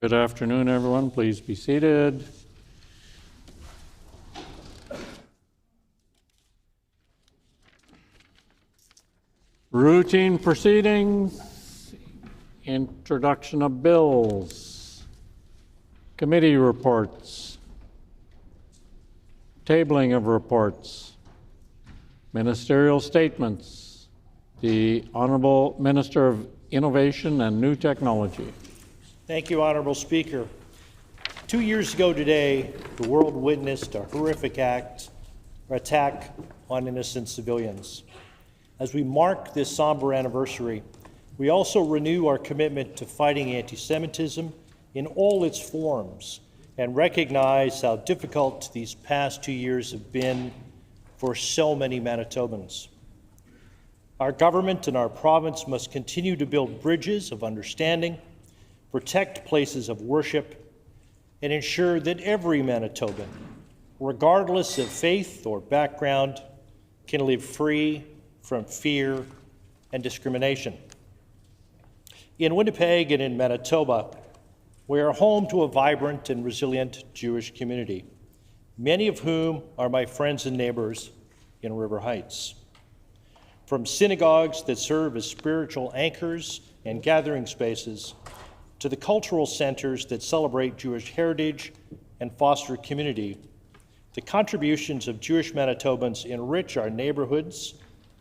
Good afternoon, everyone. Please be seated. Routine proceedings, introduction of bills, committee reports, tabling of reports, ministerial statements, the Honorable Minister of Innovation and New Technology. Thank you, Honorable Speaker. 2 years ago today, the world witnessed a horrific attack on innocent civilians. As we mark this somber anniversary, we also renew our commitment to fighting anti-Semitism in all its forms and recognize how difficult these past 2 years have been for so many Manitobans. Our government and our province must continue to build bridges of understanding, protect places of worship, and ensure that every Manitoban, regardless of faith or background, can live free from fear and discrimination. In Winnipeg and in Manitoba, we are home to a vibrant and resilient Jewish community, many of whom are my friends and neighbors in River Heights. From synagogues that serve as spiritual anchors and gathering spaces, to the cultural centers that celebrate Jewish heritage and foster community, the contributions of Jewish Manitobans enrich our neighborhoods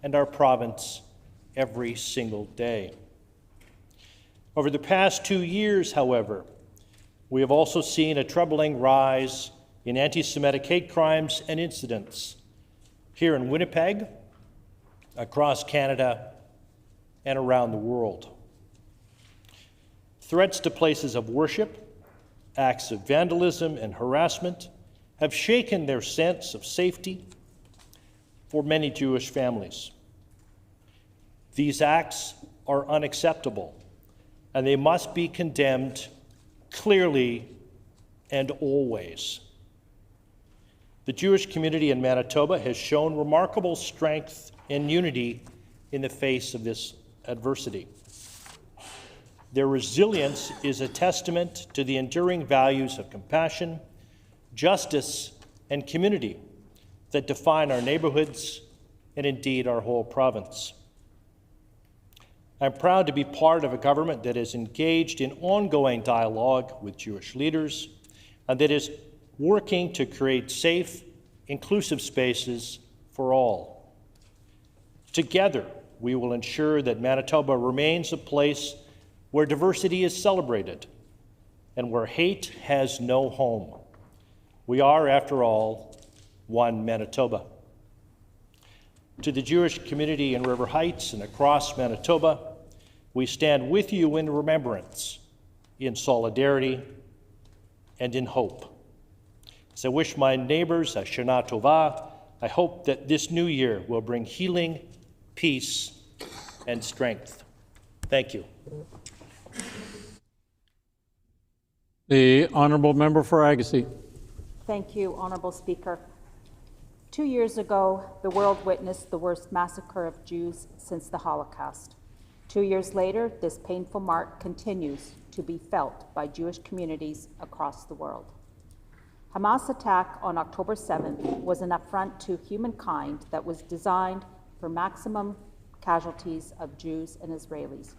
and our province every single day. Over the past 2 years, however, we have also seen a troubling rise in anti-Semitic hate crimes and incidents here in Winnipeg, across Canada, and around the world. Threats to places of worship, acts of vandalism and harassment have shaken their sense of safety for many Jewish families. These acts are unacceptable, and they must be condemned clearly and always. The Jewish community in Manitoba has shown remarkable strength and unity in the face of this adversity. Their resilience is a testament to the enduring values of compassion, justice, and community that define our neighborhoods and indeed our whole province. I'm proud to be part of a government that is engaged in ongoing dialogue with Jewish leaders and that is working to create safe, inclusive spaces for all. Together, we will ensure that Manitoba remains a place where diversity is celebrated and where hate has no home. We are, after all, one Manitoba. To the Jewish community in River Heights and across Manitoba, we stand with you in remembrance, in solidarity, and in hope. As I wish my neighbors a Shana Tova, I hope that this new year will bring healing, peace, and strength. Thank you. The Honourable Member for Agassiz. Thank you, Honourable Speaker. 2 years ago, the world witnessed the worst massacre of Jews since the Holocaust. 2 years later, this painful mark continues to be felt by Jewish communities across the world. Hamas' attack on October 7th was an affront to humankind that was designed for maximum casualties of Jews and Israelis.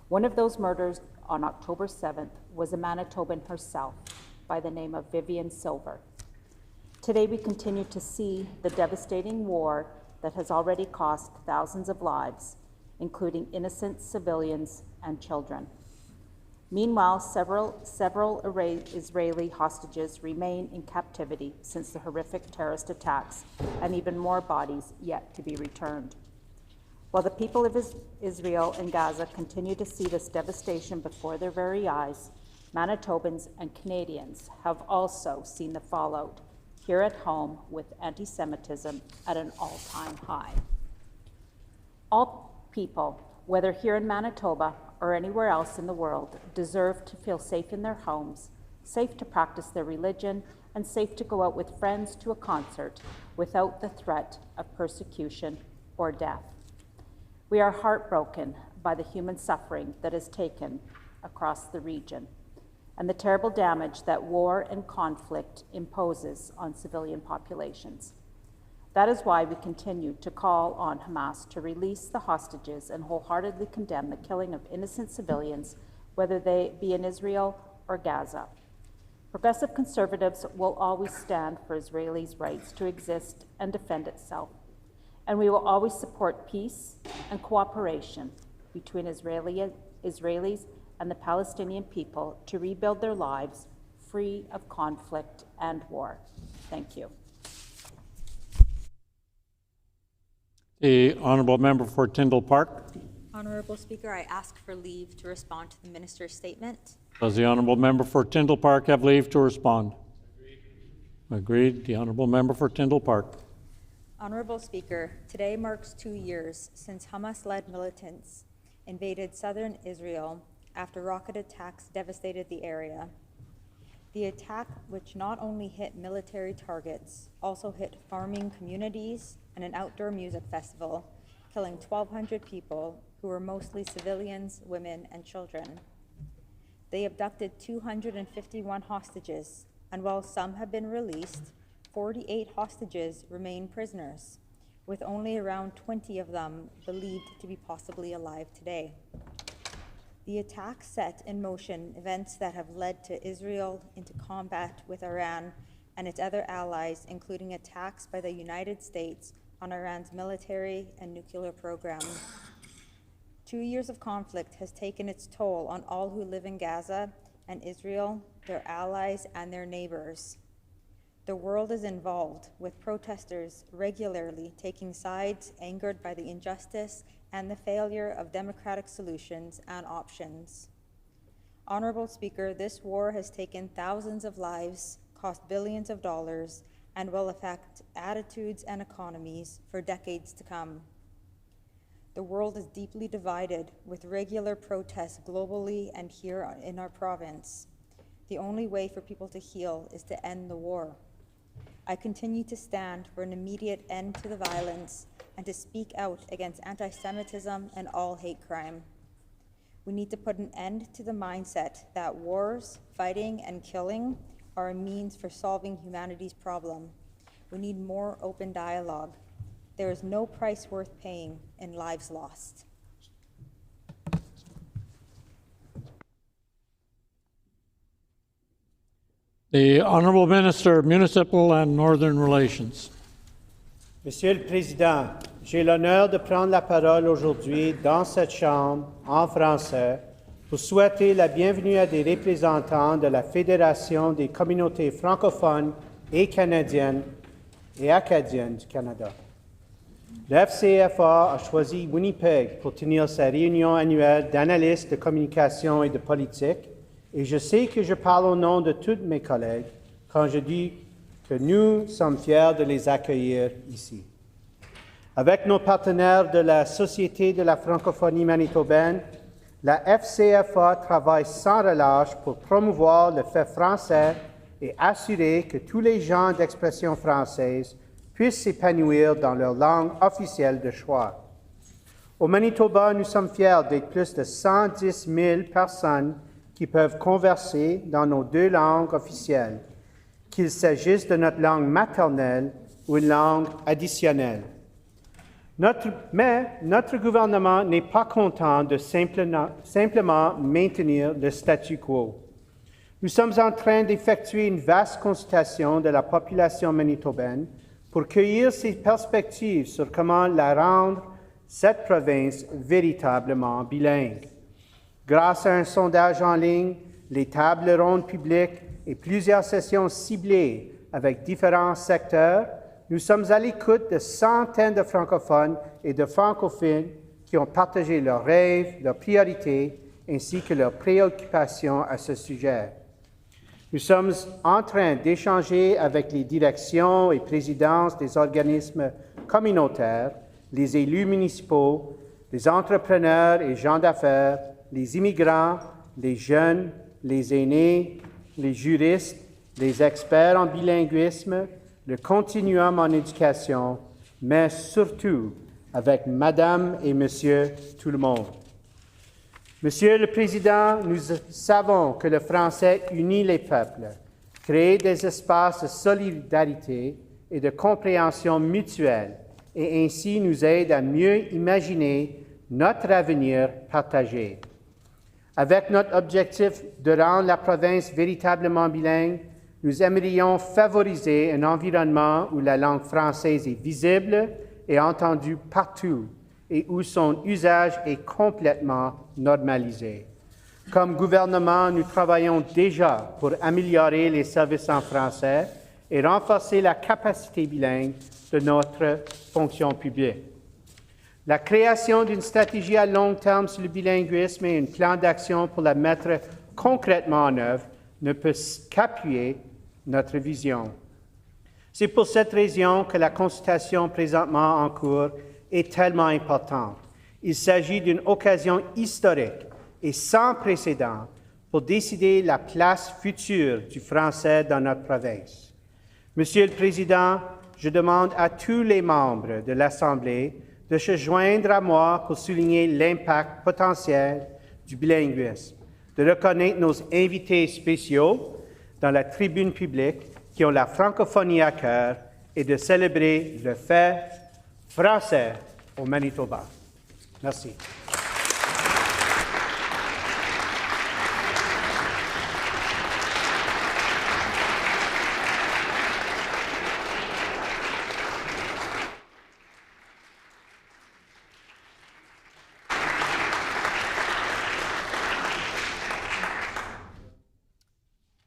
One of those murders on October 7th was a Manitoban herself by the name of Vivian Silver. Today we continue to see the devastating war that has already cost thousands of lives, including innocent civilians and children. Meanwhile, several Israeli hostages remain in captivity since the horrific terrorist attacks, and even more bodies yet to be returned. While the people of Israel and Gaza continue to see this devastation before their very eyes, Manitobans and Canadians have also seen the fallout here at home with anti-Semitism at an all-time high. All people, whether here in Manitoba or anywhere else in the world, deserve to feel safe in their homes, safe to practice their religion, and safe to go out with friends to a concert without the threat of persecution or death. We are heartbroken by the human suffering that has taken across the region. and the terrible damage that war and conflict imposes on civilian populations. That is why we continue to call on Hamas to release the hostages and wholeheartedly condemn the killing of innocent civilians, whether they be in Israel or Gaza. Progressive conservatives will always stand for Israelis' rights to exist and defend itself, and we will always support peace and cooperation between Israelis and the Palestinian people to rebuild their lives free of conflict and war. Thank you. The honourable member for Tyndall Park. Honourable Speaker, I ask for leave to respond to the Minister's statement. Does the honourable member for Tyndall Park have leave to respond? Agreed. The honourable member for Tyndall Park. Honourable Speaker, today marks 2 years since Hamas-led militants invaded southern Israel after rocket attacks devastated the area. The attack, which not only hit military targets, also hit farming communities and an outdoor music festival, killing 1,200 people who were mostly civilians, women, and children. They abducted 251 hostages, and while some have been released, 48 hostages remain prisoners, with only around 20 of them believed to be possibly alive today. The attack set in motion events that have led to Israel into combat with Iran and its other allies, including attacks by the United States on Iran's military and nuclear program. 2 years of conflict has taken its toll on all who live in Gaza and Israel, their allies, and their neighbors. The world is involved, with protesters regularly taking sides, angered by the injustice and the failure of democratic solutions and options. Honourable Speaker, this war has taken thousands of lives, cost billions of dollars, and will affect attitudes and economies for decades to come. The world is deeply divided, with regular protests globally and here in our province. The only way for people to heal is to end the war. I continue to stand for an immediate end to the violence and to speak out against anti-Semitism and all hate crime. We need to put an end to the mindset that wars, fighting, and killing are a means for solving humanity's problem. We need more open dialogue. There is no price worth paying in lives lost. The Honourable Minister of Municipal and Northern Relations. Monsieur le Président, j'ai l'honneur de prendre la parole aujourd'hui dans cette Chambre en français pour souhaiter la bienvenue à des représentants de la Fédération des communautés francophones et canadiennes et acadiennes du Canada. Le FCFA a choisi Winnipeg pour tenir sa réunion annuelle d'analystes de communication et de politique, et je sais que je parle au nom de tous mes collègues quand je dis que nous sommes fiers de les accueillir ici. Avec nos partenaires de la Société de la francophonie manitobaine, la FCFA travaille sans relâche pour promouvoir le fait français et assurer que tous les gens d'expression française puissent s'épanouir dans leur langue officielle de choix. Au Manitoba, nous sommes fiers d'être plus de 110 000 personnes qui peuvent converser dans nos deux langues officielles, qu'il s'agisse de notre langue maternelle ou une langue additionnelle. Mais notre gouvernement n'est pas content de simplement maintenir le statu quo. Nous sommes en train d'effectuer une vaste consultation de la population manitobaine pour cueillir ses perspectives sur comment la rendre, cette province, véritablement bilingue. Grâce à un sondage en ligne, les tables rondes publiques et plusieurs sessions ciblées avec différents secteurs, nous sommes à l'écoute de centaines de francophones et de francophiles qui ont partagé leurs rêves, leurs priorités, ainsi que leurs préoccupations à ce sujet. Nous sommes en train d'échanger avec les directions et présidences des organismes communautaires, les élus municipaux, les entrepreneurs et gens d'affaires, les immigrants, les jeunes, les aînés, les juristes, les experts en bilinguisme, le continuum en éducation, mais surtout avec Madame et Monsieur tout le monde. Monsieur le Président, nous savons que le français unit les peuples, crée des espaces de solidarité et de compréhension mutuelle et ainsi nous aide à mieux imaginer notre avenir partagé. Avec notre objectif de rendre la province véritablement bilingue, nous aimerions favoriser un environnement où la langue française est visible et entendue partout et où son usage est complètement normalisé. Comme gouvernement, nous travaillons déjà pour améliorer les services en français et renforcer la capacité bilingue de notre fonction publique. La création d'une stratégie à long terme sur le bilinguisme et un plan d'action pour la mettre concrètement en œuvre ne peut qu'appuyer notre vision. C'est pour cette raison que la consultation présentement en cours est tellement importante. Il s'agit d'une occasion historique et sans précédent pour décider la place future du français dans notre province. Monsieur le Président, je demande à tous les membres de l'Assemblée de se joindre à moi pour souligner l'impact potentiel du bilinguisme, de reconnaître nos invités spéciaux dans la tribune publique qui ont la francophonie à cœur et de célébrer le fait français au Manitoba. Merci.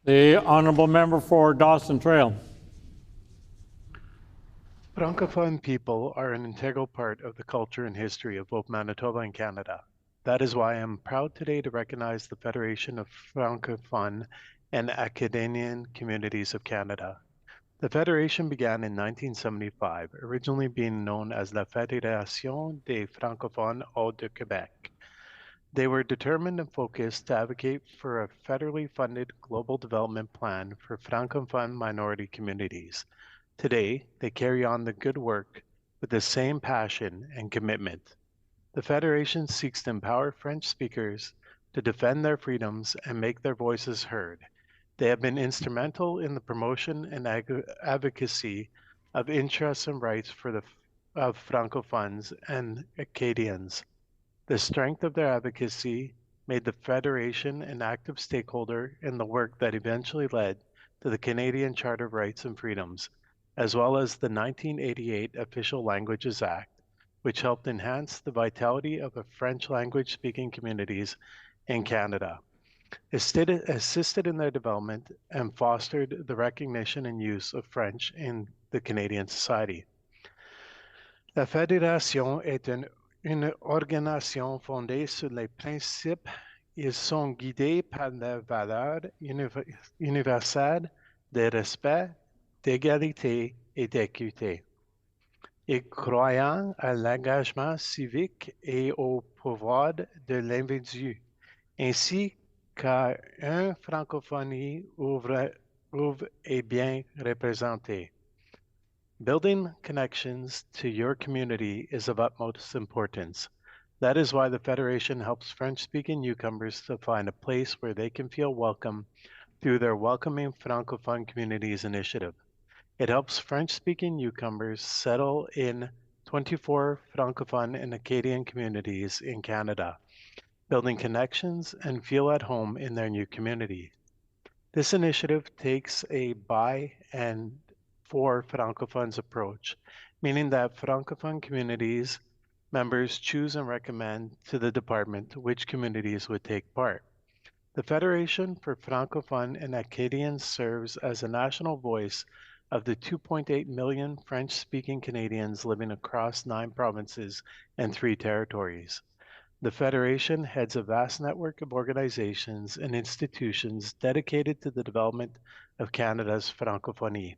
The honourable member for Dawson Trail. Francophone people are an integral part of the culture and history of both Manitoba and Canada. That is why I am proud today to recognize the Federation of Francophone and Acadian Communities of Canada. The Federation began in 1975, originally being known as la Fédération des Francophones hors de Québec. They were determined and focused to advocate for a federally funded global development plan for Francophone minority communities. Today, they carry on the good work with the same passion and commitment. The Federation seeks to empower French speakers to defend their freedoms and make their voices heard. They have been instrumental in the promotion and advocacy of interests and rights of Francophones and Acadians. The strength of their advocacy made the Federation an active stakeholder in the work that eventually led to the Canadian Charter of Rights and Freedoms, as well as the 1988 Official Languages Act, which helped enhance the vitality of the French language-speaking communities in Canada, assisted in their development, and fostered the recognition and use of French in the Canadian society. La Fédération est une organisation fondée sur les principes. Ils sont guidés par les valeurs universelles de respect, d'égalité et d'équité. Et croyant à l'engagement civique et au pouvoir de l'individu, ainsi qu'à une francophonie ouvre et bien représentée. Building connections to your community is of utmost importance. That is why the Federation helps French-speaking newcomers to find a place where they can feel welcome through their Welcoming Francophone Communities initiative. It helps French-speaking newcomers settle in 24 Francophone and Acadian communities in Canada, building connections and feel at home in their new community. This initiative takes a by and for Francophones approach, meaning that Francophone communities members choose and recommend to the department which communities would take part. The Federation for Francophone and Acadians serves as a national voice of the 2.8 million French-speaking Canadians living across 9 provinces and 3 territories. The Federation heads a vast network of organizations and institutions dedicated to the development of Canada's Francophonie.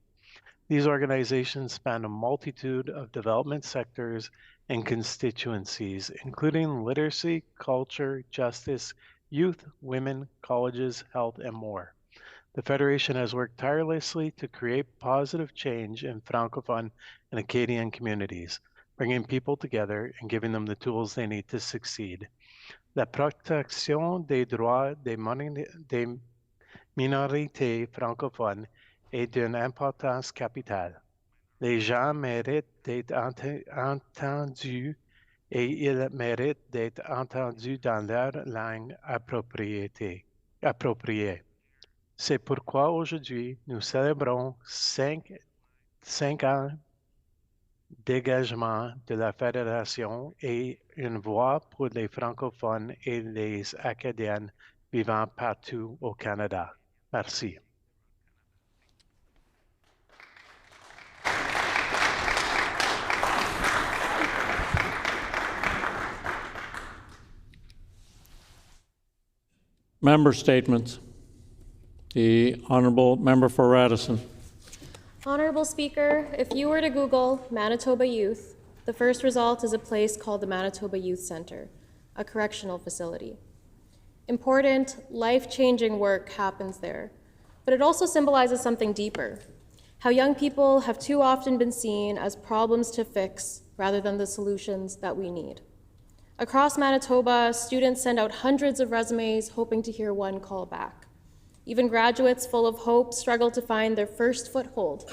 These organizations span a multitude of development sectors and constituencies, including literacy, culture, justice, youth, women, colleges, health, and more. The Federation has worked tirelessly to create positive change in Francophone and Acadian communities bringing people together and giving them the tools they need to succeed. La protection des droits des minorités francophones est d'une importance capitale. Les gens méritent d'être entendus et ils méritent d'être entendus dans leur langue appropriée. C'est pourquoi aujourd'hui, nous célébrons 5 ans d'engagement de la Fédération et une voix pour les francophones et les Acadiens vivant partout au Canada. Merci. Member statements. The Honourable Member for Radisson. Honorable Speaker, if you were to Google Manitoba Youth, the first result is a place called the Manitoba Youth Centre, a correctional facility. Important, life-changing work happens there, but it also symbolizes something deeper, how young people have too often been seen as problems to fix rather than the solutions that we need. Across Manitoba, students send out hundreds of resumes hoping to hear one call back. Even graduates full of hope struggle to find their first foothold.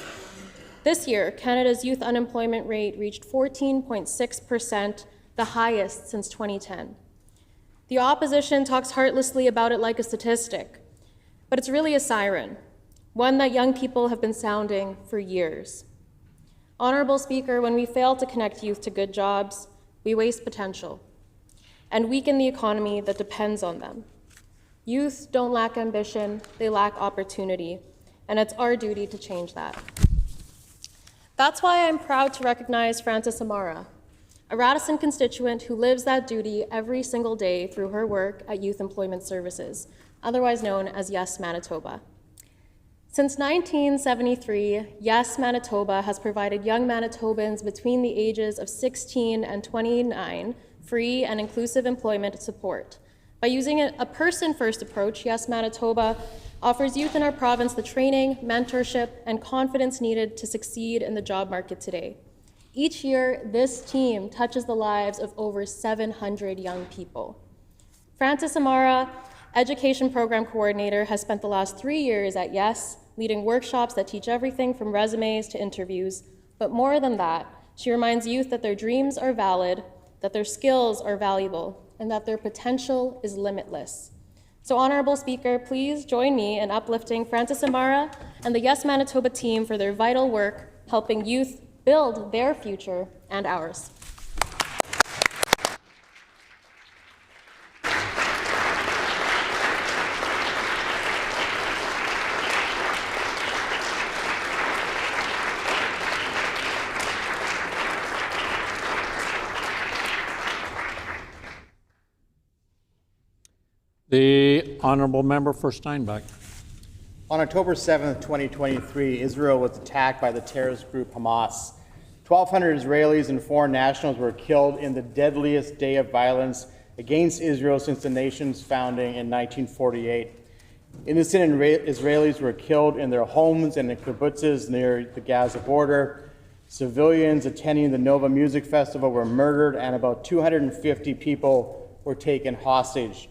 This year, Canada's youth unemployment rate reached 14.6%, the highest since 2010. The opposition talks heartlessly about it like a statistic, but it's really a siren, one that young people have been sounding for years. Honorable Speaker, when we fail to connect youth to good jobs, we waste potential and weaken the economy that depends on them. Youth don't lack ambition, they lack opportunity, and it's our duty to change that. That's why I'm proud to recognize Frances Amara, a Radisson constituent who lives that duty every single day through her work at Youth Employment Services, otherwise known as Yes Manitoba. Since 1973, Yes Manitoba has provided young Manitobans between the ages of 16 and 29 free and inclusive employment support. By using a person-first approach, Yes Manitoba offers youth in our province the training, mentorship, and confidence needed to succeed in the job market today. Each year, this team touches the lives of over 700 young people. Frances Amara, Education Program Coordinator, has spent the last 3 years at Yes, leading workshops that teach everything from resumes to interviews. But more than that, she reminds youth that their dreams are valid, that their skills are valuable, and that their potential is limitless. So, Honourable Speaker, please join me in uplifting Frances Amara and the Yes Manitoba team for their vital work helping youth build their future and ours. The Honourable Member for Steinbach. On October 7th, 2023, Israel was attacked by the terrorist group Hamas. 1,200 Israelis and foreign nationals were killed in the deadliest day of violence against Israel since the nation's founding in 1948. Innocent Israelis were killed in their homes and in kibbutzes near the Gaza border. Civilians attending the Nova Music Festival were murdered, and about 250 people were taken hostage.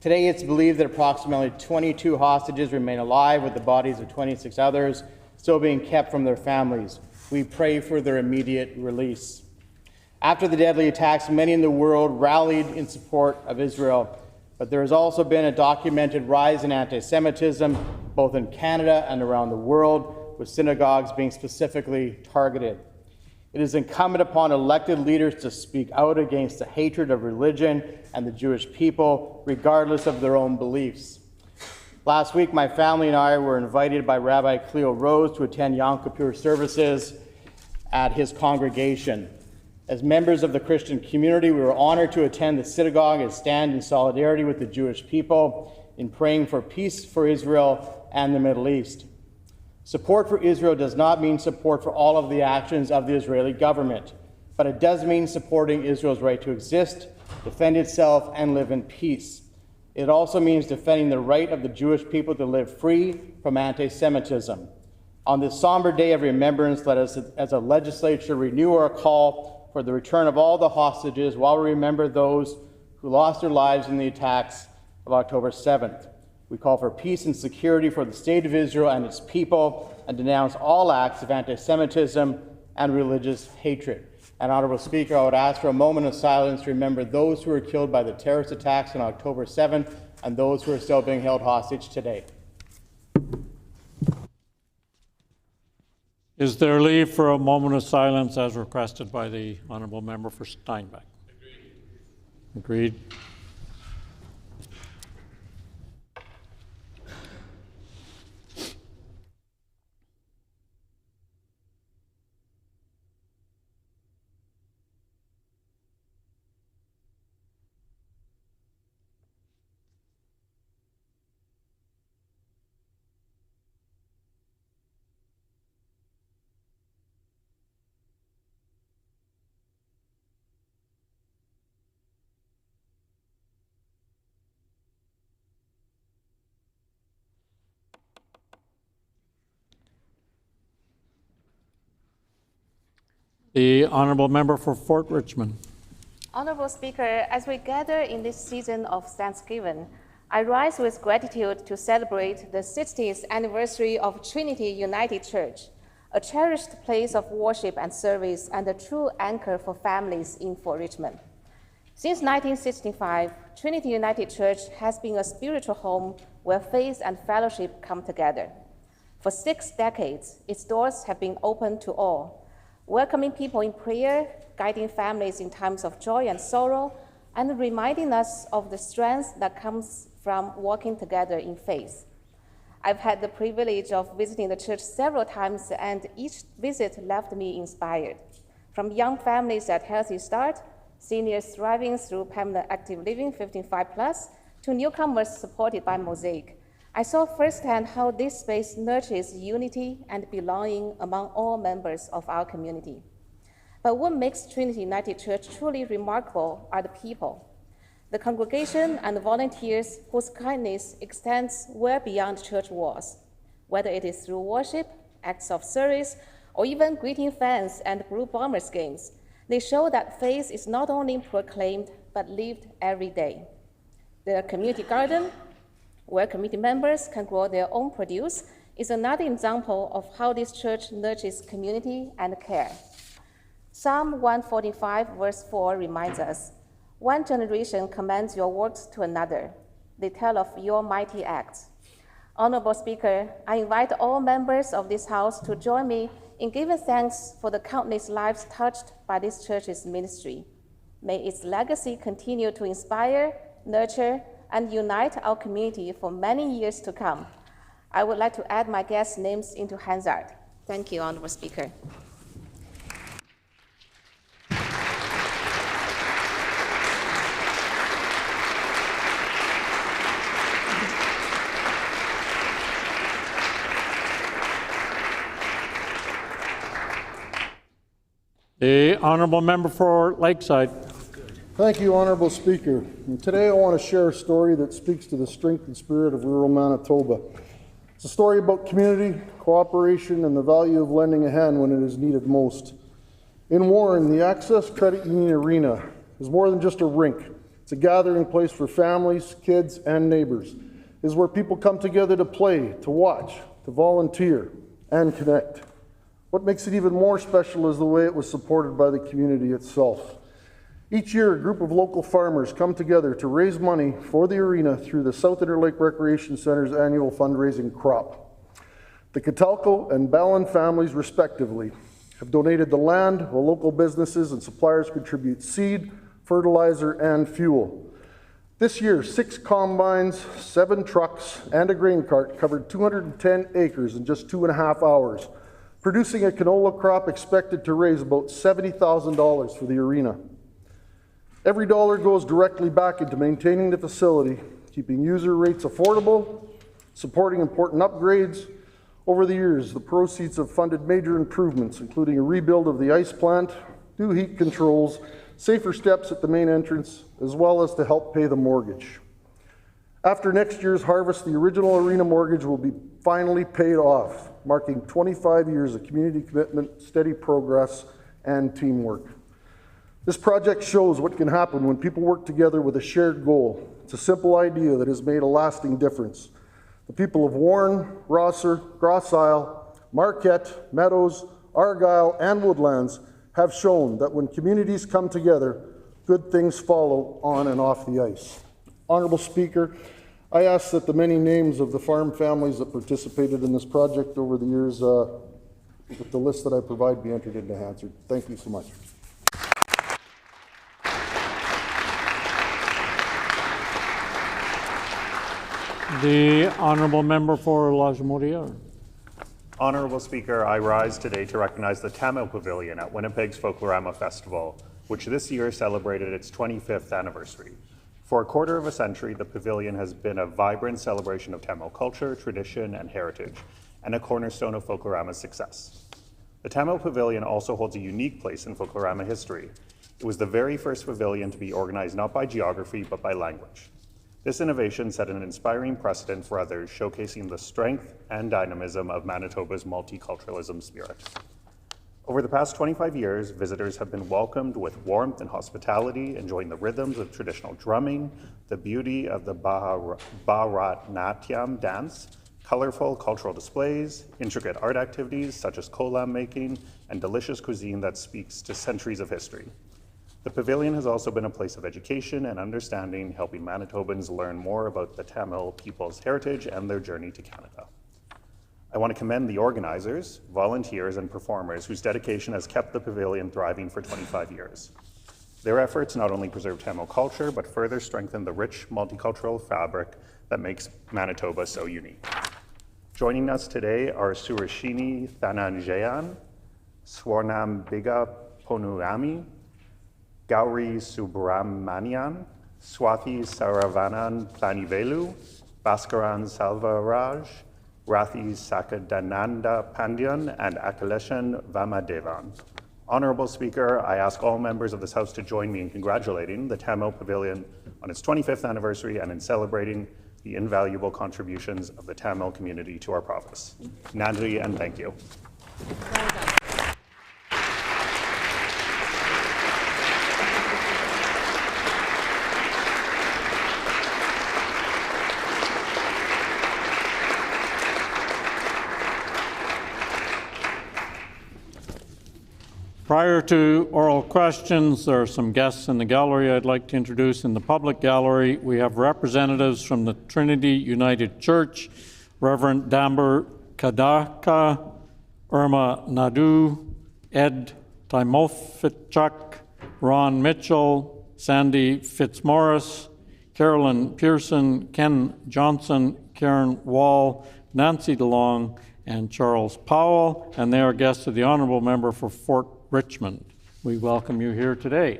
Today, it's believed that approximately 22 hostages remain alive, with the bodies of 26 others still being kept from their families. We pray for their immediate release. After the deadly attacks, many in the world rallied in support of Israel, but there has also been a documented rise in anti-Semitism, both in Canada and around the world, with synagogues being specifically targeted. It is incumbent upon elected leaders to speak out against the hatred of religion and the Jewish people, regardless of their own beliefs. Last week, my family and I were invited by Rabbi Cleo Rose to attend Yom Kippur services at his congregation. As members of the Christian community, we were honored to attend the synagogue and stand in solidarity with the Jewish people in praying for peace for Israel and the Middle East. Support for Israel does not mean support for all of the actions of the Israeli government, but it does mean supporting Israel's right to exist, defend itself, and live in peace. It also means defending the right of the Jewish people to live free from anti-Semitism. On this somber day of remembrance, let us, as a legislature, renew our call for the return of all the hostages while we remember those who lost their lives in the attacks of October 7th. We call for peace and security for the State of Israel and its people and denounce all acts of anti-Semitism and religious hatred. And Honorable Speaker, I would ask for a moment of silence to remember those who were killed by the terrorist attacks on October 7th and those who are still being held hostage today. Is there leave for a moment of silence as requested by the honourable member for Steinbach? Agreed. The honourable member for Fort Richmond. Honorable Speaker, as we gather in this season of Thanksgiving, I rise with gratitude to celebrate the 60th anniversary of Trinity United Church, a cherished place of worship and service and a true anchor for families in Fort Richmond. Since 1965, Trinity United Church has been a spiritual home where faith and fellowship come together. For 6 decades, its doors have been open to all, welcoming people in prayer, guiding families in times of joy and sorrow, and reminding us of the strength that comes from walking together in faith. I've had the privilege of visiting the church several times, and each visit left me inspired. From young families at Healthy Start, seniors thriving through permanent active living 15+, to newcomers supported by Mosaic, I saw firsthand how this space nurtures unity and belonging among all members of our community. But what makes Trinity United Church truly remarkable are the people, the congregation and the volunteers whose kindness extends well beyond church walls, whether it is through worship, acts of service, or even greeting fans and Blue Bombers games. They show that faith is not only proclaimed, but lived every day. The community garden, where community members can grow their own produce, is another example of how this church nurtures community and care. Psalm 145, verse 4 reminds us, "One generation commends your works to another. They tell of your mighty acts." Honorable Speaker, I invite all members of this House to join me in giving thanks for the countless lives touched by this church's ministry. May its legacy continue to inspire, nurture, and unite our community for many years to come. I would like to add my guests' names into Hansard. Thank you, Honorable Speaker. The honourable member for Lakeside. Thank you, Honourable Speaker. And today I want to share a story that speaks to the strength and spirit of rural Manitoba. It's a story about community, cooperation, and the value of lending a hand when it is needed most. In Warren, the Access Credit Union Arena is more than just a rink. It's a gathering place for families, kids, and neighbours. It is where people come together to play, to watch, to volunteer, and connect. What makes it even more special is the way it was supported by the community itself. Each year, a group of local farmers come together to raise money for the arena through the South Interlake Recreation Centre's annual fundraising crop. The Catalco and Ballin families, respectively, have donated the land, while local businesses and suppliers contribute seed, fertilizer, and fuel. This year, 6 combines, 7 trucks, and a grain cart covered 210 acres in just 2.5 hours, producing a canola crop expected to raise about $70,000 for the arena. Every dollar goes directly back into maintaining the facility, keeping user rates affordable, supporting important upgrades. Over the years, the proceeds have funded major improvements, including a rebuild of the ice plant, new heat controls, safer steps at the main entrance, as well as to help pay the mortgage. After next year's harvest, the original arena mortgage will be finally paid off, marking 25 years of community commitment, steady progress, and teamwork. This project shows what can happen when people work together with a shared goal. It's a simple idea that has made a lasting difference. The people of Warren, Rosser, Grosse Isle, Marquette, Meadows, Argyle, and Woodlands have shown that when communities come together, good things follow on and off the ice. Honorable Speaker, I ask that the many names of the farm families that participated in this project over the years, with the list that I provide, be entered into Hansard. Thank you so much. The honourable member for Lajimodiere. Honourable Speaker, I rise today to recognize the Tamil Pavilion at Winnipeg's Folklorama Festival, which this year celebrated its 25th anniversary. For a quarter of a century, the pavilion has been a vibrant celebration of Tamil culture, tradition, and heritage, and a cornerstone of Folklorama's success. The Tamil Pavilion also holds a unique place in Folklorama history. It was the very first pavilion to be organized not by geography, but by language. This innovation set an inspiring precedent for others, showcasing the strength and dynamism of Manitoba's multiculturalism spirit. Over the past 25 years, visitors have been welcomed with warmth and hospitality, enjoying the rhythms of traditional drumming, the beauty of the Bharatnatyam dance, colorful cultural displays, intricate art activities such as kolam making, and delicious cuisine that speaks to centuries of history. The pavilion has also been a place of education and understanding, helping Manitobans learn more about the Tamil people's heritage and their journey to Canada. I want to commend the organizers, volunteers, and performers whose dedication has kept the pavilion thriving for 25 years. Their efforts not only preserve Tamil culture, but further strengthen the rich multicultural fabric that makes Manitoba so unique. Joining us today are Surashini Thananjayan, Swarnambiga Ponuami, Gauri Subramanian, Swathi Saravanan Planivelu, Bhaskaran Salvaraj, Rathi Sakadananda Pandyan, and Akaleshan Vamadevan. Honorable Speaker, I ask all members of this House to join me in congratulating the Tamil Pavilion on its 25th anniversary and in celebrating the invaluable contributions of the Tamil community to our province. Nandri, and thank you. Well done. Prior to oral questions, there are some guests in the gallery I'd like to introduce. In the public gallery, we have representatives from the Trinity United Church, Reverend Damber Kadaka, Irma Nadu, Ed Timofichuk, Ron Mitchell, Sandy Fitzmaurice, Carolyn Pearson, Ken Johnson, Karen Wall, Nancy DeLong, and Charles Powell, and they are guests of the Honourable Member for Fort Richmond. We welcome you here today.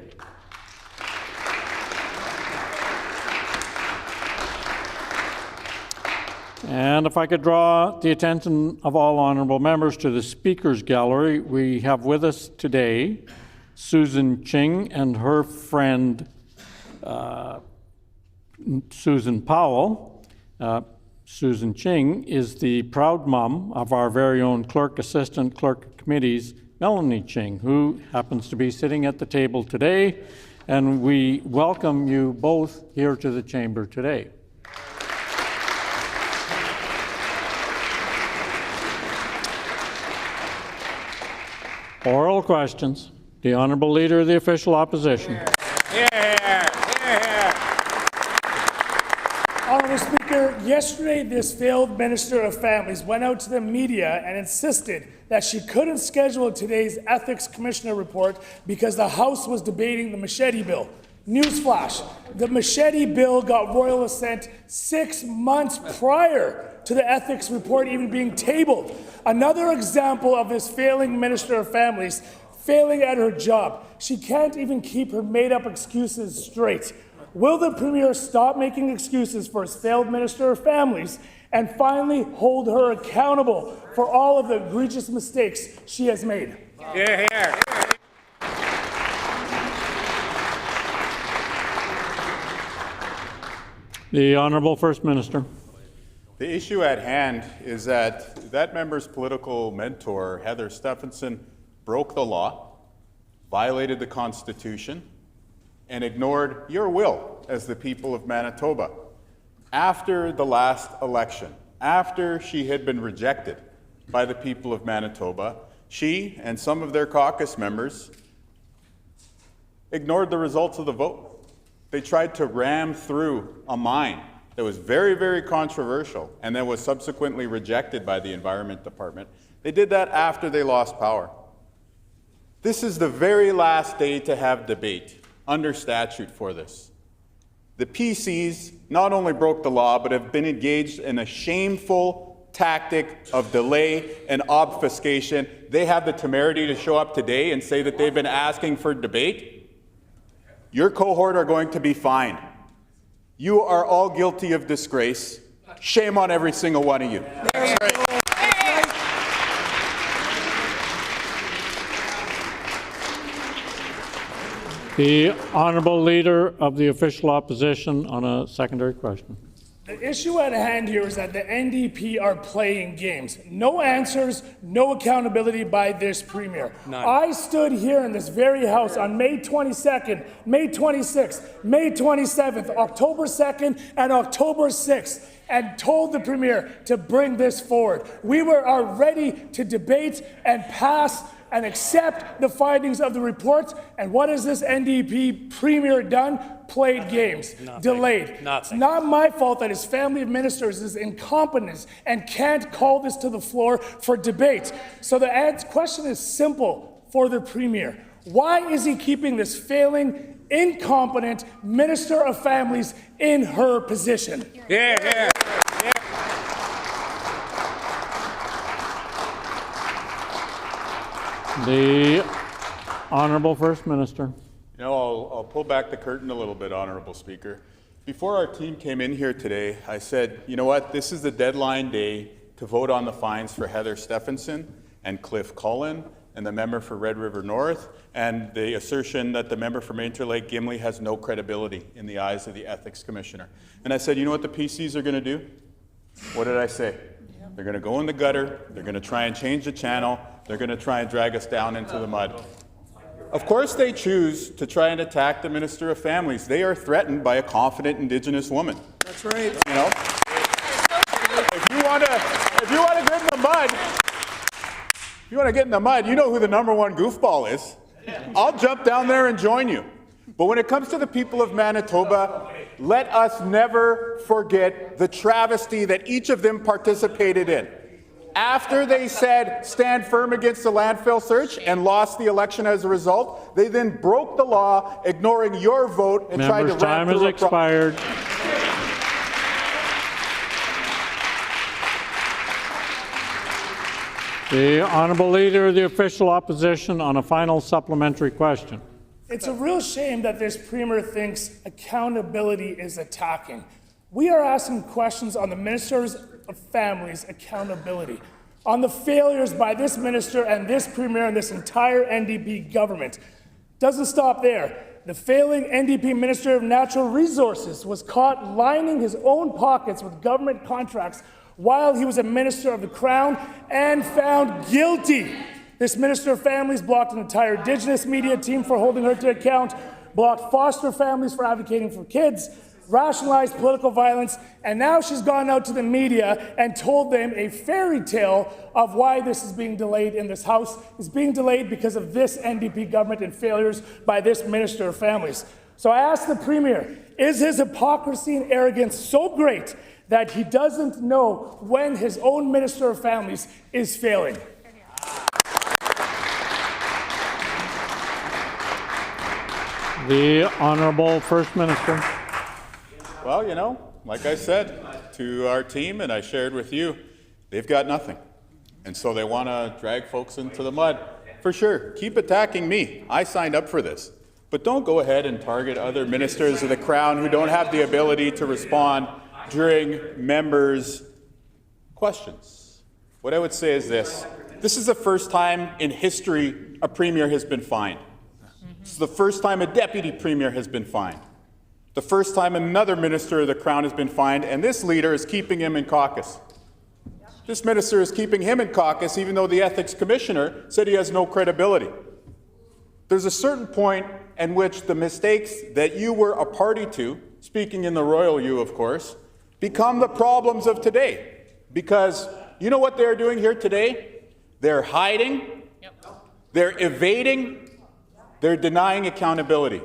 And if I could draw the attention of all honourable members to the Speakers Gallery, we have with us today Susan Ching and her friend Susan Powell. Susan Ching is the proud mom of our very own Clerk Assistant Clerk of Committees, Melanie Ching, who happens to be sitting at the table today, and we welcome you both here to the chamber today. Oral questions. The Honourable Leader of the Official Opposition. Honourable Speaker, yesterday this failed Minister of Families went out to the media and insisted that she couldn't schedule today's Ethics Commissioner report because the House was debating the machete bill. Newsflash, the machete bill got royal assent 6 months prior to the ethics report even being tabled. Another example of this failing Minister of Families failing at her job. She can't even keep her made-up excuses straight. Will the Premier stop making excuses for his failed Minister of Families and finally hold her accountable for all of the egregious mistakes she has made? The Honourable First Minister. The issue at hand is that member's political mentor, Heather Stephenson, broke the law, violated the Constitution, and ignored your will as the people of Manitoba. After the last election, after she had been rejected by the people of Manitoba, she and some of their caucus members ignored the results of the vote. They tried to ram through a mine that was very, very controversial and that was subsequently rejected by the Environment Department. They did that after they lost power. This is the very last day to have debate under statute for this. The PCs not only broke the law, but have been engaged in a shameful tactic of delay and obfuscation. They have the temerity to show up today and say that they've been asking for debate. Your cohort are going to be fined. You are all guilty of disgrace. Shame on every single one of you. The Honourable Leader of the Official Opposition on a secondary question. The issue at hand here is that the NDP are playing games. No answers, no accountability by this Premier. None. I stood here in this very House on May 22nd, May 26th, May 27th, October 2nd, and October 6th, and told the Premier to bring this forward. We are ready to debate and pass and accept the findings of the report. And what has this NDP Premier done? Played games. Nothing. Delayed. Nothing. It's not my fault that his family of ministers is incompetent and can't call this to the floor for debate. So the question is simple for the Premier. Why is he keeping this failing, incompetent Minister of Families in her position? Yeah. The Honourable First Minister. You know, I'll pull back the curtain a little bit, Honourable Speaker. Before our team came in here today, I said, you know what, this is the deadline day to vote on the fines for Heather Stephenson and Cliff Cullen and the member for Red River North, and the assertion that the member for Mainter Lake Gimli has no credibility in the eyes of the Ethics Commissioner. And I said, you know what the PCs are going to do? What did I say? They're going to go in the gutter, they're going to try and change the channel, they're going to try and drag us down into the mud. Of course they choose to try and attack the Minister of Families. They are threatened by a confident Indigenous woman. That's right. You know? If you want to get in the mud, you know who the #1 goofball is. I'll jump down there and join you. But when it comes to the people of Manitoba, let us never forget the travesty that each of them participated in. After they said stand firm against the landfill search and lost the election as a result, they then broke the law, ignoring your vote and tried to ram through time has expired. The Honourable Leader of the Official Opposition on a final supplementary question. It's a real shame that this Premier thinks accountability is attacking. We are asking questions on the Ministers of Families' accountability, on the failures by this Minister and this Premier and this entire NDP government. Doesn't stop there. The failing NDP Minister of Natural Resources was caught lining his own pockets with government contracts while he was a Minister of the Crown and found guilty. This Minister of Families blocked an entire Indigenous media team for holding her to account, blocked foster families for advocating for kids, rationalized political violence, and now she's gone out to the media and told them a fairy tale of why this is being delayed in this House. It's being delayed because of this NDP government and failures by this Minister of Families. So I ask the Premier, is his hypocrisy and arrogance so great that he doesn't know when his own Minister of Families is failing? The Honourable First Minister. Well, you know, like I said to our team and I shared with you, they've got nothing. And so they want to drag folks into the mud. For sure, keep attacking me. I signed up for this. But don't go ahead and target other ministers of the Crown who don't have the ability to respond during members' questions. What I would say is this. This is the first time in history a Premier has been fined. This is the first time a Deputy Premier has been fined. The first time another Minister of the Crown has been fined, and this leader is keeping him in caucus. This minister is keeping him in caucus even though the Ethics Commissioner said he has no credibility. there's a certain point in which the mistakes that you were a party to, speaking in the royal you, of course, become the problems of today. Because you know what they're doing here today? They're hiding, they're evading, they're denying accountability.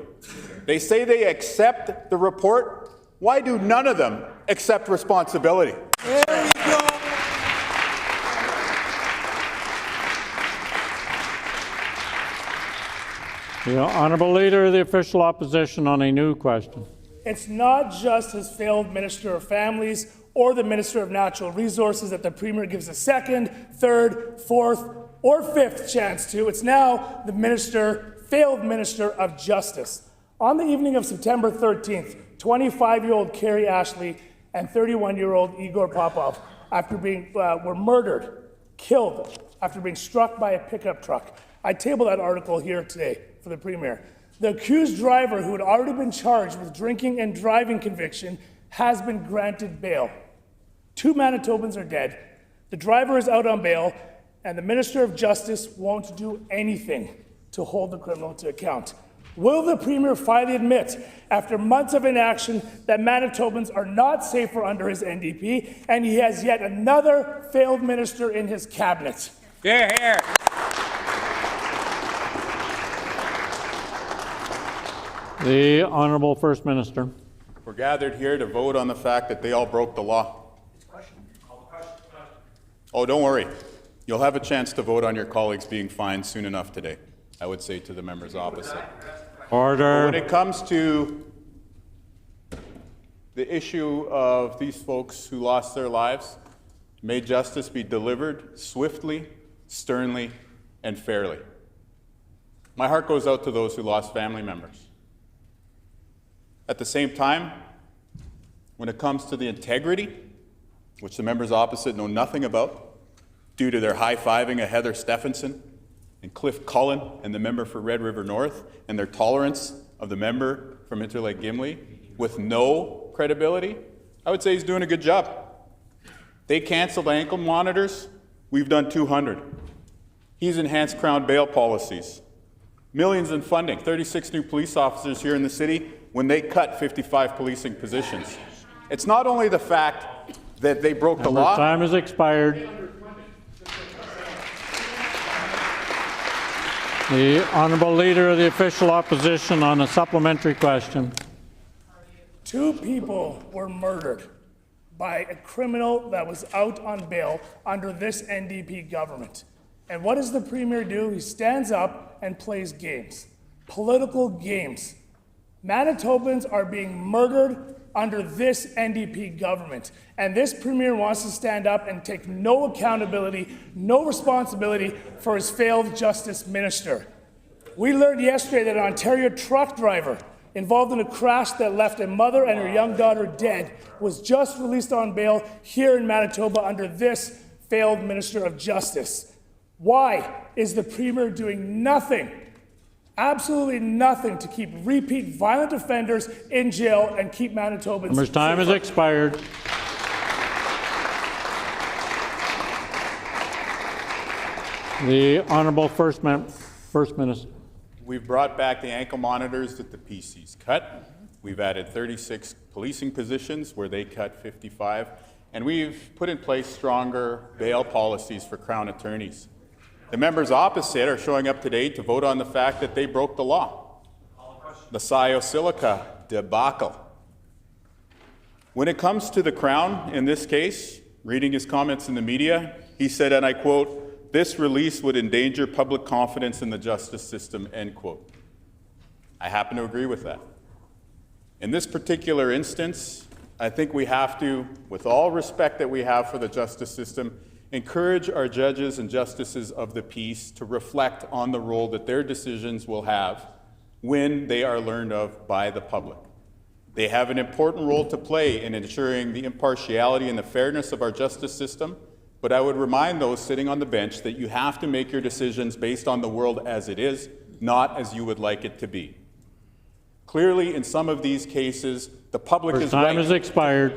They say they accept the report. Why do none of them accept responsibility? There we go. The Honourable Leader of the Official Opposition on a new question. It's not just his failed Minister of Families or the Minister of Natural Resources that the Premier gives a second, third, fourth, or fifth chance to. It's now the failed Minister of Justice. On the evening of September 13th, 25-year-old Carrie Ashley and 31-year-old Igor Popov were murdered, killed, after being struck by a pickup truck. I table that article here today for the Premier. The accused driver, who had already been charged with drinking and driving conviction, has been granted bail. 2 Manitobans are dead. The driver is out on bail, and the Minister of Justice won't do anything to hold the criminal to account. Will the Premier finally admit, after months of inaction, that Manitobans are not safer under his NDP, and he has yet another failed minister in his cabinet? Hear, hear. The Honourable First Minister. We're gathered here to vote on the fact that they all broke the law. Oh, don't worry. You'll have a chance to vote on your colleagues being fined soon enough today, I would say to the members opposite. Order. When it comes to the issue of these folks who lost their lives, may justice be delivered swiftly, sternly, and fairly. My heart goes out to those who lost family members. At the same time, when it comes to the integrity, which the members opposite know nothing about, due to their high-fiving of Heather Stephenson and Cliff Cullen and the member for Red River North, and their tolerance of the member from Interlake Gimli with no credibility, I would say he's doing a good job. They canceled ankle monitors. We've done 200. He's enhanced Crown bail policies. Millions in funding, 36 new police officers here in the city when they cut 55 policing positions. It's not only the fact that they broke the law. Time has expired. The Honourable Leader of the Official Opposition on a supplementary question. 2 people were murdered by a criminal that was out on bail under this NDP government. And what does the Premier do? He stands up and plays games, political games. Manitobans are being murdered under this NDP government. And this Premier wants to stand up and take no accountability, no responsibility for his failed Justice Minister. We learned yesterday that an Ontario truck driver involved in a crash that left a mother and her young daughter dead was just released on bail here in Manitoba under this failed Minister of Justice. Why is the Premier doing nothing, absolutely nothing, to keep repeat violent offenders in jail and keep Manitobans Member's time has expired. The Honourable First Minister. We've brought back the ankle monitors that the PCs cut. We've added 36 policing positions where they cut 55. And we've put in place stronger bail policies for Crown attorneys. The members opposite are showing up today to vote on the fact that they broke the law. The Silica debacle. When it comes to the Crown, in this case, reading his comments in the media, he said, and I quote, "This release would endanger public confidence in the justice system," end quote. I happen to agree with that. In this particular instance, I think we have to, with all respect that we have for the justice system, encourage our judges and justices of the peace to reflect on the role that their decisions will have when they are learned of by the public. They have an important role to play in ensuring the impartiality and the fairness of our justice system, but I would remind those sitting on the bench that you have to make your decisions based on the world as it is, not as you would like it to be. Clearly, in some of these cases, the public is right. Time has expired.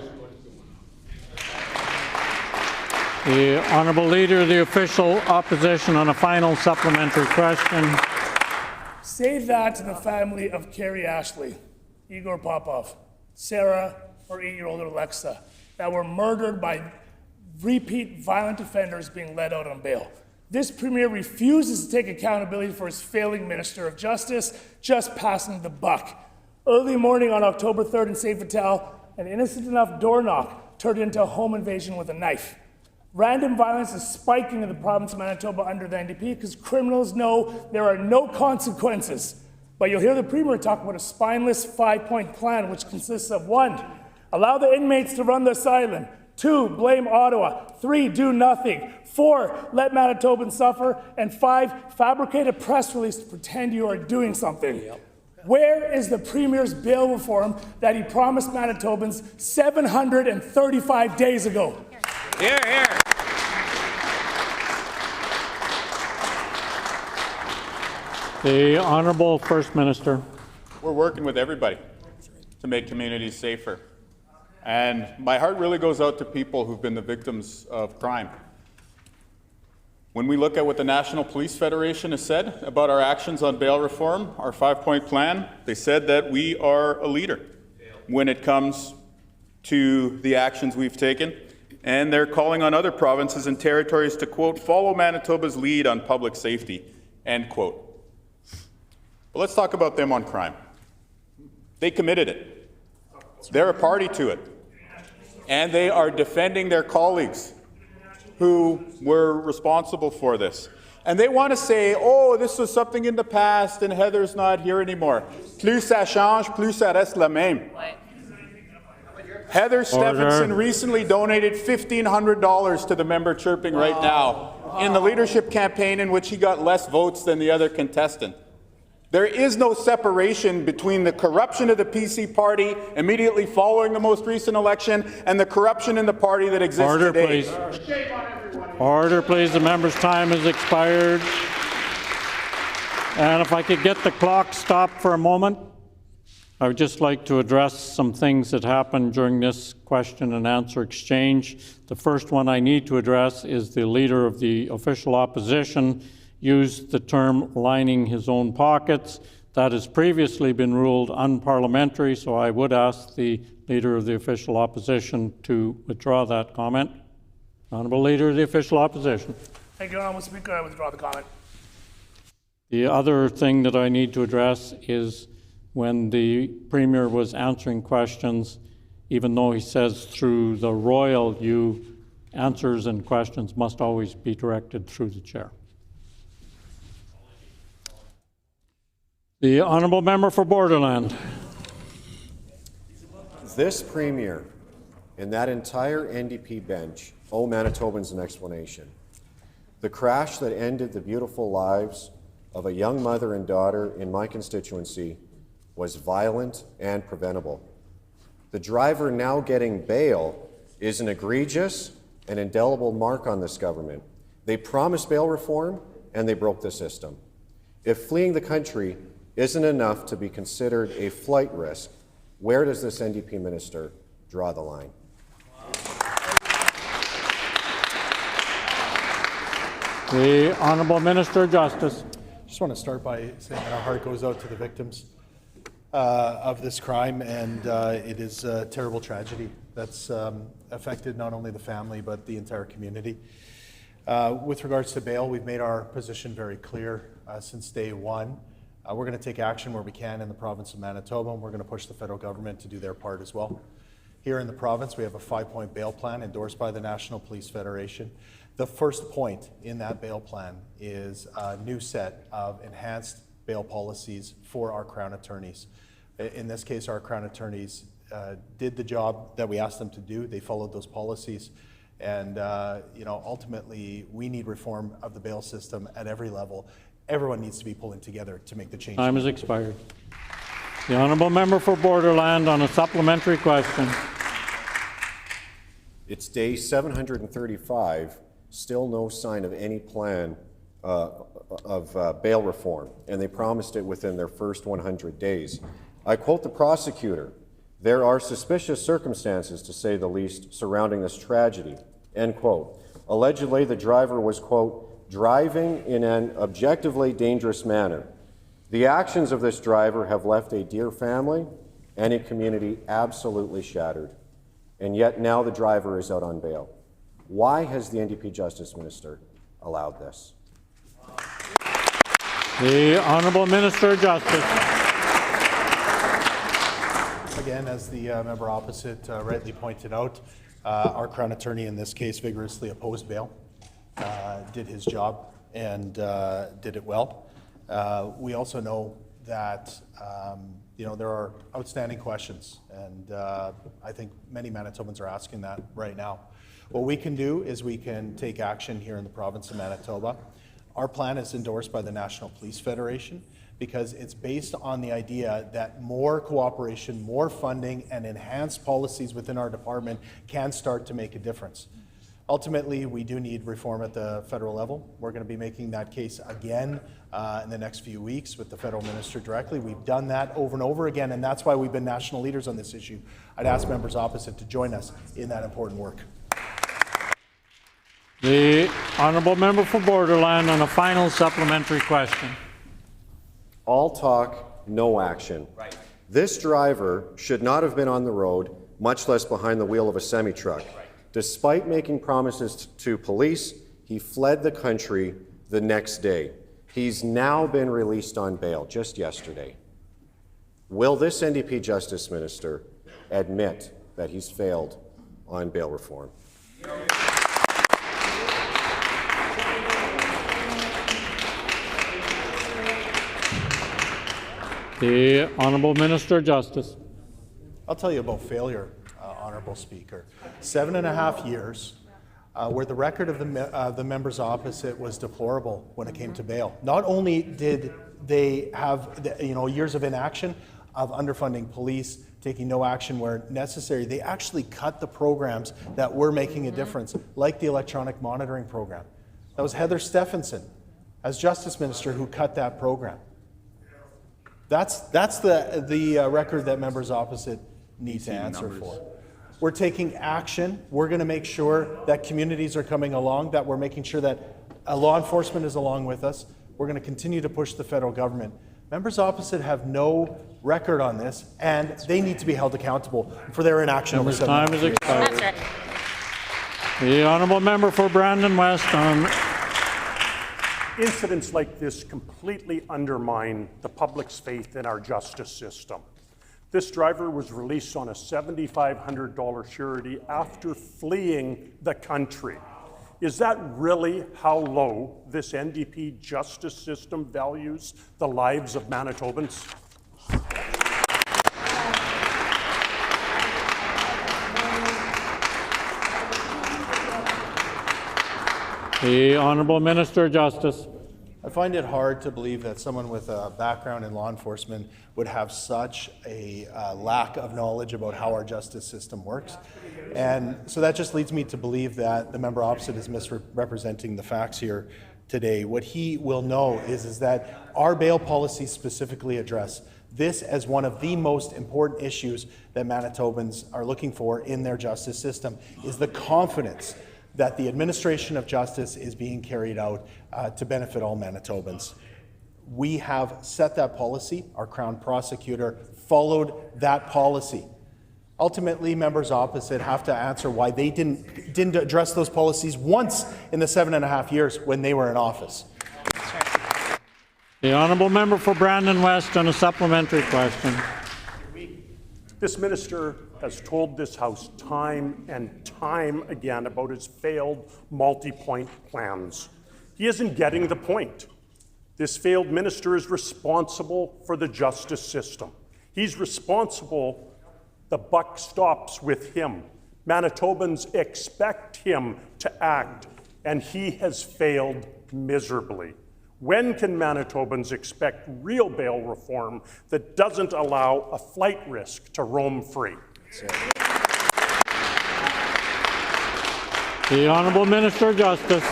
The Honourable Leader of the Official Opposition on a final supplementary question. Say that to the family of Carrie Ashley, Igor Popov, Sarah, or 8-year-old Alexa, that were murdered by repeat violent offenders being let out on bail. This premier refuses to take accountability for his failing Minister of Justice, just passing the buck. Early morning on October 3rd in St. Vital, an innocent enough door knock turned into a home invasion with a knife. Random violence is spiking in the province of Manitoba under the NDP because criminals know there are no consequences. But you'll hear the Premier talk about a spineless 5-point plan, which consists of 1, allow the inmates to run the asylum. 2, blame Ottawa. 3, do nothing. 4, let Manitobans suffer. And 5, fabricate a press release to pretend you are doing something. Where is the Premier's bail reform that he promised Manitobans 735 days ago? Here, here. The Honourable First Minister. We're working with everybody to make communities safer. And my heart really goes out to people who've been the victims of crime. When we look at what the National Police Federation has said about our actions on bail reform, our 5-point plan, they said that we are a leader when it comes to the actions we've taken. And they're calling on other provinces and territories to, quote, follow Manitoba's lead on public safety, end quote. But let's talk about them on crime. They committed it. They're a party to it. And they are defending their colleagues who were responsible for this. And they want to say, oh, this was something in the past and Heather's not here anymore. Plus ça change, plus ça reste la même. Heather Stephenson recently donated $1,500 to the member chirping right now in the leadership campaign in which he got less votes than the other contestant. There is no separation between the corruption of the PC party immediately following the most recent election and the corruption in the party that exists Order, today. Please. Order, please. The member's time has expired. And if I could get the clock stopped for a moment, I would just like to address some things that happened during this question and answer exchange. The first one I need to address is the Leader of the Official Opposition used the term lining his own pockets. That has previously been ruled unparliamentary, so I would ask the Leader of the Official Opposition to withdraw that comment. Honourable Leader of the Official Opposition. Thank you, Honourable Speaker. I withdraw the comment. The other thing that I need to address is when the Premier was answering questions, even though he says through the royal you, answers and questions must always be directed through the chair. The Honourable Member for Borderland. This Premier and that entire NDP bench owe Manitobans an explanation. The crash that ended the beautiful lives of a young mother and daughter in my constituency was violent and preventable. The driver now getting bail is an egregious and indelible mark on this government. They promised bail reform and they broke the system. If fleeing the country isn't enough to be considered a flight risk, where does this NDP minister draw the line? The Honourable Minister of Justice. I just want to start by saying that our heart goes out to the victims of this crime, and it is a terrible tragedy that's affected not only the family but the entire community. With regards to bail, we've made our position very clear since day one. We're going to take action where we can in the province of Manitoba, and we're going to push the federal government to do their part as well. Here in the province, we have a 5-point bail plan endorsed by the National Police Federation. The first point in that bail plan is a new set of enhanced bail policies for our Crown attorneys. In this case, our Crown attorneys did the job that we asked them to do. They followed those policies. And ultimately, we need reform of the bail system at every level. Everyone needs to be pulling together to make the change. Time has expired. The Honourable Member for Borderland on a supplementary question. It's day 735, still no sign of any plan of bail reform, and they promised it within their first 100 days. I quote the prosecutor, "There are suspicious circumstances, to say the least, surrounding this tragedy," end quote. Allegedly, the driver was, quote, driving in an objectively dangerous manner. The actions of this driver have left a dear family and a community absolutely shattered. And yet now the driver is out on bail. Why has the NDP Justice Minister allowed this? The Honourable Minister of Justice. Again, as the member opposite rightly pointed out, our Crown Attorney in this case vigorously opposed bail, did his job, and did it well. We also know that there are outstanding questions, and I think many Manitobans are asking that right now. What we can do is we can take action here in the province of Manitoba. Our plan is endorsed by the National Police Federation because it's based on the idea that more cooperation, more funding, and enhanced policies within our department can start to make a difference. Ultimately, we do need reform at the federal level. We're going to be making that case again in the next few weeks with the federal minister directly. We've done that over and over again, and that's why we've been national leaders on this issue. I'd ask members opposite to join us in that important work. The Honourable Member for Borderland on a final supplementary question. All talk, no action. Right. This driver should not have been on the road, much less behind the wheel of a semi-truck. Right. Despite making promises to police, he fled the country the next day. He's now been released on bail just yesterday. Will this NDP Justice Minister admit that he's failed on bail reform? The Honourable Minister of Justice. I'll tell you about failure, Honourable Speaker. 7.5 years where the record of the members opposite was deplorable when it came to bail. Not only did they have years of inaction, of underfunding police, taking no action where necessary, they actually cut the programs that were making a difference, like the electronic monitoring program. That was Heather Stephenson, as Justice Minister, who cut that program. That's the record that members opposite need to answer for. We're taking action. We're going to make sure that communities are coming along, that we're making sure that law enforcement is along with us. We're going to continue to push the federal government. Members opposite have no record on this, and they need to be held accountable for their inaction over 7 time is expired. That's right. The Honourable Member for Brandon West on. Incidents like this completely undermine the public's faith in our justice system. This driver was released on a $7,500 surety after fleeing the country. Is that really how low this NDP justice system values the lives of Manitobans? The Honourable Minister of Justice. I find it hard to believe that someone with a background in law enforcement would have such a lack of knowledge about how our justice system works. And so that just leads me to believe that the member opposite is misrepresenting the facts here today. What he will know is that our bail policies specifically address this as one of the most important issues that Manitobans are looking for in their justice system, is the confidence that the administration of justice is being carried out to benefit all Manitobans. We have set that policy. Our Crown Prosecutor followed that policy. Ultimately, members opposite have to answer why they didn't address those policies once in the 7.5 years when they were in office. The Honourable Member for Brandon West on a supplementary question. This minister has told this House time and time again about his failed multi-point plans. He isn't getting the point. This failed minister is responsible for the justice system. He's responsible. The buck stops with him. Manitobans expect him to act, and he has failed miserably. When can Manitobans expect real bail reform that doesn't allow a flight risk to roam free? The Honourable Minister of Justice.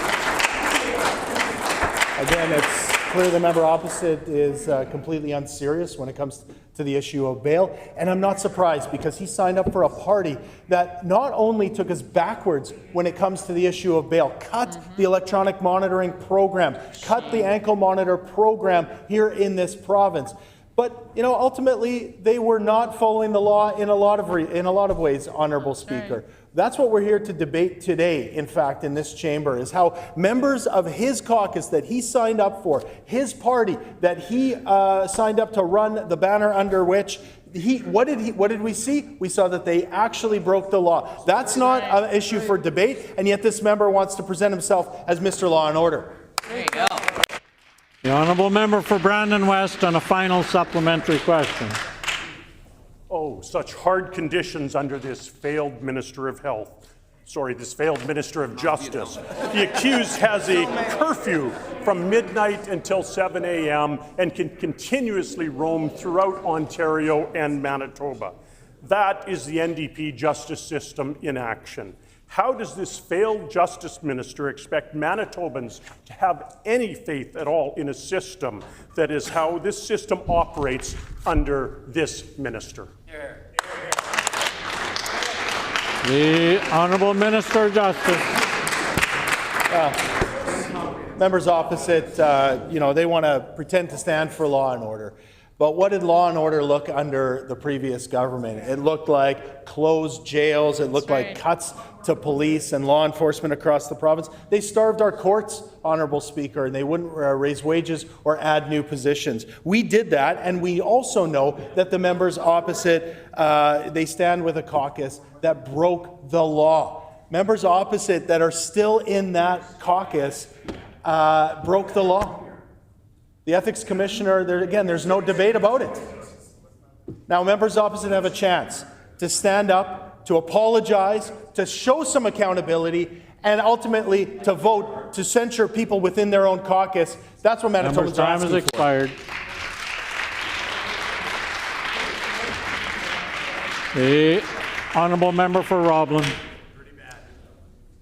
Again, it's Clearly, the member opposite is completely unserious when it comes to the issue of bail. And I'm not surprised, because he signed up for a party that not only took us backwards when it comes to the issue of bail, cut the electronic monitoring program, cut the ankle monitor program here in this province. But, you know, ultimately, they were not following the law in a lot of ways, Honourable Speaker. That's what we're here to debate today, in fact, in this chamber, is how members of his caucus that he signed up for, his party that he signed up to run the banner under which what did we see? We saw that they actually broke the law. That's not an issue for debate, and yet this member wants to present himself as Mr. Law and Order. There you go. The honourable member for Brandon West on a final supplementary question. Oh, such hard conditions under this failed Minister of Health. Sorry, this failed Minister of Justice. The accused has a curfew from midnight until 7 a.m. and can continuously roam throughout Ontario and Manitoba. That is the NDP justice system in action. How does this failed justice minister expect Manitobans to have any faith at all in a system that is how this system operates under this minister? The Honourable Minister of Justice. Members opposite, they want to pretend to stand for law and order. But what did law and order look under the previous government? It looked like closed jails. It looked like cuts to police and law enforcement across the province. They starved our courts, Honourable Speaker, and they wouldn't raise wages or add new positions. We did that, and we also know that the members opposite, they stand with a caucus that broke the law. Members opposite that are still in that caucus broke the law. The Ethics Commissioner, there's no debate about it. Now, members opposite have a chance to stand up, to apologize, to show some accountability, and ultimately to vote to censure people within their own caucus. That's what Manitobans are asking for. Time has expired. The honourable member for Roblin.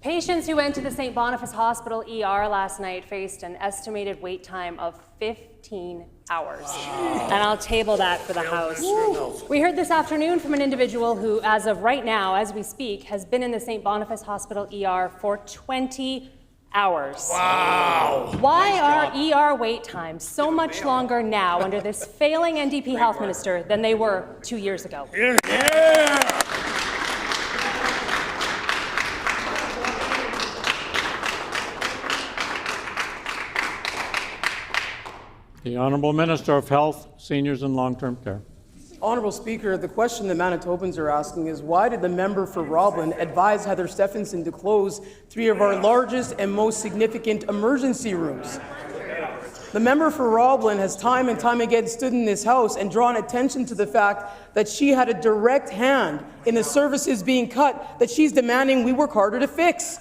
Patients who went to the St. Boniface Hospital ER last night faced an estimated wait time of 15 hours. And I'll table that for the House. We heard this afternoon from an individual who, as of right now, as we speak, has been in the St. Boniface Hospital ER for 20 hours. Wow! Why are ER wait times so much longer now under this failing NDP health minister than they were 2 years ago? Yeah. The Honourable Minister of Health, Seniors and Long-Term Care. Honourable Speaker, the question that Manitobans are asking is why did the member for Roblin advise Heather Stephenson to close 3 of our largest and most significant emergency rooms? The member for Roblin has time and time again stood in this House and drawn attention to the fact that she had a direct hand in the services being cut that she's demanding we work harder to fix.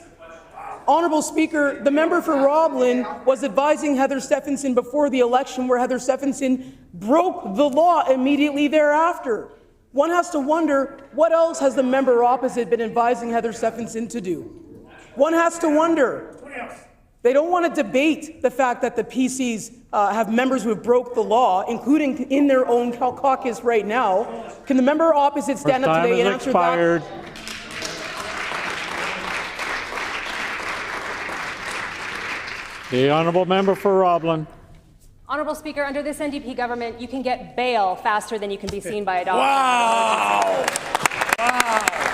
Honourable Speaker, the member for Roblin was advising Heather Stephenson before the election, where Heather Stephenson broke the law immediately thereafter. One has to wonder, what else has the member opposite been advising Heather Stephenson to do? One has to wonder. They don't want to debate the fact that the PCs have members who have broke the law, including in their own caucus right now. Can the member opposite stand up today and answer that? The honourable member for Roblin. Honourable Speaker, under this NDP government, you can get bail faster than you can be seen by a doctor. Wow!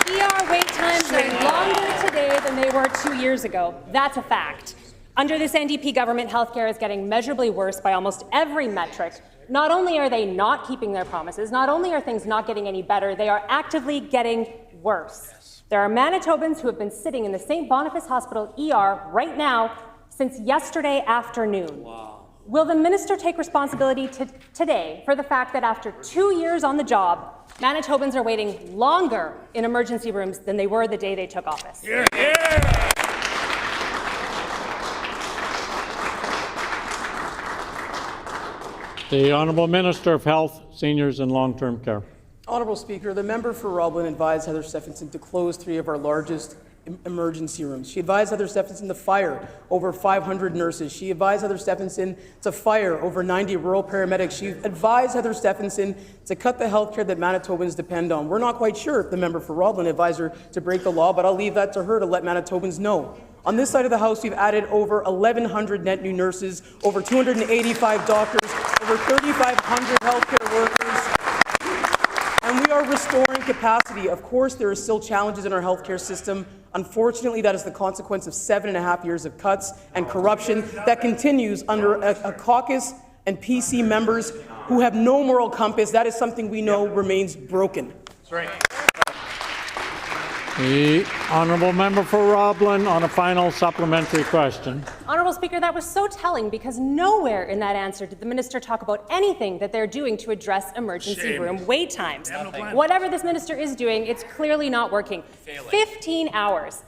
ER wait times are longer today than they were 2 years ago. That's a fact. Under this NDP government, healthcare is getting measurably worse by almost every metric. Not only are they not keeping their promises, not only are things not getting any better, they are actively getting worse. There are Manitobans who have been sitting in the St. Boniface Hospital ER right now since yesterday afternoon. Wow. Will the minister take responsibility today for the fact that after 2 years on the job, Manitobans are waiting longer in emergency rooms than they were the day they took office? Yeah, yeah. The Honourable Minister of Health, Seniors and Long-Term Care. Honourable Speaker, the member for Roblin advised Heather Stephenson to close 3 of our largest emergency rooms. She advised Heather Stephenson to fire over 500 nurses. She advised Heather Stephenson to fire over 90 rural paramedics. She advised Heather Stephenson to cut the health care that Manitobans depend on. We're not quite sure if the member for Roblin advised her to break the law, but I'll leave that to her to let Manitobans know. On this side of the House, we've added over 1,100 net new nurses, over 285 doctors, over 3,500 healthcare workers, and we are restoring capacity. Of course, there are still challenges in our healthcare system. Unfortunately, that is the consequence of 7.5 years of cuts and corruption that continues under a caucus and PC members who have no moral compass. That is something we know remains broken. That's right. The honourable member for Roblin on a final supplementary question. Honourable Speaker, that was so telling because nowhere in that answer did the minister talk about anything that they're doing to address emergency room wait times. Whatever this minister is doing, it's clearly not working. 15 hours.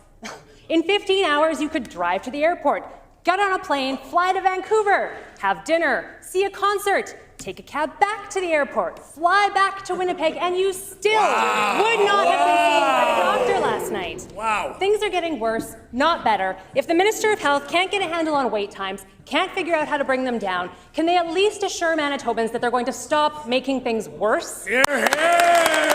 In 15 hours, you could drive to the airport, get on a plane, fly to Vancouver, have dinner, see a concert, take a cab back to the airport, fly back to Winnipeg, and you still would not have been seen by a doctor last night. Wow. Things are getting worse, not better. If the Minister of Health can't get a handle on wait times, can't figure out how to bring them down, can they at least assure Manitobans that they're going to stop making things worse? Hear, hear.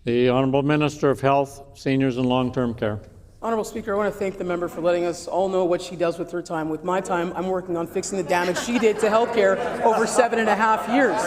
The Honourable Minister of Health, Seniors and Long-Term Care. Honourable Speaker, I want to thank the member for letting us all know what she does with her time. With my time, I'm working on fixing the damage she did to healthcare over 7.5 years.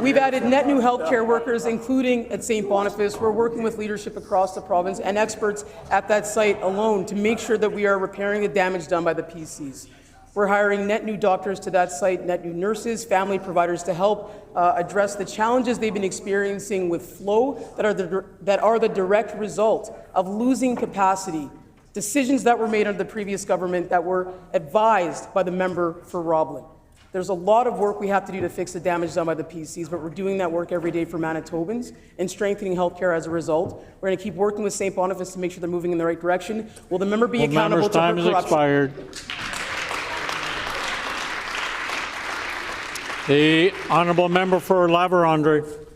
We've added net new healthcare workers, including at St. Boniface. We're working with leadership across the province and experts at that site alone to make sure that we are repairing the damage done by the PCs. We're hiring net new doctors to that site, net new nurses, family providers to help address the challenges they've been experiencing with flow that are the direct result of losing capacity. Decisions that were made under the previous government that were advised by the member for Roblin. There's a lot of work we have to do to fix the damage done by the PCs, but we're doing that work every day for Manitobans and strengthening healthcare as a result. We're going to keep working with St. Boniface to make sure they're moving in the right direction. Will the member be accountable to her corruption? Member's time has expired. The Honourable Member for La Vérendrye.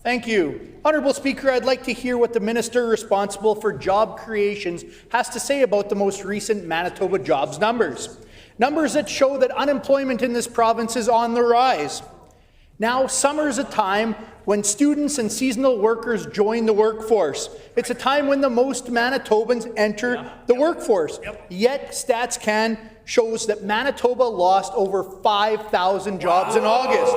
Thank you. Honourable Speaker, I'd like to hear what the Minister responsible for job creations has to say about the most recent Manitoba jobs numbers. Numbers that show that unemployment in this province is on the rise. Now, summer is a time when students and seasonal workers join the workforce. It's a time when the most Manitobans enter the workforce. Yet, Stats Can shows that Manitoba lost over 5,000 jobs in August.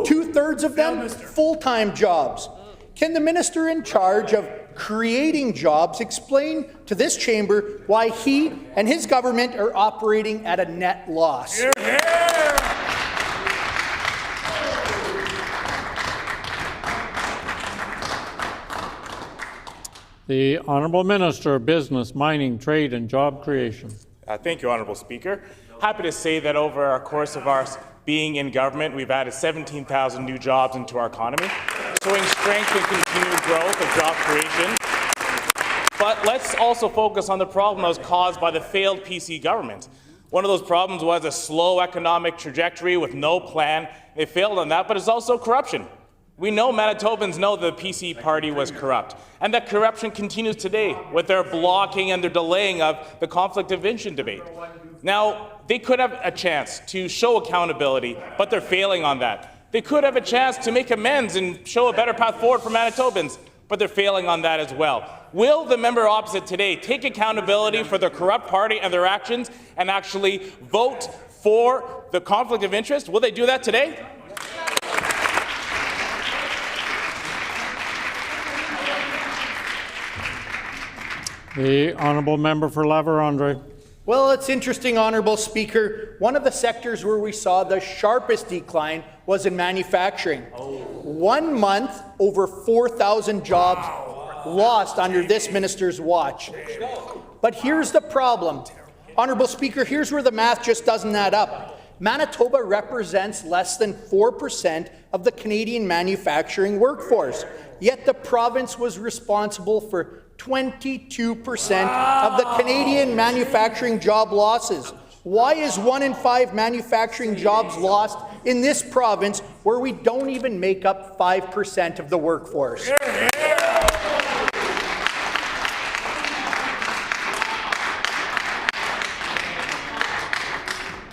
2/3 of them full-time jobs. Can the minister in charge of creating jobs explain to this chamber why he and his government are operating at a net loss? Hear, hear. The Honourable Minister of Business, Mining, Trade and Job Creation. Thank you, Honourable Speaker. Happy to say that over our course of our being in government, we've added 17,000 new jobs into our economy, showing strength and continued growth of job creation. But let's also focus on the problem that was caused by the failed PC government. One of those problems was a slow economic trajectory with no plan. They failed on that, but it's also corruption. We know Manitobans know the PC party was corrupt, and that corruption continues today with their blocking and their delaying of the conflict of interest debate. Now, they could have a chance to show accountability, but they're failing on that. They could have a chance to make amends and show a better path forward for Manitobans, but they're failing on that as well. Will the member opposite today take accountability for the corrupt party and their actions and actually vote for the conflict of interest? Will they do that today? The Honourable Member for La Vérendrye. Well, it's interesting, Honourable Speaker. One of the sectors where we saw the sharpest decline was in manufacturing. 1 month, over 4,000 jobs lost under this minister's watch. But here's the problem. Honourable Speaker, here's where the math just doesn't add up. Manitoba represents less than 4% of the Canadian manufacturing workforce, yet the province was responsible for 22% of the Canadian manufacturing job losses. Why is 1 in 5 manufacturing jobs lost in this province where we don't even make up 5% of the workforce?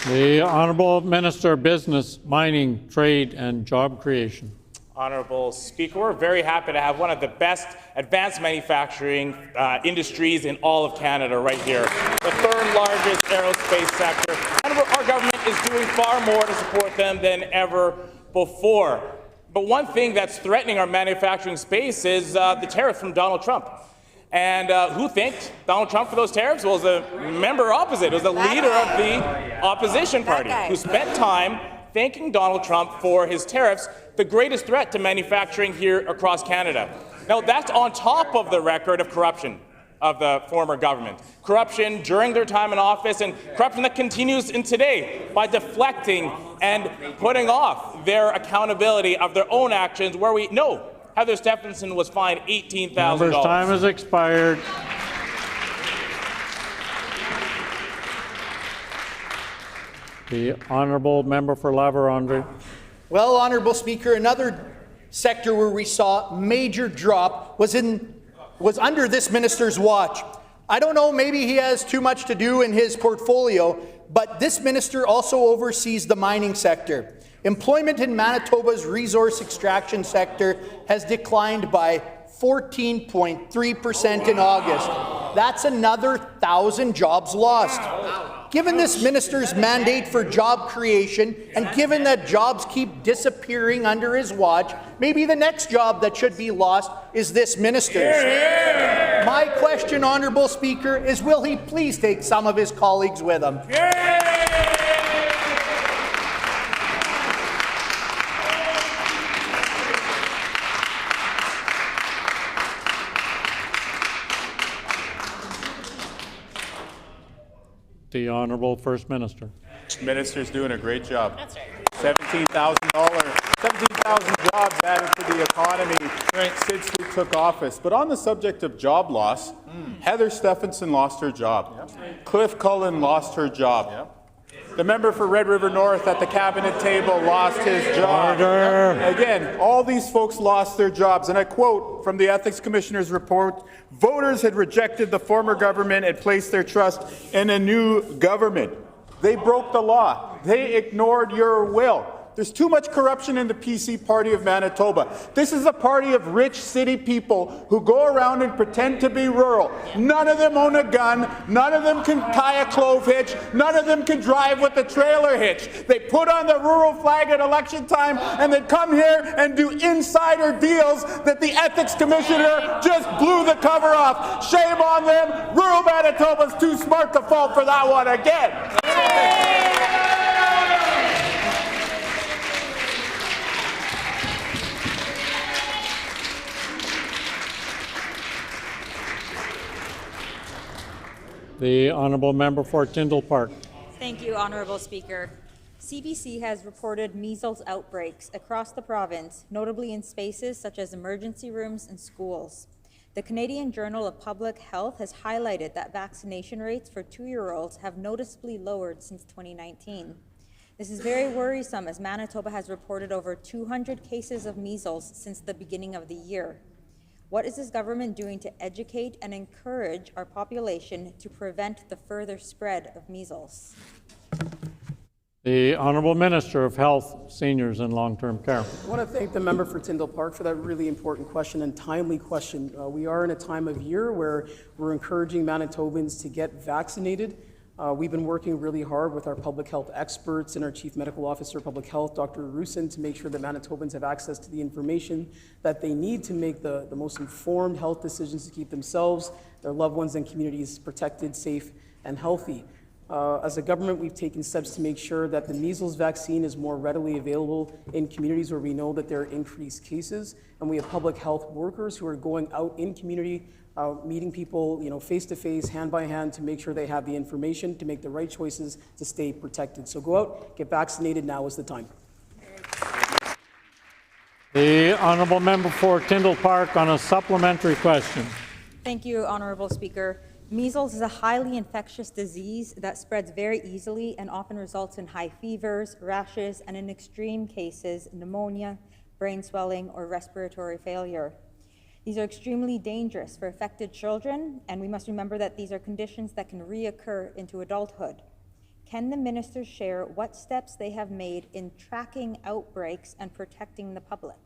The Honourable Minister of Business, Mining, Trade and Job Creation. Honourable Speaker, we're very happy to have one of the best advanced manufacturing industries in all of Canada right here, the third largest aerospace sector, and our government is doing far more to support them than ever before. But one thing that's threatening our manufacturing space is the tariffs from Donald Trump. And who thanked Donald Trump for those tariffs? Well, it was the member opposite. It was the leader of the opposition party who spent time thanking Donald Trump for his tariffs, the greatest threat to manufacturing here across Canada. Now, that's on top of the record of corruption of the former government. Corruption during their time in office and corruption that continues in today by deflecting and putting off their accountability of their own actions, where we know Heather Stephenson was fined $18,000. Member's time has expired. The Honourable Member for La Vérendrye. Well, Honourable Speaker, another sector where we saw major drop was under this minister's watch. I don't know, maybe he has too much to do in his portfolio, but this minister also oversees the mining sector. Employment in Manitoba's resource extraction sector has declined by 14.3% in August. That's another 1,000 jobs lost. Given this minister's mandate for job creation, and given that jobs keep disappearing under his watch, maybe the next job that should be lost is this minister's. My question, Honourable Speaker, is will he please take some of his colleagues with him? The Honourable First Minister. Minister's doing a great job. That's right. $17,000 jobs added to the economy since we took office. But on the subject of job loss, Heather Stephenson lost her job. Yep. Cliff Cullen lost her job. Yep. The member for Red River North at the cabinet table lost his job. Order. Again, all these folks lost their jobs. And I quote from the Ethics Commissioner's report, voters had rejected the former government and placed their trust in a new government. They broke the law. They ignored your will. There's too much corruption in the PC Party of Manitoba. This is a party of rich city people who go around and pretend to be rural. None of them own a gun. None of them can tie a clove hitch. None of them can drive with a trailer hitch. They put on the rural flag at election time and they come here and do insider deals that the Ethics Commissioner just blew the cover off. Shame on them. Rural Manitoba's too smart to fall for that one again. The Honourable Member for Tyndall Park. Thank you, Honourable Speaker. CBC has reported measles outbreaks across the province, notably in spaces such as emergency rooms and schools. The Canadian Journal of Public Health has highlighted that vaccination rates for 2-year-olds have noticeably lowered since 2019. This is very worrisome as Manitoba has reported over 200 cases of measles since the beginning of the year. What is this government doing to educate and encourage our population to prevent the further spread of measles? The Honourable Minister of Health, Seniors and Long-Term Care. I want to thank the member for Tyndall Park for that really important question and timely question. We are in a time of year where we're encouraging Manitobans to get vaccinated. We've been working really hard with our public health experts and our Chief Medical Officer of Public Health, Dr. Rusin, to make sure that Manitobans have access to the information that they need to make the most informed health decisions to keep themselves, their loved ones, and communities protected, safe, and healthy. As a government, we've taken steps to make sure that the measles vaccine is more readily available in communities where we know that there are increased cases, and we have public health workers who are going out in community, meeting people, face to face, hand by hand, to make sure they have the information to make the right choices to stay protected. So go out, get vaccinated. Now is the time. The honourable member for Tyndall Park on a supplementary question. Thank you, Honourable Speaker. Measles is a highly infectious disease that spreads very easily and often results in high fevers, rashes, and in extreme cases, pneumonia, brain swelling, or respiratory failure. These are extremely dangerous for affected children, and we must remember that these are conditions that can reoccur into adulthood. Can the ministers share what steps they have made in tracking outbreaks and protecting the public?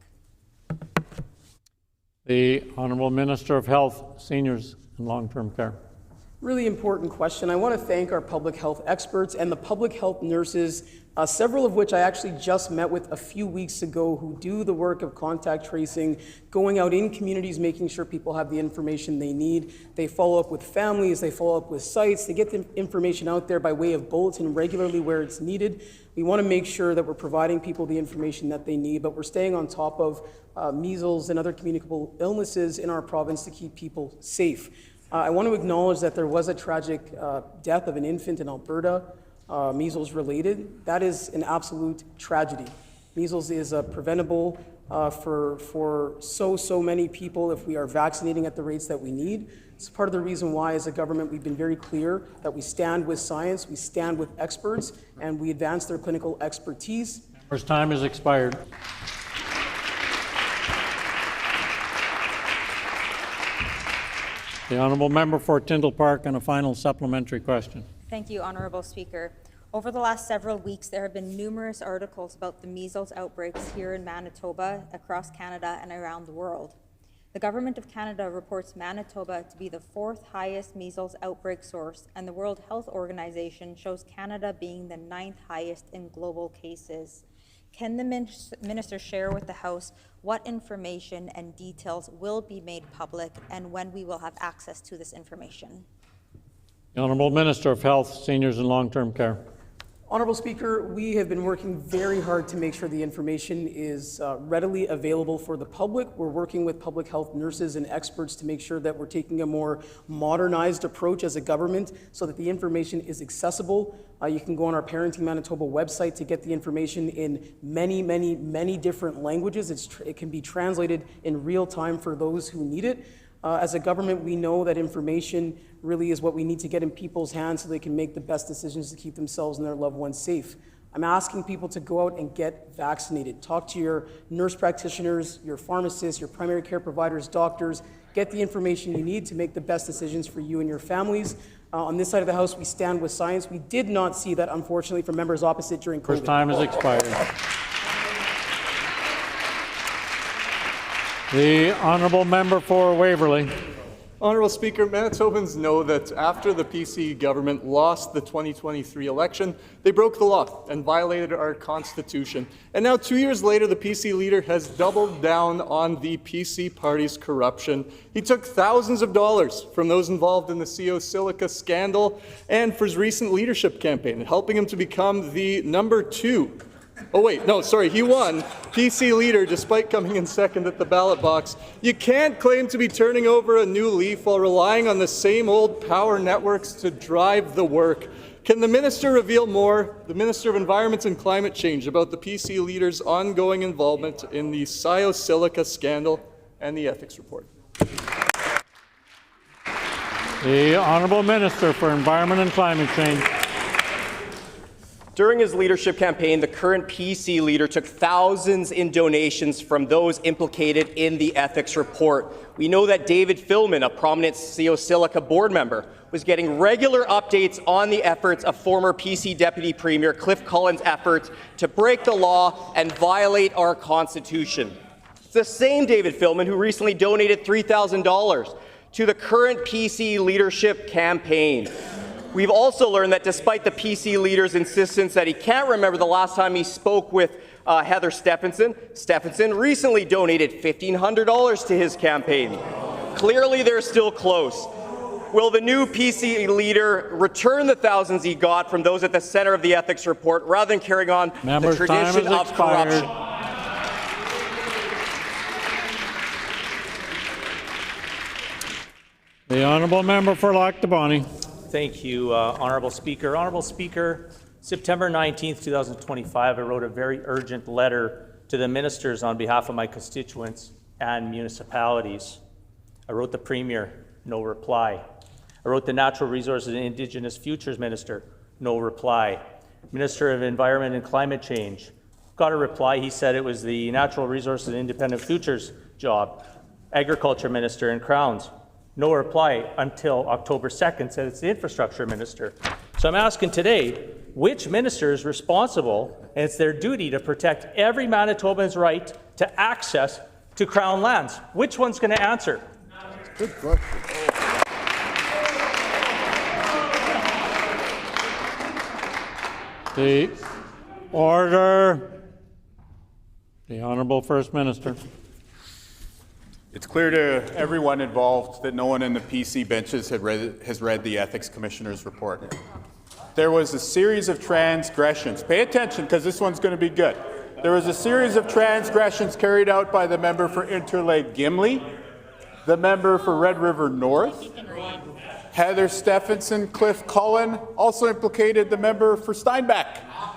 The Honourable Minister of Health, Seniors and Long-Term Care. Really important question. I want to thank our public health experts and the public health nurses, several of which I actually just met with a few weeks ago, who do the work of contact tracing, going out in communities, making sure people have the information they need. They follow up with families, they follow up with sites, they get the information out there by way of bulletin regularly where it's needed. We want to make sure that we're providing people the information that they need, but we're staying on top of measles and other communicable illnesses in our province to keep people safe. I want to acknowledge that there was a tragic death of an infant in Alberta, measles related. That is an absolute tragedy. Measles is preventable for so many people if we are vaccinating at the rates that we need. It's part of the reason why, as a government, we've been very clear that we stand with science, we stand with experts, and we advance their clinical expertise. First time has expired. The honourable member for Tyndall Park on a final supplementary question. Thank you, Honourable Speaker. Over the last several weeks, there have been numerous articles about the measles outbreaks here in Manitoba, across Canada, and around the world. The Government of Canada reports Manitoba to be the 4th highest measles outbreak source, and the World Health Organization shows Canada being the 9th highest in global cases. Can the minister share with the House what information and details will be made public and when we will have access to this information? The Honourable Minister of Health, Seniors and Long-Term Care. Honourable Speaker, we have been working very hard to make sure the information is readily available for the public. We're working with public health nurses and experts to make sure that we're taking a more modernized approach as a government so that the information is accessible. You can go on our Parenting Manitoba website to get the information in many different languages. It can be translated in real time for those who need it. As a government, we know that information really is what we need to get in people's hands so they can make the best decisions to keep themselves and their loved ones safe. I'm asking people to go out and get vaccinated. Talk to your nurse practitioners, your pharmacists, your primary care providers, doctors. Get the information you need to make the best decisions for you and your families. On this side of the House, we stand with science. We did not see that, unfortunately, from members opposite during COVID. First time has expired. The honourable member for Waverley. Honourable Speaker, Manitobans know that after the PC government lost the 2023 election, they broke the law and violated our Constitution. And now 2 years later, the PC leader has doubled down on the PC party's corruption. He took thousands of dollars from those involved in the CO Silica scandal and for his recent leadership campaign, helping him to become the #2. Oh wait, no, sorry, he won PC leader despite coming in second at the ballot box. You can't claim to be turning over a new leaf while relying on the same old power networks to drive the work. Can the minister reveal more, the Minister of Environment and Climate Change, about the PC leader's ongoing involvement in the CO Silica scandal and the ethics report? The Honourable Minister for Environment and Climate Change. During his leadership campaign, the current PC leader took thousands in donations from those implicated in the ethics report. We know that David Philman, a prominent CO Silica board member, was getting regular updates on the efforts of former PC Deputy Premier Cliff Cullen's efforts to break the law and violate our Constitution. It's the same David Philman who recently donated $3,000 to the current PC leadership campaign. We've also learned that despite the PC leader's insistence that he can't remember the last time he spoke with Heather Stephenson recently donated $1,500 to his campaign. Clearly, they're still close. Will the new PC leader return the thousands he got from those at the center of the ethics report rather than carrying on the tradition of corruption? The honourable member for Lac du Bonny. Thank you, Honourable Speaker. Honourable Speaker, September 19th, 2025, I wrote a very urgent letter to the ministers on behalf of my constituents and municipalities. I wrote the Premier, no reply. I wrote the Natural Resources and Indigenous Futures Minister, no reply. Minister of Environment and Climate Change, got a reply. He said it was the Natural Resources and Independent Futures job. Agriculture Minister in Crowns, no reply until October 2nd, said it's the Infrastructure Minister. So I'm asking today, which minister is responsible, and it's their duty to protect every Manitoban's right to access to Crown lands? Which one's going to answer? Good question. The order. The Honourable First Minister. It's clear to everyone involved that no one in the PC benches has read the Ethics Commissioner's report. There was a series of transgressions. Pay attention, because this one's going to be good. There was a series of transgressions carried out by the member for Interlake Gimli, the member for Red River North, Heather Stephenson, Cliff Cullen, also implicated the member for Steinbach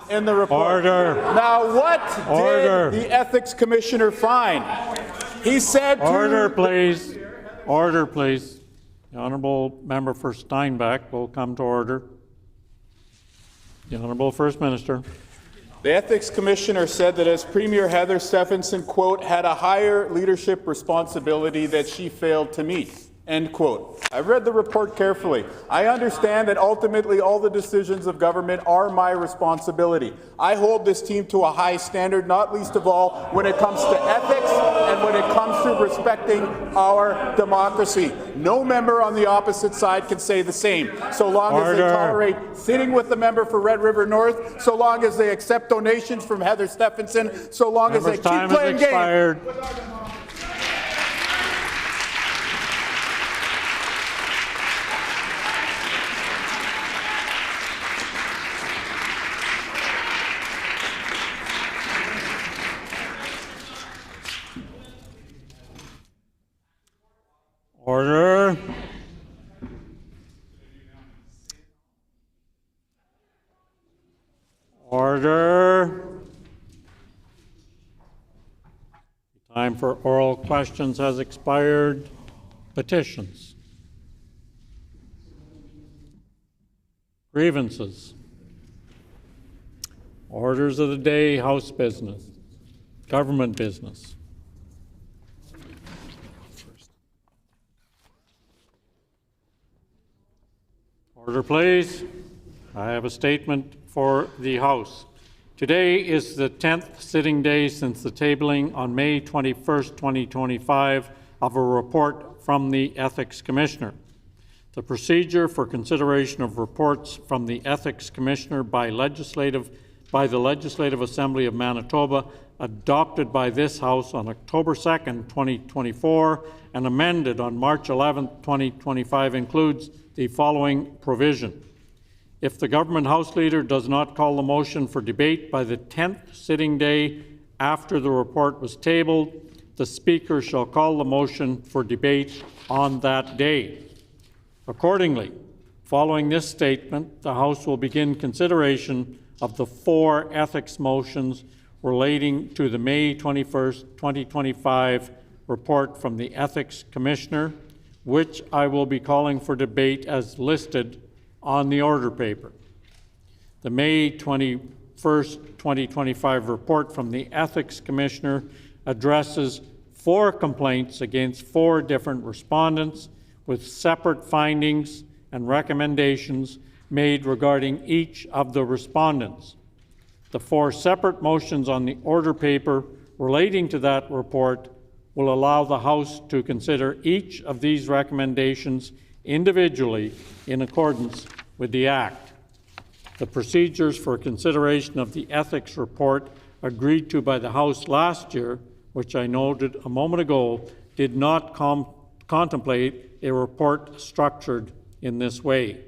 in the report. Order. Now, what did the Ethics Commissioner find? He said Order, please. Order, please. The honourable member for Steinbach will come to order. The Honourable First Minister. The Ethics Commissioner said that as Premier Heather Stephenson, quote, had a higher leadership responsibility that she failed to meet, end quote. I've read the report carefully. I understand that ultimately all the decisions of government are my responsibility. I hold this team to a high standard, not least of all when it comes to ethics and when it comes to respecting our democracy. No member on the opposite side can say the same, so long as they tolerate sitting with the member for Red River North, so long as they accept donations from Heather Stephenson, so long as they keep playing games. Order. Order. Time for oral questions has expired. Petitions. Grievances. Orders of the day, House business, government business. Order, please. I have a statement for the House. Today is the 10th sitting day since the tabling on May 21st, 2025 of a report from the Ethics Commissioner. The procedure for consideration of reports from the Ethics Commissioner by the Legislative Assembly of Manitoba, adopted by this House on October 2nd, 2024, and amended on March 11th, 2025, includes the following provision. If the government House Leader does not call the motion for debate by the 10th sitting day after the report was tabled, the Speaker shall call the motion for debate on that day. Accordingly, following this statement, the House will begin consideration of the 4 ethics motions relating to the May 21st, 2025 report from the Ethics Commissioner, which I will be calling for debate as listed on the order paper. The May 21st, 2025 report from the Ethics Commissioner addresses 4 complaints against 4 different respondents with separate findings and recommendations made regarding each of the respondents. The 4 separate motions on the order paper relating to that report will allow the House to consider each of these recommendations individually in accordance with the Act. The procedures for consideration of the ethics report agreed to by the House last year, which I noted a moment ago, did not contemplate a report structured in this way.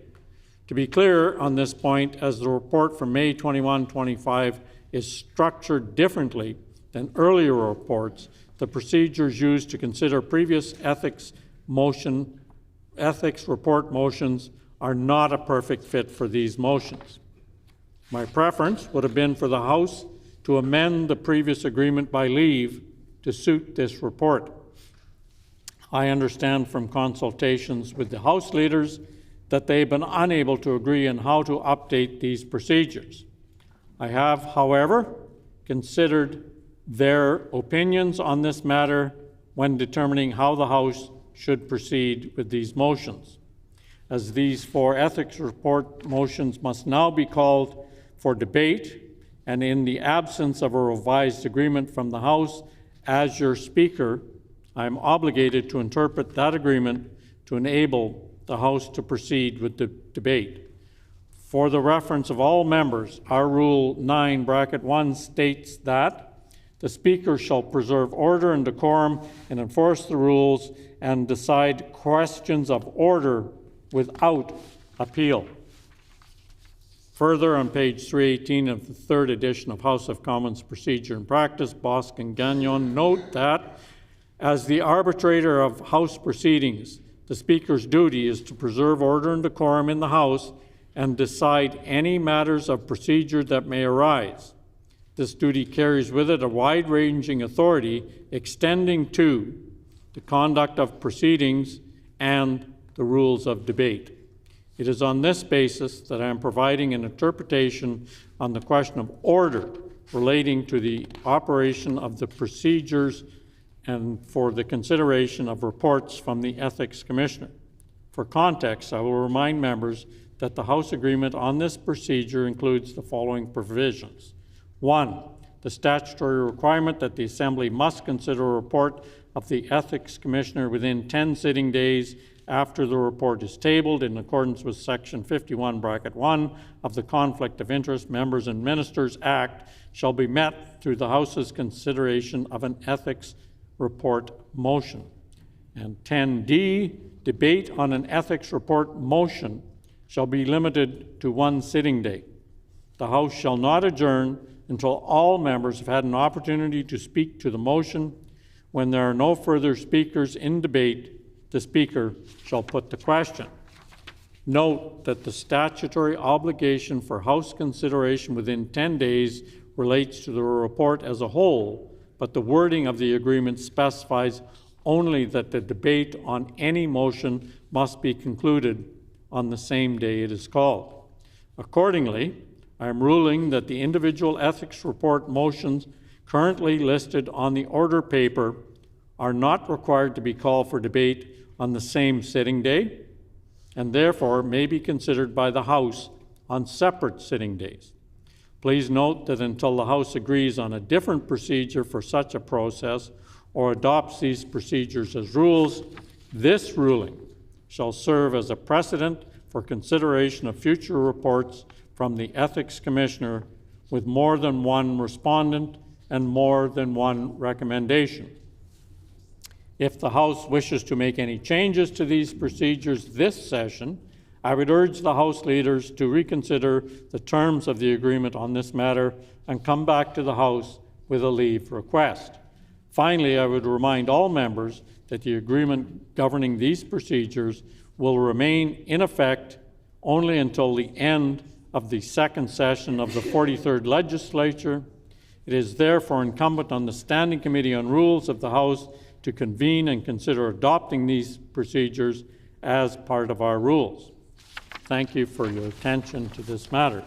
To be clear on this point, as the report from May 21-25 is structured differently than earlier reports, the procedures used to consider previous ethics report motions are not a perfect fit for these motions. My preference would have been for the House to amend the previous agreement by leave to suit this report. I understand from consultations with the House leaders that they've been unable to agree on how to update these procedures. I have, however, considered their opinions on this matter when determining how the House should proceed with these motions. As these 4 ethics report motions must now be called for debate, and in the absence of a revised agreement from the House, as your Speaker, I am obligated to interpret that agreement to enable the House to proceed with the debate. For the reference of all members, our Rule 9(1) states that the Speaker shall preserve order and decorum and enforce the rules and decide questions of order without appeal. Further, on page 318 of the 3rd edition of House of Commons Procedure and Practice, Bosque and Gagnon note that as the arbitrator of House proceedings, the Speaker's duty is to preserve order and decorum in the House and decide any matters of procedure that may arise. This duty carries with it a wide-ranging authority extending to the conduct of proceedings and the rules of debate. It is on this basis that I am providing an interpretation on the question of order relating to the operation of the procedures and for the consideration of reports from the Ethics Commissioner. For context, I will remind members that the House agreement on this procedure includes the following provisions. 1, the statutory requirement that the Assembly must consider a report of the Ethics Commissioner within 10 sitting days after the report is tabled in accordance with Section 51(1) of the Conflict of Interest Members and Ministers Act shall be met through the House's consideration of an ethics report motion. And 10D, debate on an ethics report motion shall be limited to 1 sitting day. The House shall not adjourn until all members have had an opportunity to speak to the motion. When there are no further speakers in debate, the Speaker shall put the question. Note that the statutory obligation for House consideration within 10 days relates to the report as a whole, but the wording of the agreement specifies only that the debate on any motion must be concluded on the same day it is called. Accordingly, I am ruling that the individual ethics report motions currently listed on the order paper are not required to be called for debate on the same sitting day, and therefore may be considered by the House on separate sitting days. Please note that until the House agrees on a different procedure for such a process or adopts these procedures as rules, this ruling shall serve as a precedent for consideration of future reports from the Ethics Commissioner with more than 1 respondent and more than 1 recommendation. If the House wishes to make any changes to these procedures this session, I would urge the House leaders to reconsider the terms of the agreement on this matter and come back to the House with a leave request. Finally, I would remind all members that the agreement governing these procedures will remain in effect only until the end of the 2nd session of the 43rd Legislature. It is therefore incumbent on the Standing Committee on Rules of the House to convene and consider adopting these procedures as part of our rules. Thank you for your attention to this matter.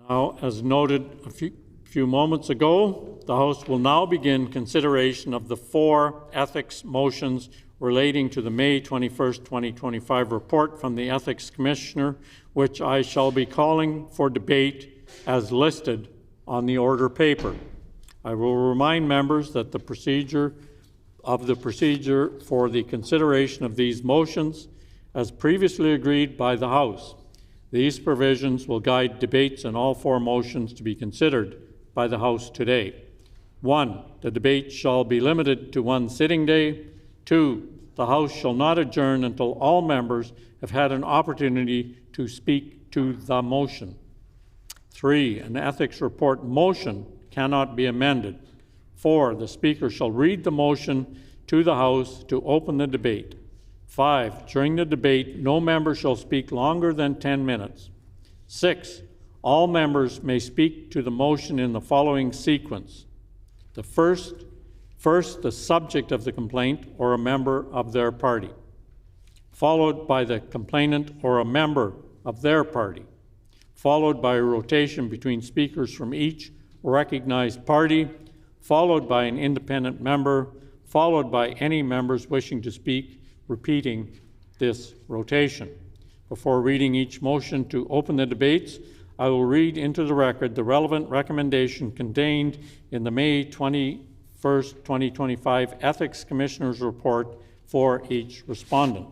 Now, as noted a few moments ago, the House will now begin consideration of the 4 ethics motions relating to the May 21st, 2025 report from the Ethics Commissioner, which I shall be calling for debate as listed on the order paper. I will remind members that the procedure for the consideration of these motions, as previously agreed by the House. These provisions will guide debates on all 4 motions to be considered by the House today. 1, the debate shall be limited to 1 sitting day. 2, the House shall not adjourn until all members have had an opportunity to speak to the motion. 3, an ethics report motion cannot be amended. 4, the Speaker shall read the motion to the House to open the debate. 5, during the debate, no member shall speak longer than 10 minutes. 6, all members may speak to the motion in the following sequence. The first, the subject of the complaint or a member of their party, followed by the complainant or a member of their party, followed by a rotation between speakers from each recognized party, followed by an independent member, followed by any members wishing to speak, repeating this rotation. Before reading each motion to open the debates, I will read into the record the relevant recommendation contained in the May 21st, 2025 Ethics Commissioner's report for each respondent.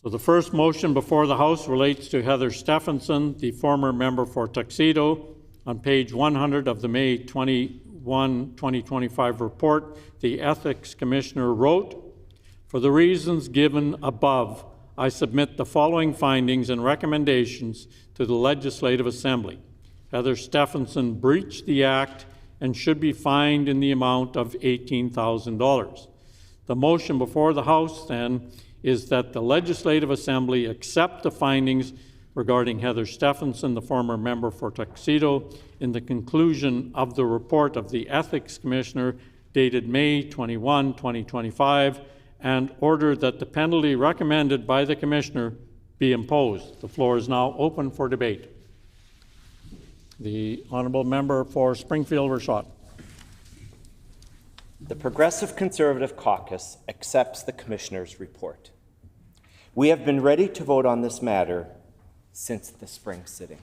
So the first motion before the House relates to Heather Stephenson, the former member for Tuxedo. On page 100 of the May 21, 2025 report, the Ethics Commissioner wrote, "For the reasons given above, I submit the following findings and recommendations to the Legislative Assembly. Heather Stephenson breached the Act and should be fined in the amount of $18,000. The motion before the House, then, is that the Legislative Assembly accept the findings regarding Heather Stephenson, the former member for Tuxedo, in the conclusion of the report of the Ethics Commissioner dated May 21, 2025, and order that the penalty recommended by the Commissioner be imposed." The floor is now open for debate. The honourable member for Springfield-Rashott. The Progressive Conservative Caucus accepts the Commissioner's report. We have been ready to vote on this matter since the spring sitting.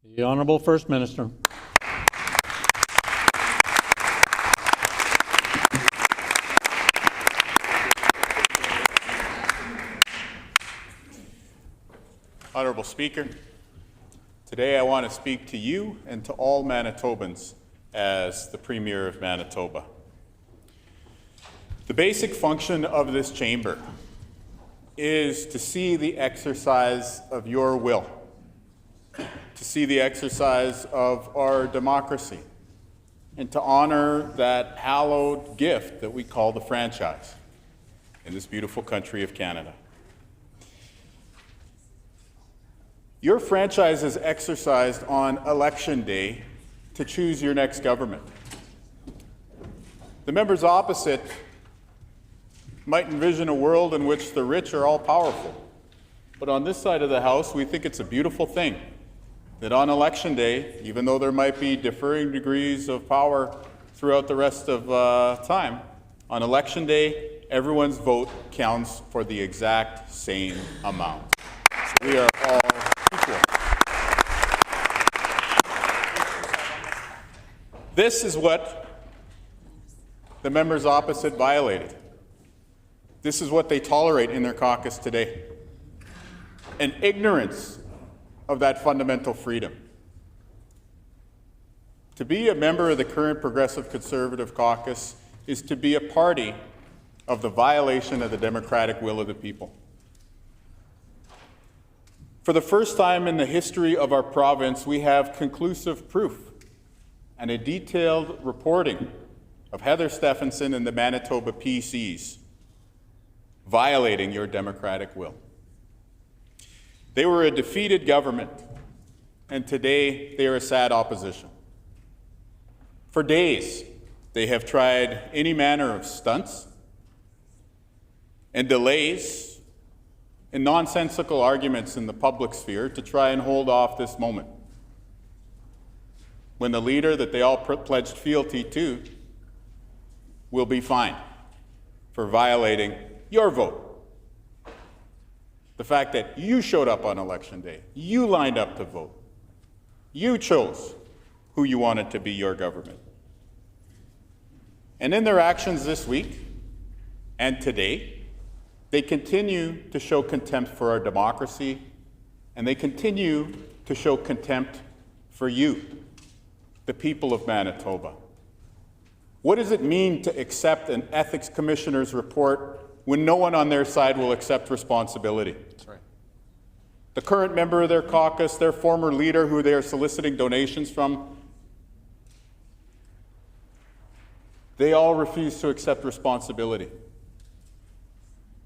The Honourable First Minister. Honourable Speaker, today I want to speak to you and to all Manitobans as the Premier of Manitoba. The basic function of this chamber is to see the exercise of your will, to see the exercise of our democracy, and to honor that hallowed gift that we call the franchise in this beautiful country of Canada. Your franchise is exercised on Election Day to choose your next government. The members opposite might envision a world in which the rich are all powerful. But on this side of the House, we think it's a beautiful thing that on Election Day, even though there might be differing degrees of power throughout the rest of time, on Election Day, everyone's vote counts for the exact same amount. So we are all equal. This is what the members opposite violated. This is what they tolerate in their caucus today. An ignorance of that fundamental freedom. To be a member of the current Progressive Conservative Caucus is to be a party of the violation of the democratic will of the people. For the first time in the history of our province, we have conclusive proof and a detailed reporting of Heather Stephenson and the Manitoba PCs violating your democratic will. They were a defeated government, and today they are a sad opposition. For days, they have tried any manner of stunts and delays and nonsensical arguments in the public sphere to try and hold off this moment, when the leader that they all pledged fealty to will be fined for violating your vote. The fact that you showed up on Election Day, you lined up to vote, you chose who you wanted to be your government. And in their actions this week and today, they continue to show contempt for our democracy, and they continue to show contempt for you. the people of Manitoba. What does it mean to accept an ethics commissioner's report when no one on their side will accept responsibility? That's right. The current member of their caucus, their former leader who they are soliciting donations from, they all refuse to accept responsibility.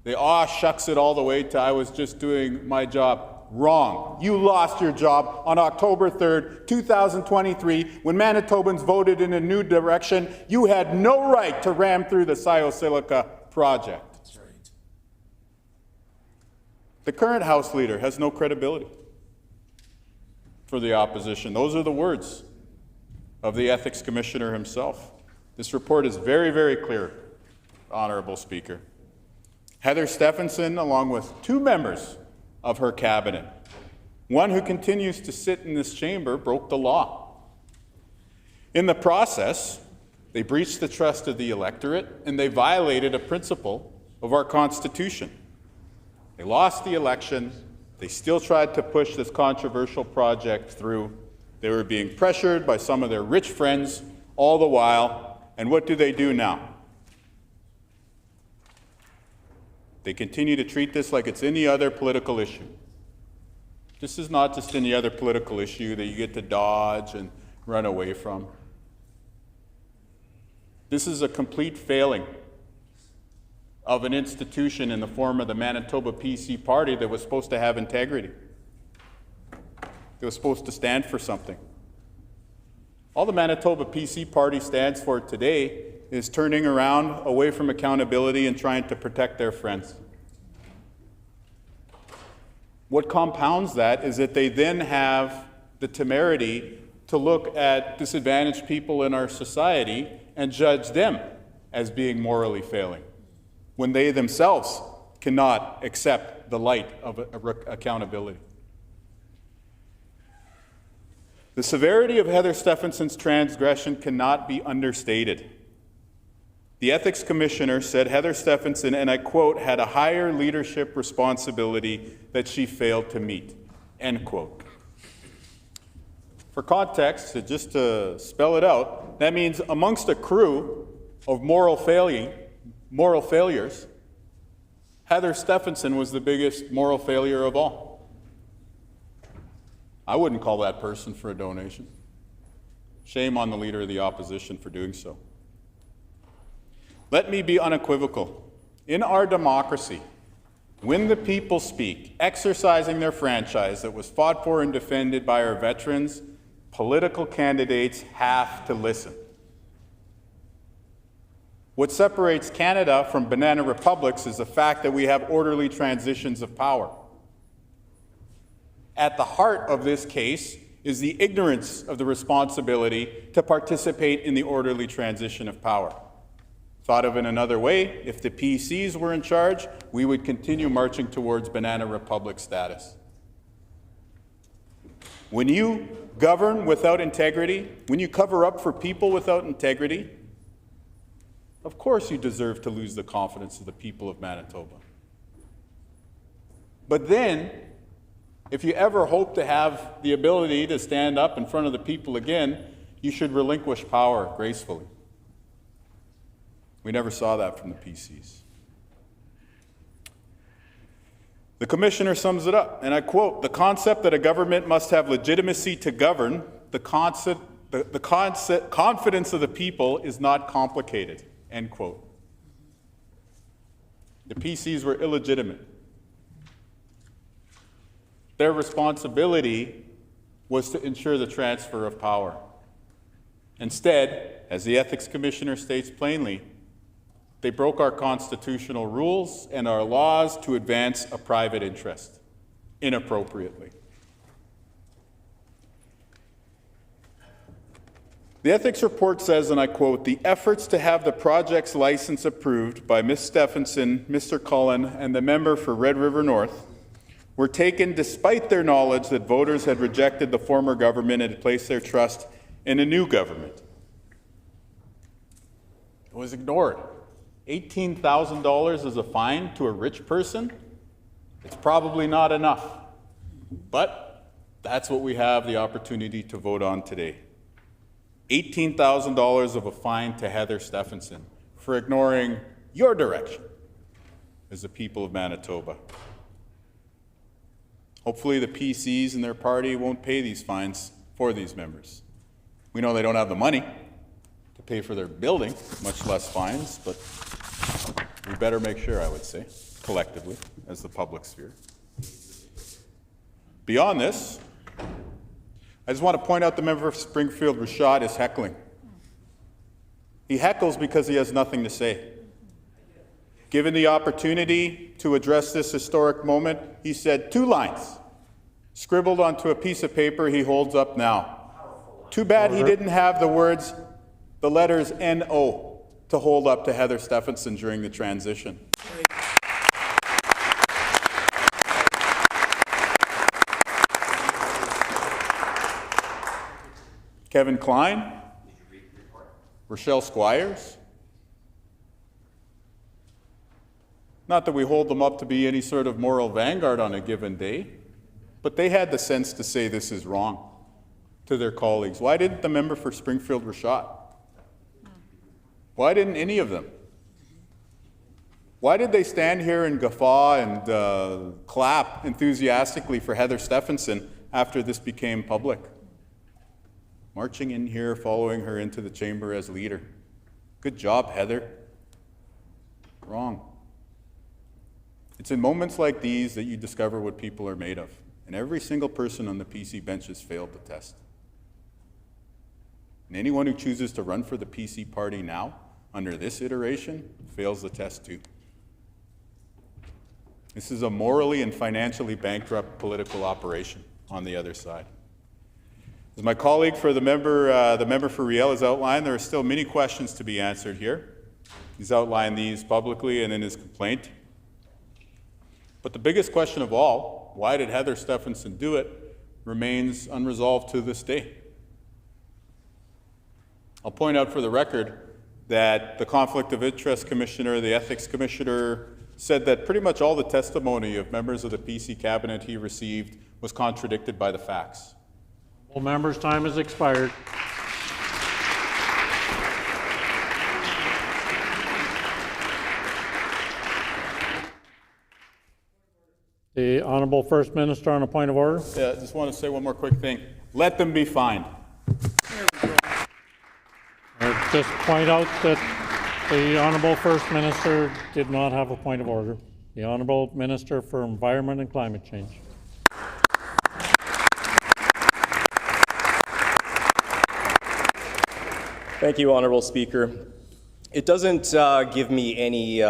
They shucks it all the way to I was just doing my job. Wrong. You lost your job on October 3rd, 2023, when Manitobans voted in a new direction. You had no right to ram through the Sciosilica project. That's right. The current House leader has no credibility for the opposition. Those are the words of the Ethics Commissioner himself. This report is very, very clear, Honourable Speaker. Heather Stephenson, along with two members of her cabinet, one who continues to sit in this chamber, broke the law. In the process, they breached the trust of the electorate and they violated a principle of our Constitution. They lost the election. They still tried to push this controversial project through. They were being pressured by some of their rich friends all the while. And what do now? They continue to treat this like it's any other political issue. This is not just any other political issue that you get to dodge and run away from. This is a complete failing of an institution in the form of the Manitoba PC Party that was supposed to have integrity. It was supposed to stand for something. All the Manitoba PC Party stands for today is turning around away from accountability and trying to protect their friends. What compounds that is that they then have the temerity to look at disadvantaged people in our society and judge them as being morally failing, when they themselves cannot accept the light of accountability. The severity of Heather Stephenson's transgression cannot be understated. The Ethics Commissioner said Heather Stephenson, and I quote, had a higher leadership responsibility that she failed to meet, end quote. For context, just to spell it out, that means amongst a crew of moral failures, Heather Stephenson was the biggest moral failure of all. I wouldn't call that person for a donation. Shame on the Leader of the Opposition for doing so. Let me be unequivocal. In our democracy, when the people speak, exercising their franchise that was fought for and defended by our veterans, political candidates have to listen. What separates Canada from banana republics is the fact that we have orderly transitions of power. At the heart of this case is the ignorance of the responsibility to participate in the orderly transition of power. Thought of in another way, if the PCs were in charge, we would continue marching towards banana republic status. When you govern without integrity, when you cover up for people without integrity, of course you deserve to lose the confidence of the people of Manitoba. But then, if you ever hope to have the ability to stand up in front of the people again, you should relinquish power gracefully. We never saw that from the PCs. The Commissioner sums it up, and I quote, "The concept that a government must have legitimacy to govern, the confidence of the people is not complicated," end quote. The PCs were illegitimate. Their responsibility was to ensure the transfer of power. Instead, as the Ethics Commissioner states plainly, they broke our constitutional rules and our laws to advance a private interest, inappropriately. The ethics report says, and I quote, "The efforts to have the project's license approved by Ms. Stephenson, Mr. Cullen, and the member for Red River North were taken despite their knowledge that voters had rejected the former government and had placed their trust in a new government." It was ignored. $18,000 as a fine to a rich person? It's probably not enough. But that's what we have the opportunity to vote on today. $18,000 of a fine to Heather Stephenson for ignoring your direction as the people of Manitoba. Hopefully the PCs and their party won't pay these fines for these members. We know they don't have the money to pay for their building, much less fines, but we better make sure, I would say, collectively, as the public sphere. Beyond this, I just want to point out the member of Springfield Rashad is heckling. He heckles because he has nothing to say. Given the opportunity to address this historic moment, he said 2 lines, scribbled onto a piece of paper he holds up now. Too bad he didn't have the words, the letters N-O, to hold up to Heather Stephenson during the transition. Kevin Klein, Rochelle Squires. Not that we hold them up to be any sort of moral vanguard on a given day, but they had the sense to say this is wrong to their colleagues. Why didn't the member for Springfield Rashad? Why didn't any of them? Why did they stand here and guffaw and clap enthusiastically for Heather Stephenson after this became public? Marching in here, following her into the chamber as leader. Good job, Heather. Wrong. It's in moments like these that you discover what people are made of, and every single person on the PC bench has failed the test. And anyone who chooses to run for the PC party now, under this iteration, fails the test too. This is a morally and financially bankrupt political operation on the other side. As my colleague for the member for Riel has outlined, there are still many questions to be answered here. He's outlined these publicly and in his complaint. But the biggest question of all, why did Heather Stephenson do it, remains unresolved to this day. I'll point out for the record that the Conflict of Interest Commissioner, the Ethics Commissioner, said that pretty much all the testimony of members of the PC cabinet he received was contradicted by the facts. All members' time has expired. The Honourable First Minister on a point of order. Yeah, I just want to say one more quick thing. Let them be fined. I'll just point out that the Honourable First Minister did not have a point of order. The Honourable Minister for Environment and Climate Change. Thank you, Honourable Speaker. It doesn't give me any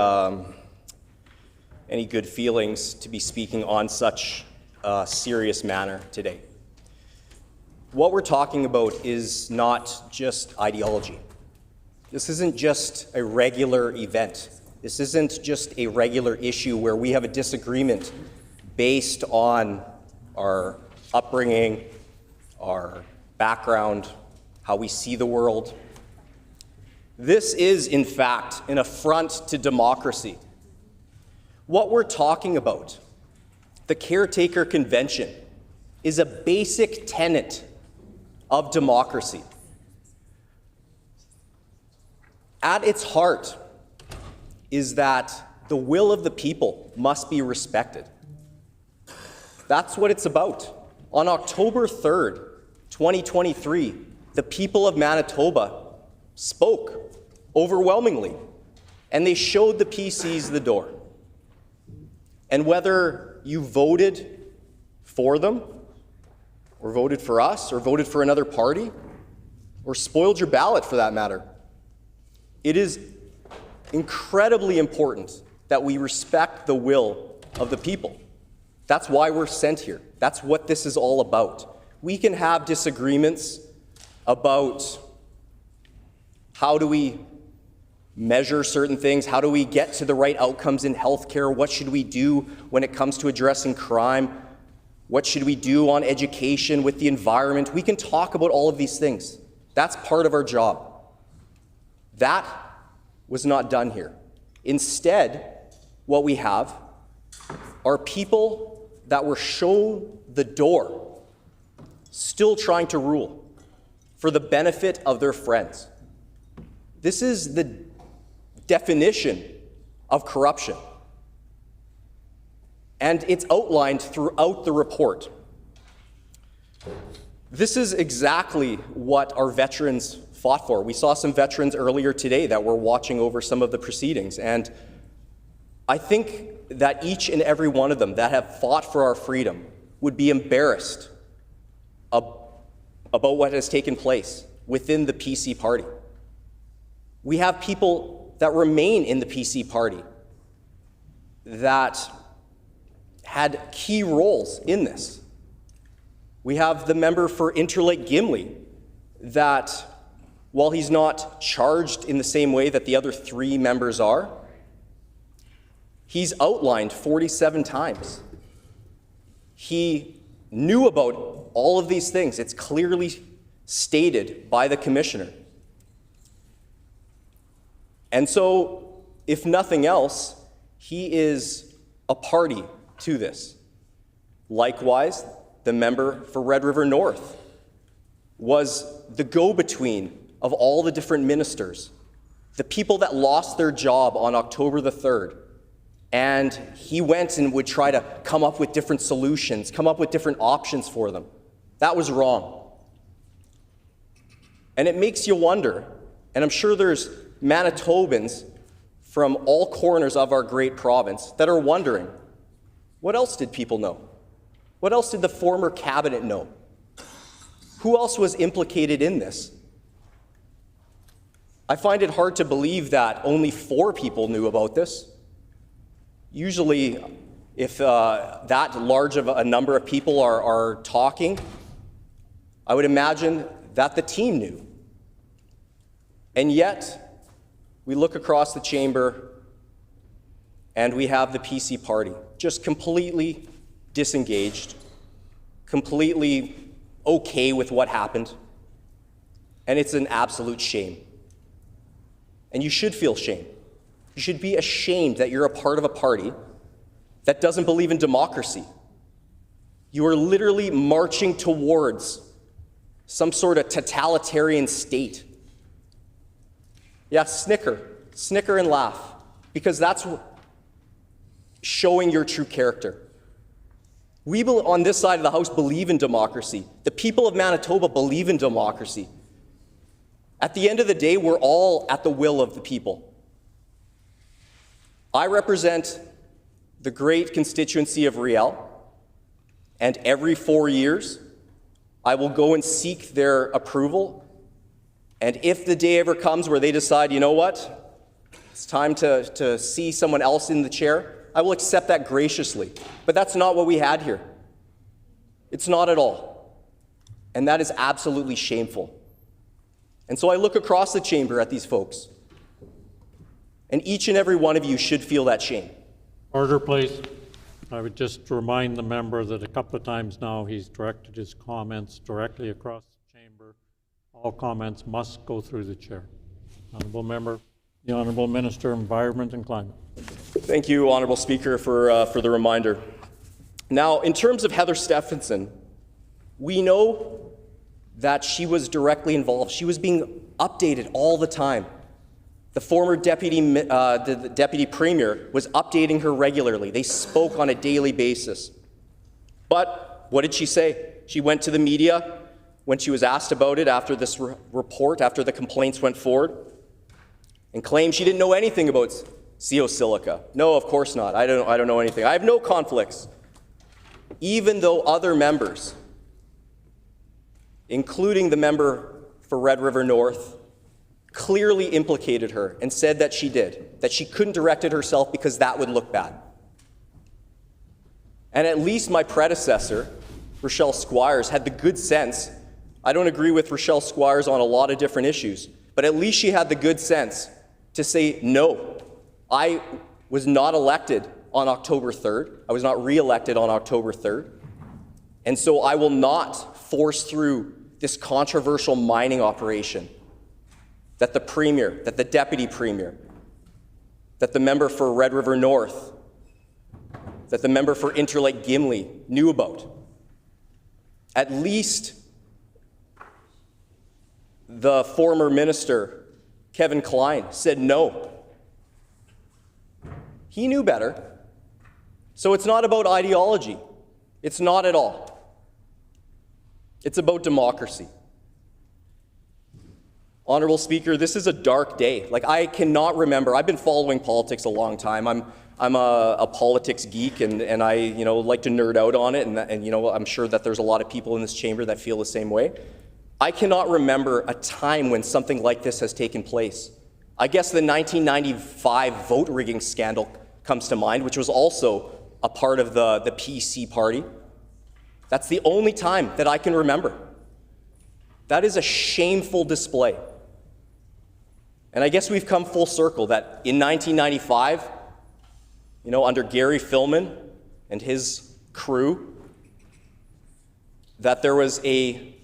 good feelings to be speaking on such a serious manner today. What we're talking about is not just ideology. This isn't just a regular event. This isn't just a regular issue where we have a disagreement based on our upbringing, our background, how we see the world. This is, in fact, an affront to democracy. What we're talking about, the Caretaker Convention, is a basic tenet of democracy. At its heart is that the will of the people must be respected. That's what it's about. On October 3rd, 2023, the people of Manitoba spoke overwhelmingly, and they showed the PCs the door. And whether you voted for them, or voted for us, or voted for another party, or spoiled your ballot for that matter, it is incredibly important that we respect the will of the people. That's why we're sent here. That's what this is all about. We can have disagreements about how do we measure certain things, how do we get to the right outcomes in healthcare, what should we do when it comes to addressing crime, what should we do on education, with the environment. We can talk about all of these things. That's part of our job. That was not done here. Instead, what we have are people that were shown the door, still trying to rule. for the benefit of their friends. This is the definition of corruption. And it's outlined throughout the report. This is exactly what our veterans fought for. We saw some veterans earlier today that were watching over some of the proceedings, and I think that each and every one of them that have fought for our freedom would be embarrassed about what has taken place within the PC party. We have people that remain in the PC party that had key roles in this. We have the member for Interlake Gimli that, while he's not charged in the same way that the other 3 members are, he's outlined 47 times. He knew about all of these things. It's clearly stated by the commissioner. And so, if nothing else, he is a party to this. Likewise, the member for Red River North was the go-between of all the different ministers, the people that lost their job on October the 3rd. And he went and would try to come up with different solutions, come up with different options for them. That was wrong. And it makes you wonder, and I'm sure there's Manitobans from all corners of our great province that are wondering, what else did people know? What else did the former cabinet know? Who else was implicated in this? I find it hard to believe that only 4 people knew about this. Usually, if that large of a number of people are talking, I would imagine that the team knew. And yet, we look across the chamber and we have the PC party just completely disengaged, completely okay with what happened. And it's an absolute shame. And you should feel shame. You should be ashamed that you're a part of a party that doesn't believe in democracy. You are literally marching towards some sort of totalitarian state. Yeah, snicker and laugh, because that's showing your true character. We on this side of the House believe in democracy. The people of Manitoba believe in democracy. At the end of the day, we're all at the will of the people. I represent the great constituency of Riel, and every 4 years, I will go and seek their approval. And if the day ever comes where they decide, you know what, it's time to see someone else in the chair, I will accept that graciously. But that's not what we had here. It's not at all. And that is absolutely shameful. And so I look across the chamber at these folks. And each and every one of you should feel that shame. Order, please. I would just remind the member that a couple of times now he's directed his comments directly across the chamber. All comments must go through the chair. Honourable Member, the Honourable Minister of Environment and Climate. Thank you, Honourable Speaker, for the reminder. Now, in terms of Heather Stephenson, we know that she was directly involved. She was being updated all the time. The former the deputy premier was updating her regularly. They spoke on a daily basis. But what did she say? She went to the media when she was asked about it after this report, after the complaints went forward, and claimed she didn't know anything about CO Silica. No, of course not. I don't know anything. I have no conflicts. Even though other members, including the member for Red River North, clearly implicated her and said that she did, that she couldn't direct it herself because that would look bad. And at least my predecessor, Rochelle Squires, had the good sense. I don't agree with Rochelle Squires on a lot of different issues, but at least she had the good sense to say, no, I was not elected on October 3rd. I was not re-elected on October 3rd. And so I will not force through this controversial mining operation that the premier, that the deputy premier, that the member for Red River North, that the member for Interlake Gimli knew about. At least the former minister, Kevin Klein, said no. He knew better. So it's not about ideology. It's not at all. It's about democracy. Honorable Speaker, this is a dark day. Like, I cannot remember. I've been following politics a long time. I'm a politics geek, and I like to nerd out on it, and I'm sure that there's a lot of people in this chamber that feel the same way. I cannot remember a time when something like this has taken place. I guess the 1995 vote rigging scandal comes to mind, which was also a part of the PC party. That's the only time that I can remember. That is a shameful display. And I guess we've come full circle that in 1995, under Gary Filmon and his crew, that there was a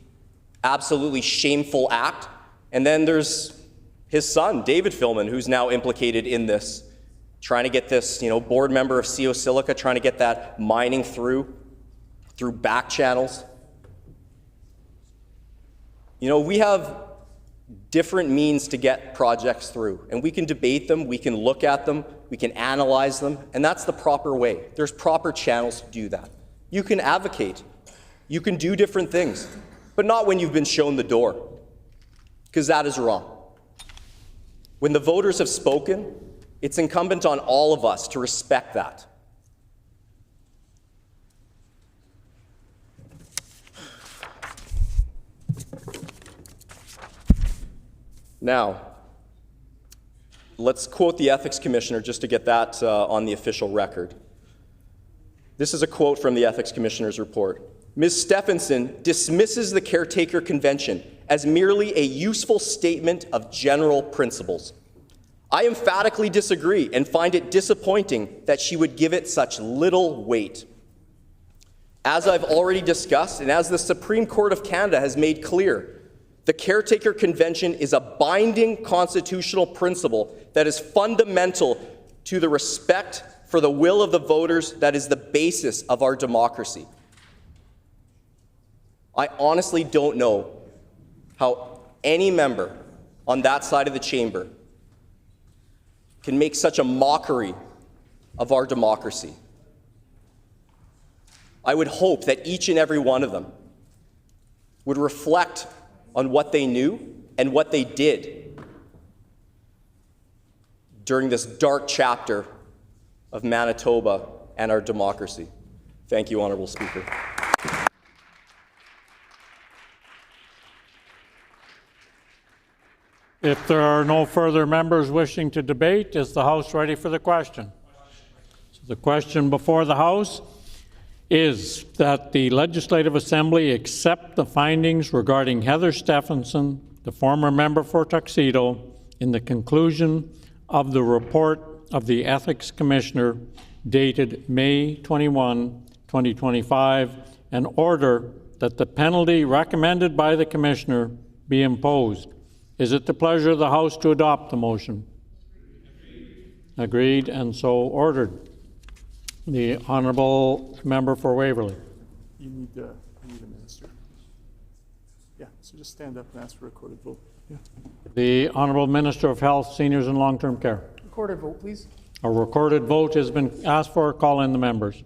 absolutely shameful act. And then there's his son, David Filmon, who's now implicated in this, trying to get this, board member of CO Silica, trying to get that mining through back channels. We have different means to get projects through, and we can debate them, we can look at them, we can analyze them, and that's the proper way. There's proper channels to do that. You can advocate, you can do different things, but not when you've been shown the door, because that is wrong. When the voters have spoken, it's incumbent on all of us to respect that. Now, let's quote the Ethics Commissioner just to get that on the official record. This is a quote from the Ethics Commissioner's report. Ms. Stephenson dismisses the Caretaker Convention as merely a useful statement of general principles. I emphatically disagree and find it disappointing that she would give it such little weight. As I've already discussed, and as the Supreme Court of Canada has made clear, the Caretaker Convention is a binding constitutional principle that is fundamental to the respect for the will of the voters that is the basis of our democracy. I honestly don't know how any member on that side of the chamber can make such a mockery of our democracy. I would hope that each and every one of them would reflect on what they knew and what they did during this dark chapter of Manitoba and our democracy. Thank you, Honourable Speaker. If there are no further members wishing to debate, is the House ready for the question? So the question before the House is that the Legislative Assembly accept the findings regarding Heather Stephenson, the former member for Tuxedo, in the conclusion of the report of the Ethics Commissioner dated May 21, 2025, and order that the penalty recommended by the Commissioner be imposed. Is it the pleasure of the House to adopt the motion? Agreed, and so ordered. The Honourable Member for Waverley. You need a minister. Yeah, so just stand up and ask for a recorded vote. Yeah. The Honourable Minister of Health, Seniors and Long-Term Care. Recorded vote, please. A recorded vote has been asked for. Call in the members.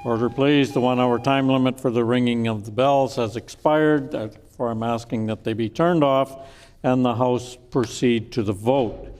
Order, please. The 1-hour time limit for the ringing of the bells has expired. Therefore, I'm asking that they be turned off and the House proceed to the vote.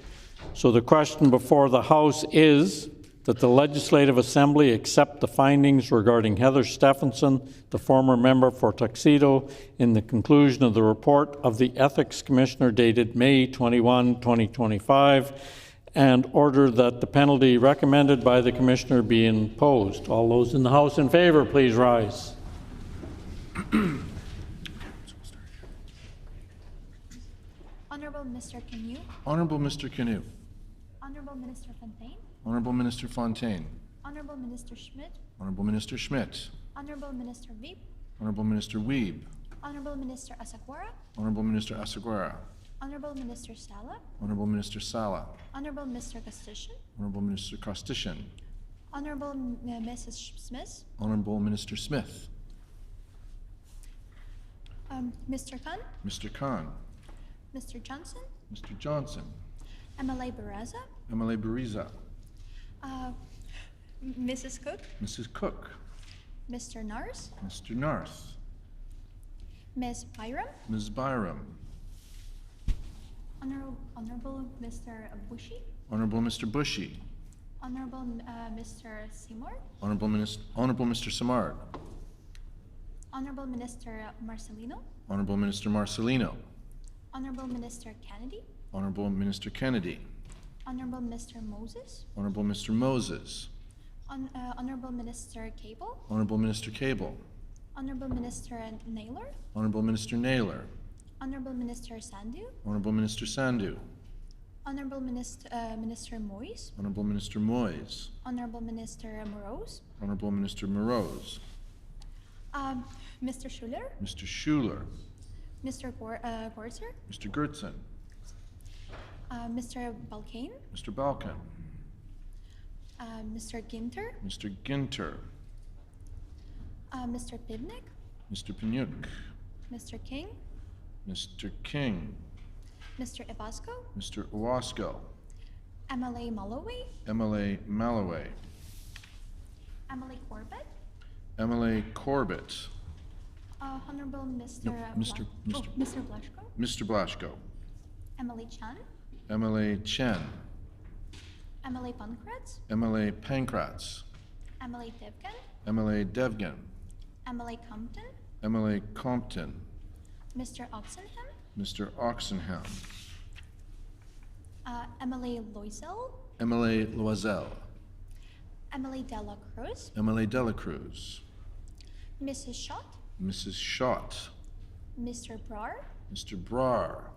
So the question before the House is that the Legislative Assembly accept the findings regarding Heather Stephenson, the former member for Tuxedo, in the conclusion of the report of the Ethics Commissioner dated May 21, 2025, and order that the penalty recommended by the Commissioner be imposed. All those in the House in favor, please rise. Honourable Mr. Canoe, Honourable Mr. Canoe, Honourable Minister Fontaine, Honourable Minister Fontaine, Honourable Minister Schmidt, Honourable Minister Schmidt, Honourable Minister Veep, Honourable Minister Wiebe, Honourable Minister Asakwara, Honourable Minister Asaguera, Honourable Minister Sala, Honourable Minister Sala, Honourable Mr. Castician, Honourable Minister Costician, Honourable Mrs. Smith, Honourable Minister Smith, Mr. Khan, Mr. Khan, Mr. Johnson, Mr. Johnson, MLA Baraza, MLA Bariza, Mrs. Cook, Mrs. Cook, Mr. Nars, Mr. Narth, Ms. Byram, Ms. Byram, Honourable Mr. Bushy, Honourable Mr. Bushy, Honourable Mr. Seymour, Honourable Mr. Samard, Honourable Minister Marcelino, Honourable Minister Marcelino, Honourable Minister Kennedy, Honourable Minister Kennedy, Honourable Mr. Moses, Honourable Mr. Moses, Honourable Minister Cable, Honourable Minister Cable, Honourable Minister Naylor, Honourable Minister Naylor, Honourable Minister Sandhu, Honourable Minister Sandhu, Honourable Minister Moise, Honourable Minister Moyes, Honourable Minister Morose, Honourable Minister Morose, Mr. Schuler, Mr. Schuler, Mr. Gorzer, Mr. Gertzen, Mr. Balkane, Mr. Balkan, Mr. Ginter, Mr. Ginter, Mr. Pivnik, Mr. Panyuk, Mr. King, Mr. King, Mr. Ibasco, Mr. Owasco, MLA Malloway, MLA Malloway, Emily Corbett, MLA Corbett, Honourable Mr. No, Mr. Mr. Blaschko, Mr. Blaschko, Emily Chan, MLA Chen, Emily Pankratz, MLA Pankratz, Emily Devgan, MLA Devgan, Emily Compton, MLA Compton, Mr. Oxenham, Mr. Oxenham, Emily Loisel, MLA Loisel, Emily Dela Cruz, MLA Dela Cruz, Mrs. Schott, Mrs. Schott, Mr. Brar, Mr. Brar,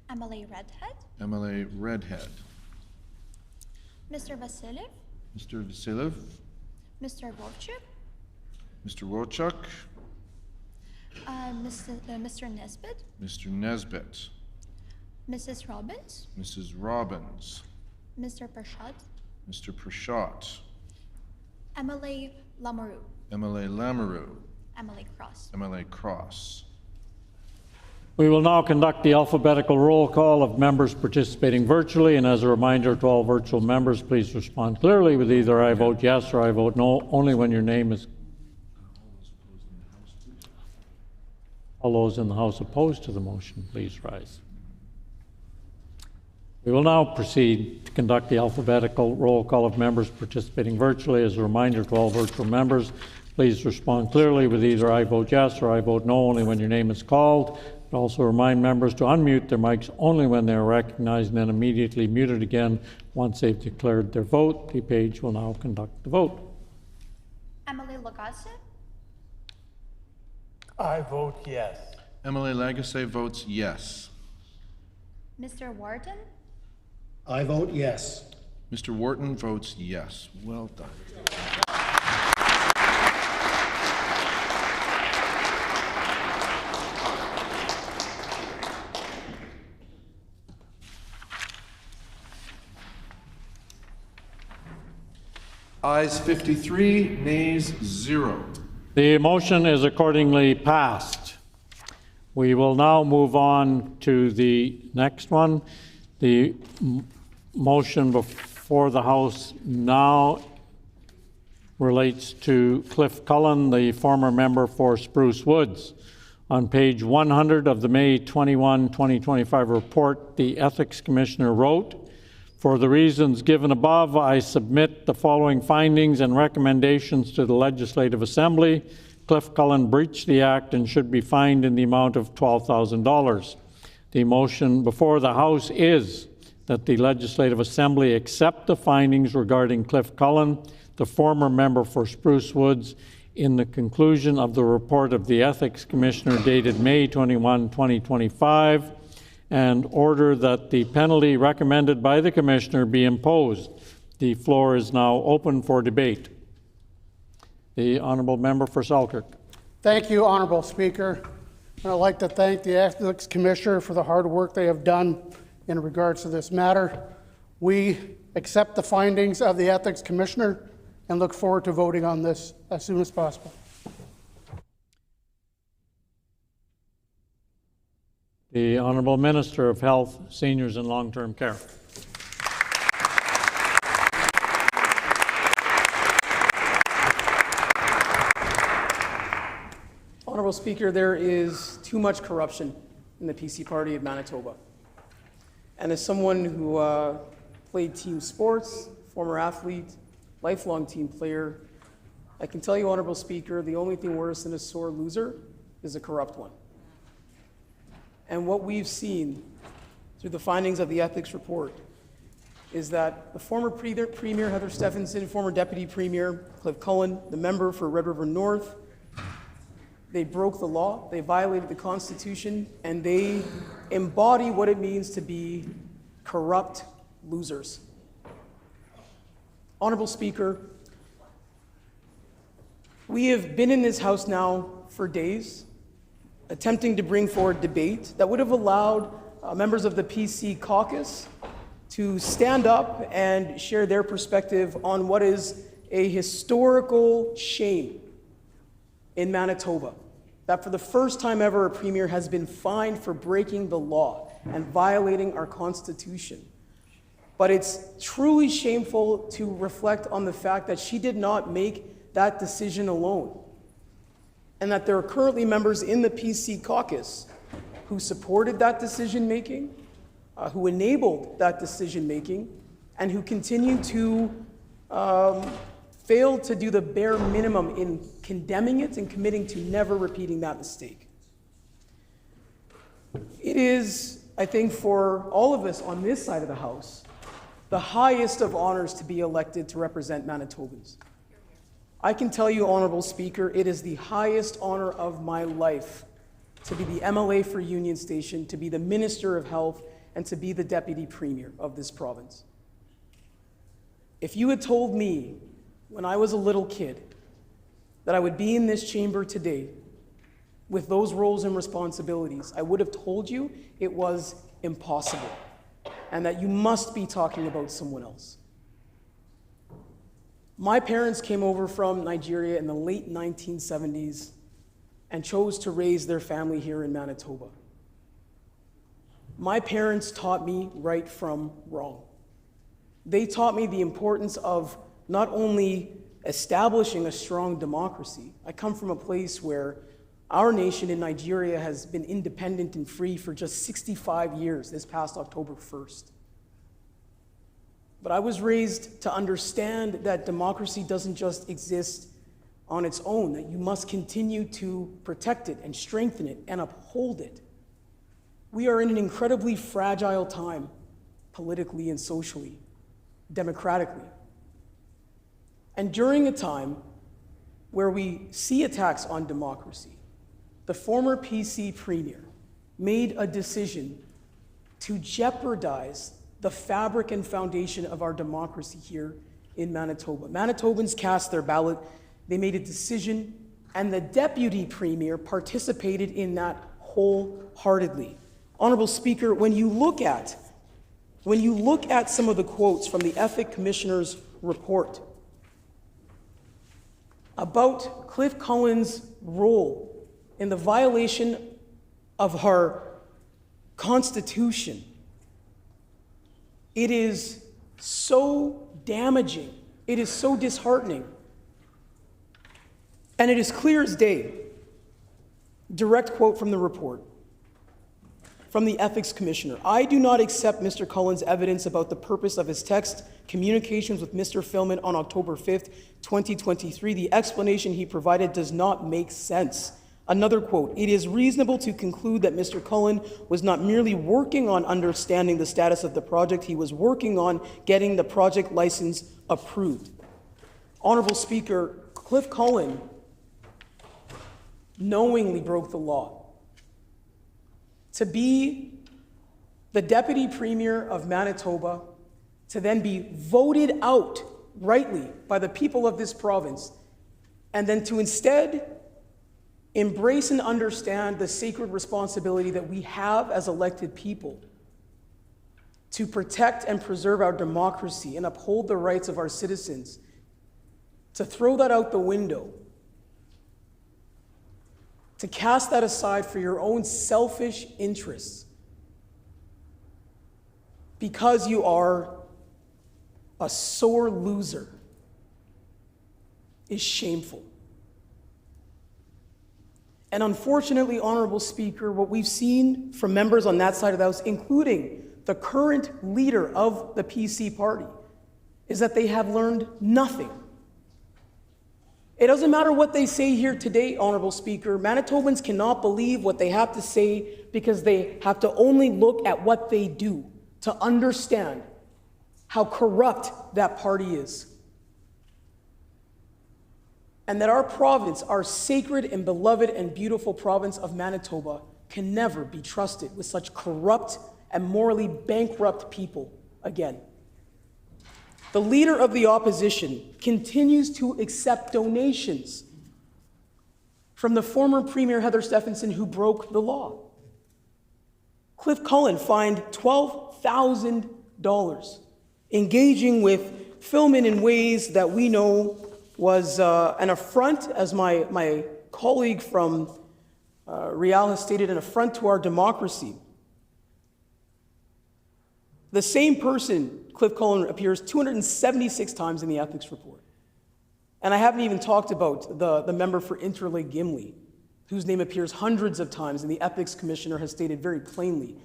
Emily Redhead, MLA Redhead, Mr. Vasiliev, Mr. Vasiliev, Mr. Wojcik, Mr. Wojcik, Mr. Nesbitt, Mr. Nesbitt, Mrs. Robbins, Mrs. Robbins, Mr. Prashad, Mr. Prashot, Emily Lamoureux, MLA Lamoureux, Emily Cross. MLA Cross. We will now conduct the alphabetical roll call of members participating virtually, and as a reminder to all virtual members, please respond clearly with either I vote yes or I vote no, only when your name is. All those in the House opposed to the motion, please rise. We will now proceed to conduct the alphabetical roll call of members participating virtually. As a reminder to all virtual members, please respond clearly with either I vote yes or I vote no, only when your name is called. But also remind members to unmute their mics only when they are recognized and then immediately mute it again once they've declared their vote. The page will now conduct the vote. Emily Lagasse, I vote yes. MLA Lagasse votes yes. Mr. Wharton, I vote yes. Mr. Wharton votes yes. Well done. Ayes 53, nays 0. The motion is accordingly passed. We will now move on to the next one. The motion before the House now relates to Cliff Cullen, the former member for Spruce Woods. On page 100 of the May 21, 2025 report, the Ethics Commissioner wrote, "For the reasons given above, I submit the following findings and recommendations to the Legislative Assembly. Cliff Cullen breached the Act and should be fined in the amount of $12,000. The motion before the House is that the Legislative Assembly accept the findings regarding Cliff Cullen, the former member for Spruce Woods, in the conclusion of the report of the Ethics Commissioner dated May 21, 2025, and order that the penalty recommended by the Commissioner be imposed." The floor is now open for debate. The Honourable Member for Selkirk. Thank you, Honourable Speaker. And I'd like to thank the Ethics Commissioner for the hard work they have done in regards to this matter. We accept the findings of the Ethics Commissioner and look forward to voting on this as soon as possible. The Honourable Minister of Health, Seniors and Long-Term Care. Honourable Speaker, there is too much corruption in the PC Party of Manitoba. And as someone who played team sports, former athlete, lifelong team player, I can tell you, Honourable Speaker, the only thing worse than a sore loser is a corrupt one. And what we've seen through the findings of the ethics report is that the former Premier Heather Stefanson, former Deputy Premier Cliff Cullen, the member for Red River North, they broke the law, they violated the Constitution, and they embody what it means to be corrupt losers. Honourable Speaker, we have been in this House now for days, attempting to bring forward debate that would have allowed members of the PC caucus to stand up and share their perspective on what is a historical shame in Manitoba. That for the first time ever, a premier has been fined for breaking the law and violating our Constitution. But it's truly shameful to reflect on the fact that she did not make that decision alone, and that there are currently members in the PC caucus who supported that decision-making, who enabled that decision-making, and who continue to fail to do the bare minimum in condemning it and committing to never repeating that mistake. It is, I think, for all of us on this side of the House, the highest of honors to be elected to represent Manitobans. I can tell you, Honourable Speaker, it is the highest honor of my life to be the MLA for Union Station, to be the Minister of Health, and to be the Deputy Premier of this province. If you had told me when I was a little kid that I would be in this chamber today with those roles and responsibilities, I would have told you it was impossible and that you must be talking about someone else. My parents came over from Nigeria in the late 1970s and chose to raise their family here in Manitoba. My parents taught me right from wrong. They taught me the importance of not only establishing a strong democracy. I come from a place where our nation in Nigeria has been independent and free for just 65 years this past October 1st. But I was raised to understand that democracy doesn't just exist on its own, that you must continue to protect it and strengthen it and uphold it. We are in an incredibly fragile time, politically and socially, democratically. And during a time where we see attacks on democracy, the former PC Premier made a decision to jeopardize the fabric and foundation of our democracy here in Manitoba. Manitobans cast their ballot, they made a decision, and the Deputy Premier participated in that wholeheartedly. Honourable Speaker, when you look at some of the quotes from the Ethics Commissioner's report about Cliff Cullen's role in the violation of our Constitution, it is so damaging, it is so disheartening And it is clear as day, direct quote from the report, from the Ethics Commissioner. I do not accept Mr. Cullen's evidence about the purpose of his text communications with Mr. Philman on October 5th, 2023. The explanation he provided does not make sense. Another quote, it is reasonable to conclude that Mr. Cullen was not merely working on understanding the status of the project, he was working on getting the project license approved. Honorable Speaker, Cliff Cullen knowingly broke the law. To be the Deputy Premier of Manitoba, to then be voted out rightly by the people of this province, and then to instead embrace and understand the sacred responsibility that we have as elected people to protect and preserve our democracy and uphold the rights of our citizens, to throw that out the window, to cast that aside for your own selfish interests because you are a sore loser is shameful. And unfortunately, Honorable Speaker, what we've seen from members on that side of the House, including the current leader of the PC party, is that they have learned nothing. It doesn't matter what they say here today, Honorable Speaker. Manitobans cannot believe what they have to say because they have to only look at what they do to understand how corrupt that party is. And that our province, our sacred and beloved and beautiful province of Manitoba, can never be trusted with such corrupt and morally bankrupt people again. The leader of the opposition continues to accept donations from the former Premier Heather Stefanson, who broke the law. Cliff Cullen fined $12,000, engaging with Philman in ways that we know was an affront, as my colleague from Rial has stated, an affront to our democracy. The same person, Cliff Cullen, appears 276 times in the ethics report. And I haven't even talked about the member for Interlake Gimli, whose name appears hundreds of times, and the ethics commissioner has stated very plainly,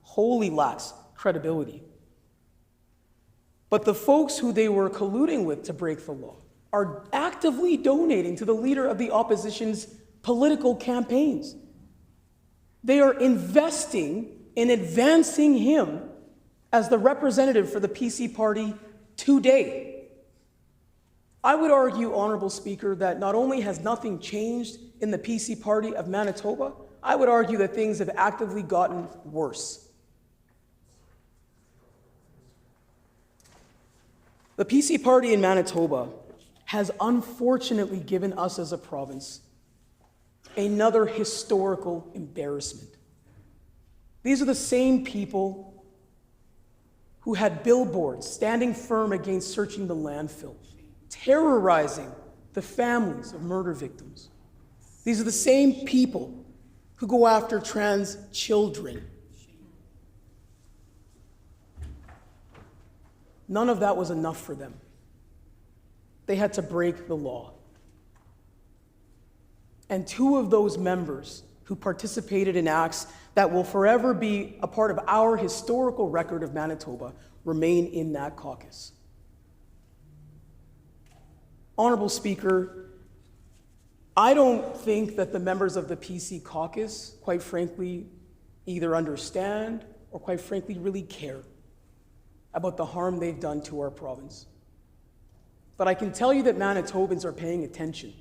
wholly lacks credibility. But the folks who they were colluding with to break the law are actively donating to the leader of the opposition's political campaigns. They are investing in advancing him as the representative for the PC party today. I would argue, Honorable Speaker, that not only has nothing changed in the PC party of Manitoba, I would argue that things have actively gotten worse. The PC party in Manitoba has unfortunately given us as a province another historical embarrassment. These are the same people who had billboards standing firm against searching the landfill, terrorizing the families of murder victims. These are the same people who go after trans children. None of that was enough for them. They had to break the law. And two of those members who participated in acts that will forever be a part of our historical record of Manitoba remain in that caucus. Honorable Speaker, I don't think that the members of the PC caucus, quite frankly, either understand or quite frankly really care about the harm they've done to our province. But I can tell you that Manitobans are paying attention.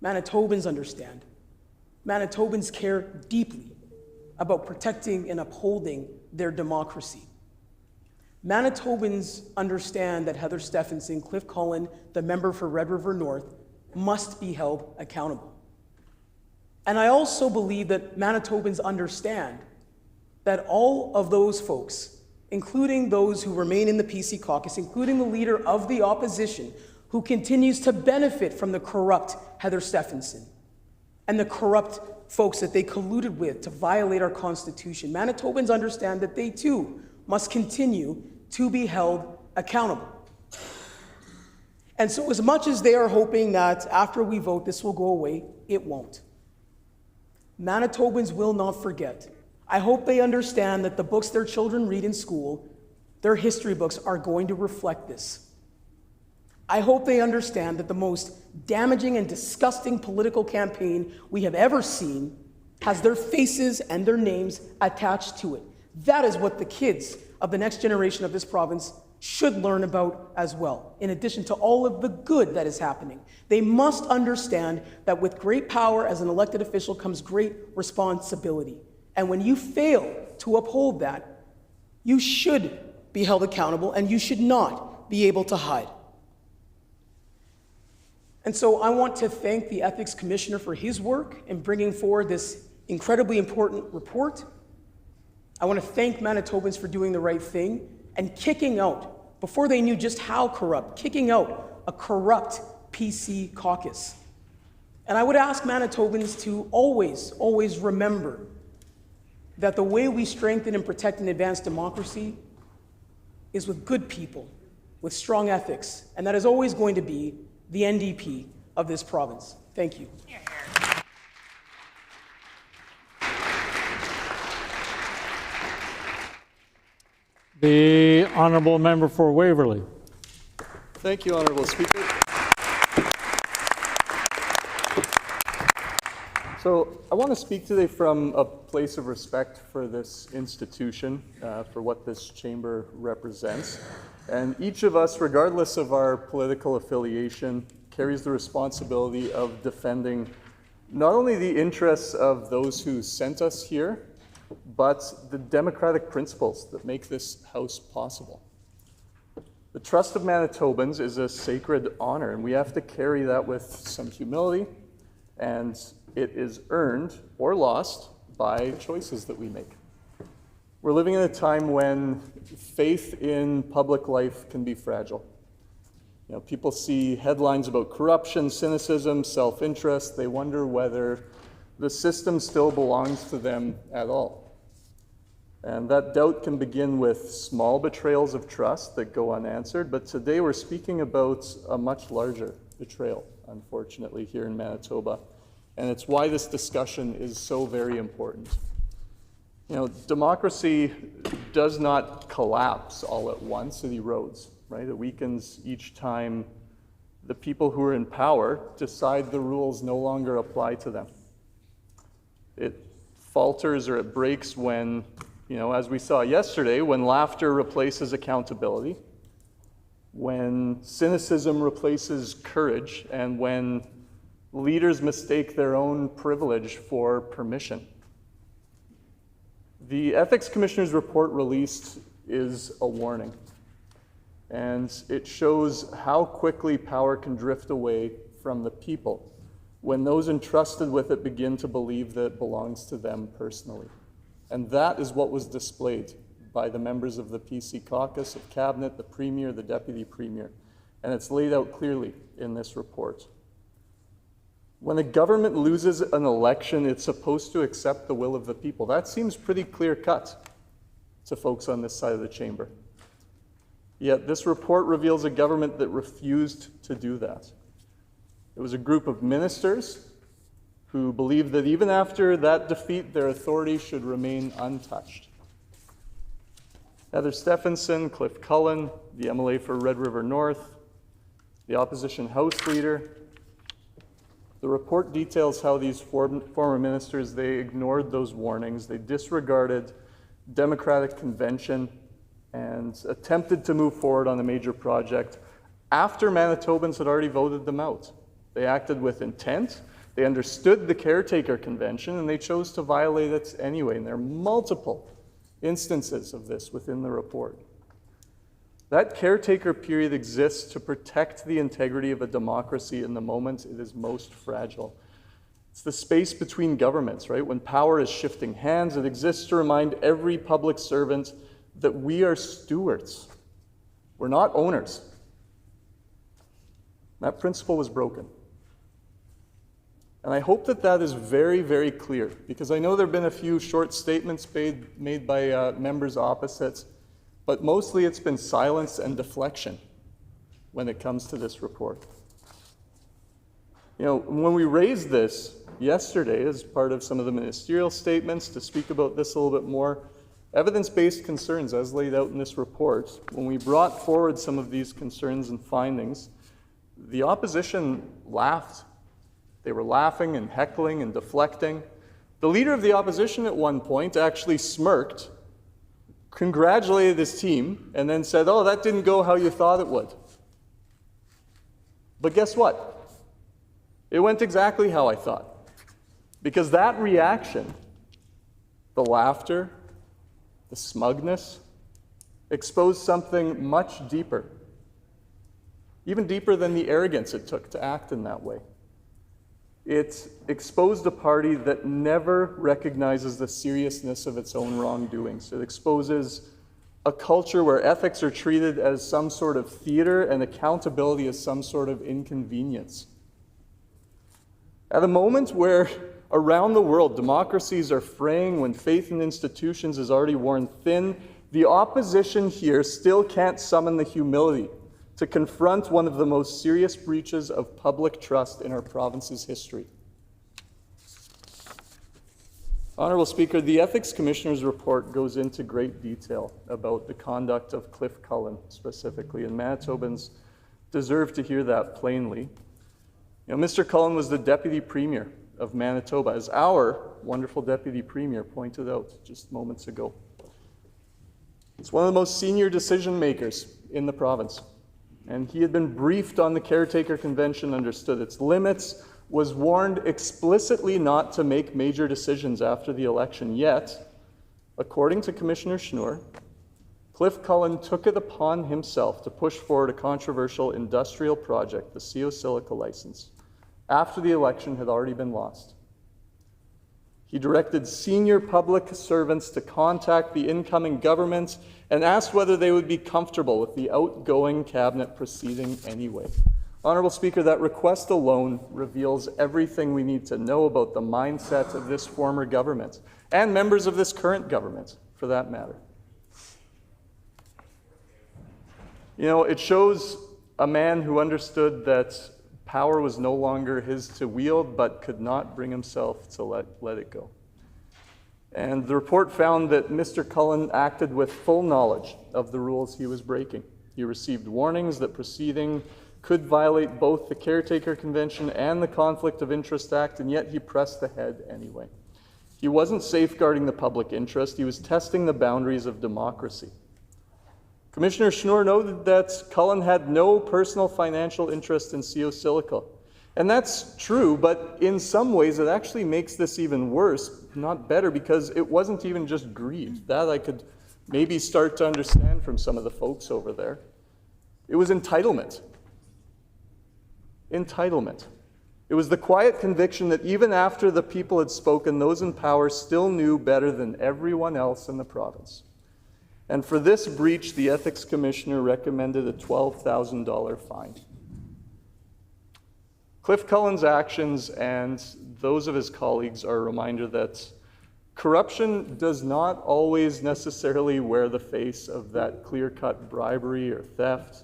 Manitobans understand. Manitobans care deeply about protecting and upholding their democracy. Manitobans understand that Heather Stefanson, Cliff Cullen, the member for Red River North, must be held accountable. And I also believe that Manitobans understand that all of those folks, including those who remain in the PC caucus, including the leader of the opposition, who continues to benefit from the corrupt Heather Stefanson and the corrupt folks that they colluded with to violate our Constitution, Manitobans understand that they too must continue to be held accountable. And so as much as they are hoping that after we vote this will go away, it won't. Manitobans will not forget. I hope they understand that the books their children read in school, their history books, are going to reflect this. I hope they understand that the most damaging and disgusting political campaign we have ever seen has their faces and their names attached to it. That is what the kids of the next generation of this province should learn about as well, in addition to all of the good that is happening. They must understand that with great power as an elected official comes great responsibility. And when you fail to uphold that, you should be held accountable and you should not be able to hide. And so I want to thank the Ethics Commissioner for his work in bringing forward this incredibly important report. I want to thank Manitobans for doing the right thing and kicking out, before they knew just how corrupt, kicking out a corrupt PC caucus. And I would ask Manitobans to always, always remember that the way we strengthen and protect and advance democracy is with good people, with strong ethics, and that is always going to be the NDP of this province. Thank you. The honourable member for Waverley. Thank you, Honourable Speaker. So I want to speak today from a place of respect for this institution, for what this chamber represents. And each of us, regardless of our political affiliation, carries the responsibility of defending not only the interests of those who sent us here, but the democratic principles that make this House possible. The trust of Manitobans is a sacred honor, and we have to carry that with some humility, and it is earned or lost by choices that we make. We're living in a time when faith in public life can be fragile. You know, people see headlines about corruption, cynicism, self-interest. They wonder whether the system still belongs to them at all. And that doubt can begin with small betrayals of trust that go unanswered, but today we're speaking about a much larger betrayal, unfortunately, here in Manitoba. And it's why this discussion is so very important. You know, democracy does not collapse all at once, it erodes, right? It weakens each time the people who are in power decide the rules no longer apply to them. It falters or it breaks when, you know, as we saw yesterday, when laughter replaces accountability, when cynicism replaces courage, and when leaders mistake their own privilege for permission. The Ethics Commissioner's report released is a warning, and it shows how quickly power can drift away from the people when those entrusted with it begin to believe that it belongs to them personally. And that is what was displayed by the members of the PC caucus, of Cabinet, the Premier, the Deputy Premier, and it's laid out clearly in this report. When a government loses an election, it's supposed to accept the will of the people. That seems pretty clear-cut to folks on this side of the chamber. Yet this report reveals a government that refused to do that. It was a group of ministers who believed that even after that defeat, their authority should remain untouched. Heather Stephenson, Cliff Cullen, the MLA for Red River North, the opposition House Leader. The report details how these former ministers, they ignored those warnings, they disregarded Democratic convention and attempted to move forward on a major project after Manitobans had already voted them out. They acted with intent, they understood the caretaker convention, and they chose to violate it anyway. And there are multiple instances of this within the report. That caretaker period exists to protect the integrity of a democracy in the moment it is most fragile. It's the space between governments, right? When power is shifting hands, it exists to remind every public servant that we are stewards. We're not owners. That principle was broken. And I hope that that is very, very clear, because I know there have been a few short statements made by members opposite, but mostly it's been silence and deflection. when it comes to this report. You know, when we raised this yesterday as part of some of the ministerial statements to speak about this a little bit more, evidence-based concerns as laid out in this report, when we brought forward some of these concerns and findings, the opposition laughed. They were laughing and heckling and deflecting. The leader of the opposition at one point actually smirked, congratulated his team, and then said, "Oh, that didn't go how you thought it would." But guess what? It went exactly how I thought. Because that reaction, the laughter, the smugness, exposed something much deeper, even deeper than the arrogance it took to act in that way. It exposed a party that never recognizes the seriousness of its own wrongdoings. It exposes a culture where ethics are treated as some sort of theater and accountability as some sort of inconvenience. At a moment where around the world democracies are fraying, when faith in institutions is already worn thin, the opposition here still can't summon the humility to confront one of the most serious breaches of public trust in our province's history. Honourable Speaker, the Ethics Commissioner's report goes into great detail about the conduct of Cliff Cullen specifically, and Manitobans deserve to hear that plainly. You know, Mr. Cullen was the Deputy Premier of Manitoba, as our wonderful Deputy Premier pointed out just moments ago. He's one of the most senior decision makers in the province, and he had been briefed on the Caretaker Convention, understood its limits, was warned explicitly not to make major decisions after the election. Yet, according to Commissioner Schnur, Cliff Cullen took it upon himself to push forward a controversial industrial project, the CO Silica license, after the election had already been lost. He directed senior public servants to contact the incoming government and asked whether they would be comfortable with the outgoing cabinet proceeding anyway. Honourable Speaker, that request alone reveals everything we need to know about the mindset of this former government, and members of this current government, for that matter. You know, it shows a man who understood that power was no longer his to wield, but could not bring himself to let it go. And the report found that Mr. Cullen acted with full knowledge of the rules he was breaking. He received warnings that proceeding could violate both the Caretaker Convention and the Conflict of Interest Act, and yet he pressed ahead anyway. He wasn't safeguarding the public interest, he was testing the boundaries of democracy. Commissioner Schnur noted that Cullen had no personal financial interest in CO Silica. And that's true, but in some ways it actually makes this even worse, not better, because it wasn't even just greed. That I could maybe start to understand from some of the folks over there. It was entitlement. Entitlement. It was the quiet conviction that even after the people had spoken, those in power still knew better than everyone else in the province. And for this breach, the Ethics Commissioner recommended a $12,000 fine. Cliff Cullen's actions and those of his colleagues are a reminder that corruption does not always necessarily wear the face of that clear-cut bribery or theft.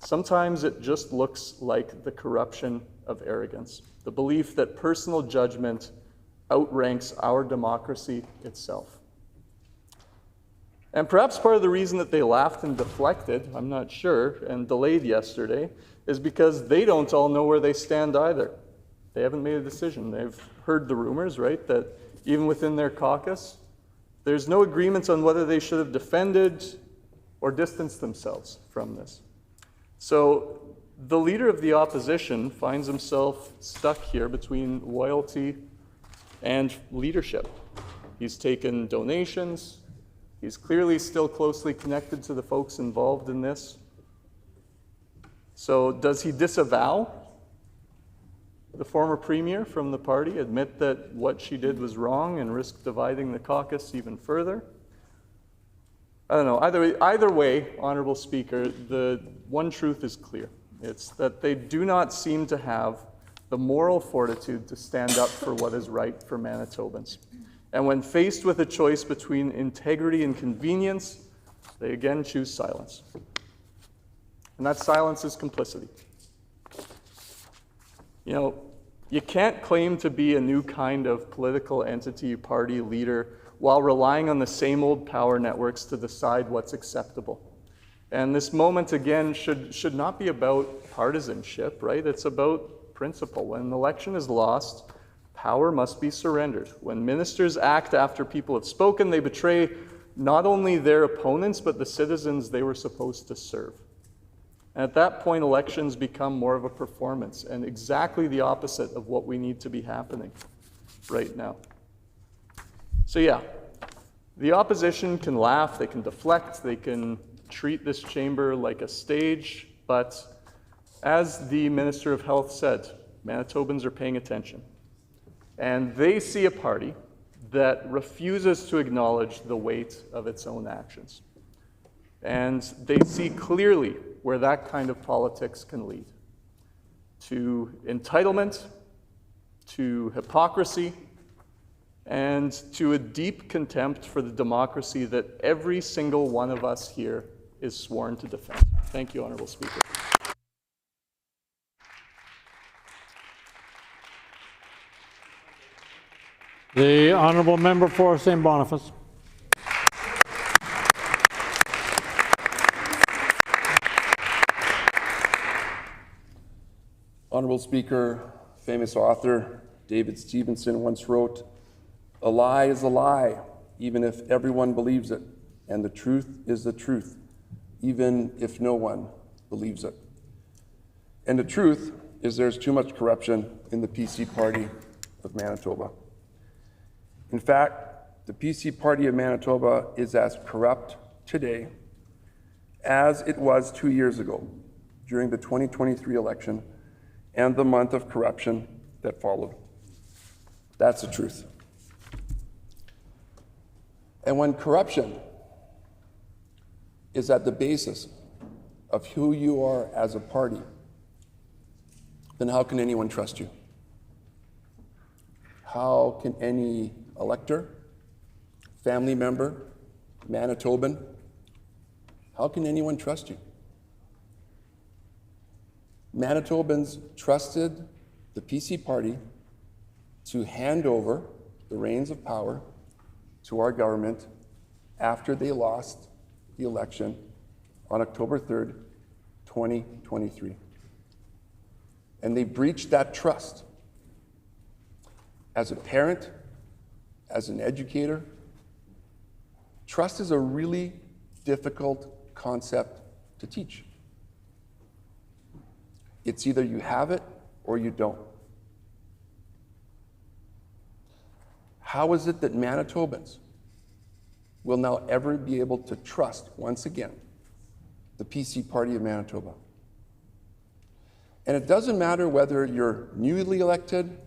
Sometimes it just looks like the corruption of arrogance, the belief that personal judgment outranks our democracy itself. And perhaps part of the reason that they laughed and deflected, I'm not sure, and delayed yesterday, is because they don't all know where they stand either. They haven't made a decision. They've heard the rumors, right, that even within their caucus, there's no agreement on whether they should have defended or distanced themselves from this. So the leader of the opposition finds himself stuck here between loyalty and leadership. He's taken donations. He's clearly still closely connected to the folks involved in this. So does he disavow the former premier from the party, admit that what she did was wrong and risk dividing the caucus even further? I don't know. Either way, Honourable Speaker, the one truth is clear. It's that they do not seem to have the moral fortitude to stand up for what is right for Manitobans. And when faced with a choice between integrity and convenience, they again choose silence. and that silence is complicity. You know, you can't claim to be a new kind of political entity, party, leader, while relying on the same old power networks to decide what's acceptable. And this moment, again, should not be about partisanship, right? It's about principle. When an election is lost, power must be surrendered. When ministers act after people have spoken, they betray not only their opponents, but the citizens they were supposed to serve. And at that point, elections become more of a performance, and exactly the opposite of what we need to be happening right now. So yeah, the opposition can laugh, they can deflect, they can treat this chamber like a stage, but as the Minister of Health said, Manitobans are paying attention. And they see a party that refuses to acknowledge the weight of its own actions. And they see clearly where that kind of politics can lead. To entitlement, to hypocrisy, and to a deep contempt for the democracy that every single one of us here is sworn to defend. Thank you, Honourable Speaker. The Honourable Member for St. Boniface. Honourable Speaker, famous author David Stevenson once wrote, "A lie is a lie, even if everyone believes it, and the truth is the truth, even if no one believes it." And the truth is there's too much corruption in the PC Party of Manitoba. In fact, the PC Party of Manitoba is as corrupt today as it was 2 years ago during the 2023 election and the month of corruption that followed. That's the truth. And when corruption is at the basis of who you are as a party, then how can anyone trust you? How can any elector, family member, Manitoban, how can anyone trust you? Manitobans trusted the PC Party to hand over the reins of power to our government after they lost the election on October 3rd, 2023. And they breached that trust. As a parent, as an educator, trust is a really difficult concept to teach. It's either you have it or you don't. How is it that Manitobans will now ever be able to trust, once again, the PC Party of Manitoba? And it doesn't matter whether you're newly elected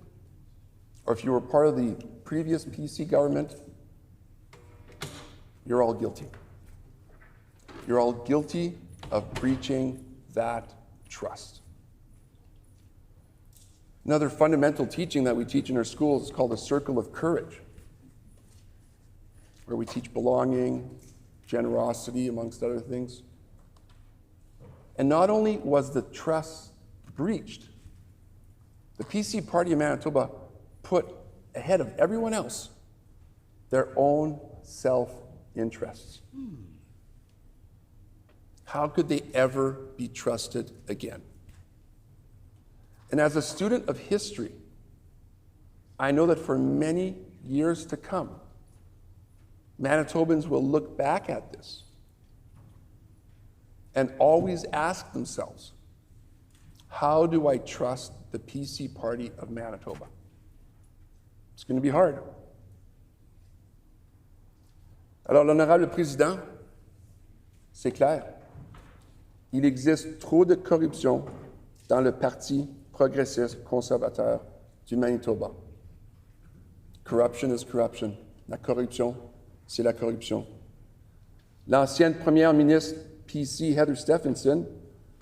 or if you were part of the previous PC government, you're all guilty. You're all guilty of breaching that trust. Another fundamental teaching that we teach in our schools is called the circle of courage, where we teach belonging, generosity, amongst other things. And not only was the trust breached, the PC Party of Manitoba put ahead of everyone else their own self-interests. How could they ever be trusted again? And as a student of history, I know that for many years to come, Manitobans will look back at this and always ask themselves, how do I trust the PC Party of Manitoba? It's going to be hard. Alors, l'honorable président, c'est clair. Il existe trop de corruption dans le Parti progressiste conservateur du Manitoba. Corruption is corruption. La corruption, c'est la corruption. L'ancienne première ministre PC Heather Stephenson,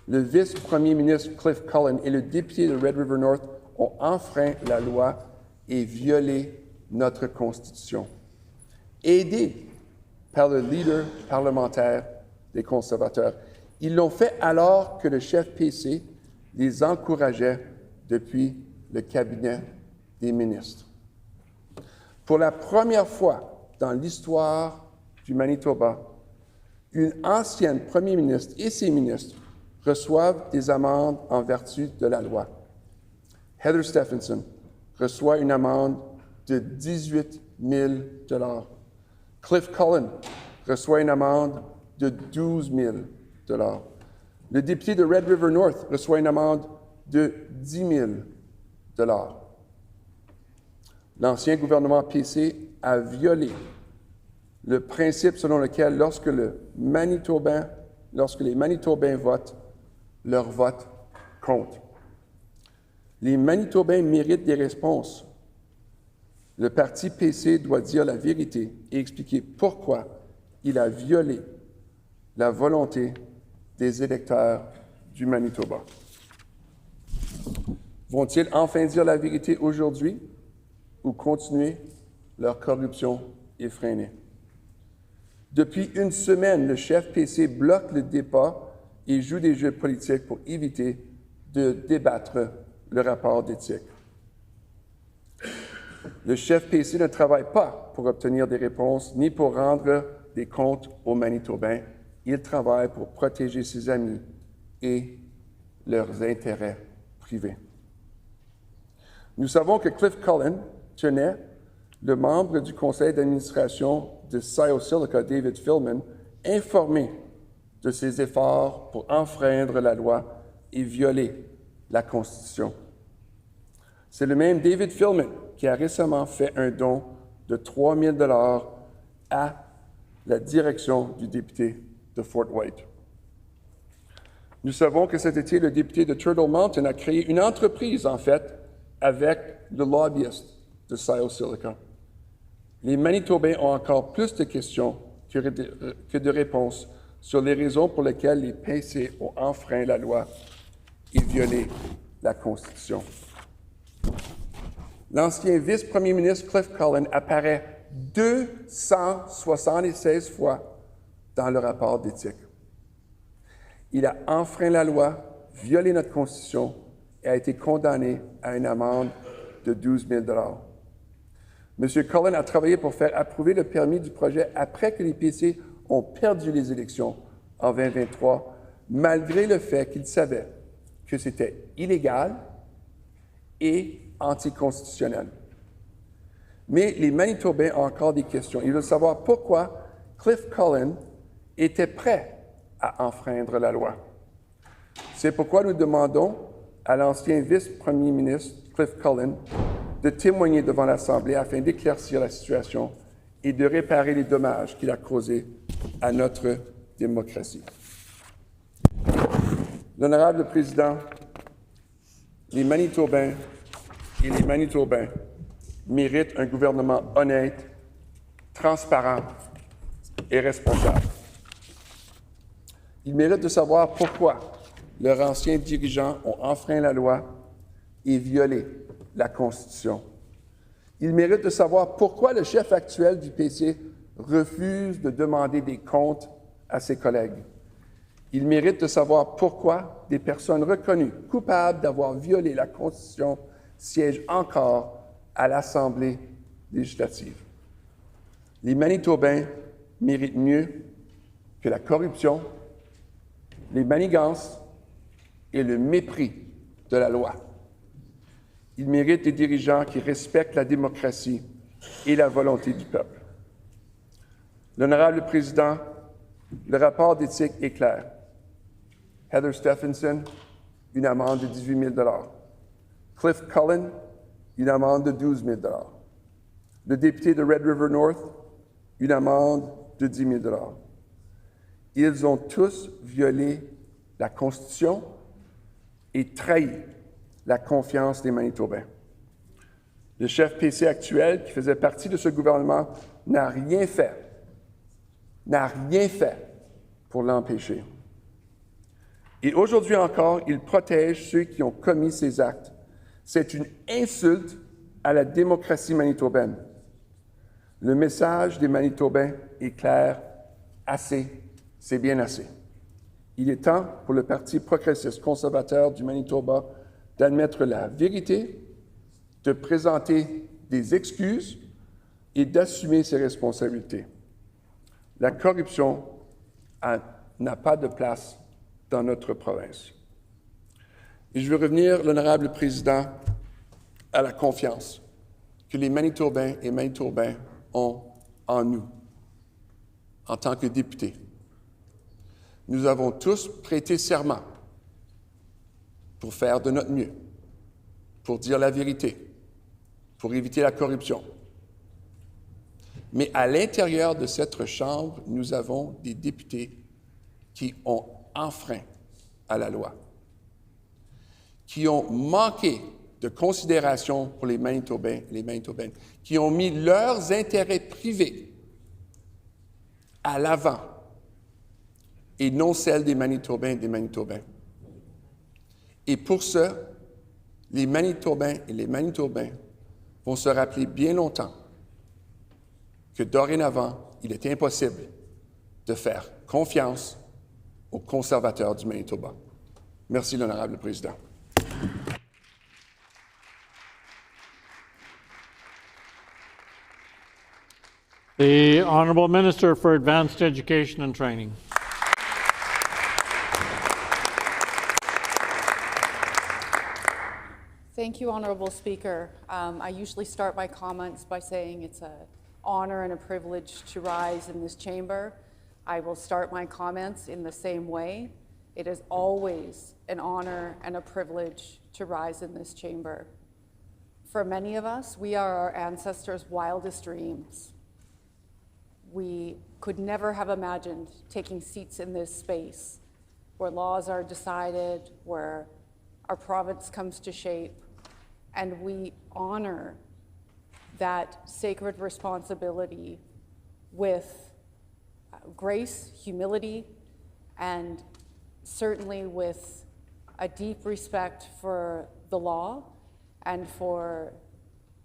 le vice-premier ministre Cliff Cullen et le député de Red River North ont enfreint la loi et violé notre Constitution, aidés par le leader parlementaire des conservateurs. Ils l'ont fait alors que le chef PC les encourageait depuis le cabinet des ministres. Pour la première fois dans l'histoire du Manitoba, une ancienne premier ministre et ses ministres reçoivent des amendes en vertu de la loi. Heather Stephenson reçoit une amende de 18 000 $. Cliff Cullen reçoit une amende de 12 000 $. Le député de Red River North reçoit une amende de 10 000 $. L'ancien gouvernement PC a violé le principe selon lequel lorsque les Manitobains votent, leur vote compte. Les Manitobains méritent des réponses. Le parti PC doit dire la vérité et expliquer pourquoi il a violé la volonté des électeurs du Manitoba. Vont-ils enfin dire la vérité aujourd'hui ou continuer leur corruption effrénée? Depuis une semaine, le chef PC bloque le débat et joue des jeux politiques pour éviter de débattre le rapport d'éthique. Le chef PC ne travaille pas pour obtenir des réponses ni pour rendre des comptes aux Manitobains. Il travaille pour protéger ses amis et leurs intérêts privés. Nous savons que Cliff Cullen tenait le membre du conseil d'administration de Sciosilica, David Philman, informé de ses efforts pour enfreindre la loi et violer la Constitution. C'est le même David Philman qui a récemment fait un don de 3 000 $ à la direction du député de Fort White. Nous savons que cet été, le député de Turtle Mountain a créé une entreprise, en fait, avec le lobbyiste de Sciosilica. Les Manitobains ont encore plus de questions que de réponses sur les raisons pour lesquelles les PC ont enfreint la loi et violé la Constitution. L'ancien vice-premier ministre Cliff Cullen apparaît 276 fois dans le rapport d'éthique. Il a enfreint la loi, violé notre Constitution et a été condamné à une amende de 12 000 $. M. Cullen a travaillé pour faire approuver le permis du projet après que les PC ont perdu les élections en 2023, malgré le fait qu'il savait que c'était illégal et anticonstitutionnel. Mais les Manitobains ont encore des questions. Ils veulent savoir pourquoi Cliff Cullen était prêt à enfreindre la loi. C'est pourquoi nous demandons à l'ancien vice-premier ministre Cliff Cullen de témoigner devant l'Assemblée afin d'éclaircir la situation et de réparer les dommages qu'il a causés à notre démocratie. L'honorable Président, les Manitobains et les Manitobains méritent un gouvernement honnête, transparent et responsable. Ils méritent de savoir pourquoi leurs anciens dirigeants ont enfreint la loi et violé la Constitution. Ils méritent de savoir pourquoi le chef actuel du PC refuse de demander des comptes à ses collègues. Ils méritent de savoir pourquoi des personnes reconnues coupables d'avoir violé la Constitution siègent encore à l'Assemblée législative. Les Manitobains méritent mieux que la corruption, les manigances et le mépris de la loi. Ils méritent des dirigeants qui respectent la démocratie et la volonté du peuple. L'honorable Président, le rapport d'éthique est clair. Heather Stephenson, une amende de 18 000 $. Cliff Cullen, une amende de 12 000 $. Le député de Red River North, une amende de 10 000 $. Ils ont tous violé la Constitution et trahi la confiance des Manitobains. Le chef PC actuel, qui faisait partie de ce gouvernement, n'a rien fait pour l'empêcher. Et aujourd'hui encore, il protège ceux qui ont commis ces actes. C'est une insulte à la démocratie manitobaine. Le message des Manitobains est clair. Assez, c'est bien assez. Il est temps pour le Parti progressiste conservateur du Manitoba d'admettre la vérité, de présenter des excuses et d'assumer ses responsabilités. La corruption n'a pas de place dans notre province. Et je veux revenir, l'honorable président, à la confiance que les Manitobains et Manitobains ont en nous, en tant que députés. Nous avons tous prêté serment pour faire de notre mieux, pour dire la vérité, pour éviter la corruption. Mais à l'intérieur de cette Chambre, nous avons des députés qui ont enfreint à la loi, qui ont manqué de considération pour les Manitobains et les Manitobaines, qui ont mis leurs intérêts privés à l'avant et non celles des Manitobains et des Manitobains. Et pour ça, les Manitobains et les Manitobains vont se rappeler bien longtemps que dorénavant, il est impossible de faire confiance aux conservateurs du Manitoba. Merci, l'honorable président. The Honourable Minister for Advanced Education and Training. Thank you, Honourable Speaker. I usually start my comments by saying it's an honor and a privilege to rise in this chamber. I will start my comments in the same way. It is always an honor and a privilege to rise in this chamber. For many of us, we are our ancestors' wildest dreams. We could never have imagined taking seats in this space where laws are decided, where our province comes to shape, and we honor that sacred responsibility with grace, humility, and certainly with a deep respect for the law and for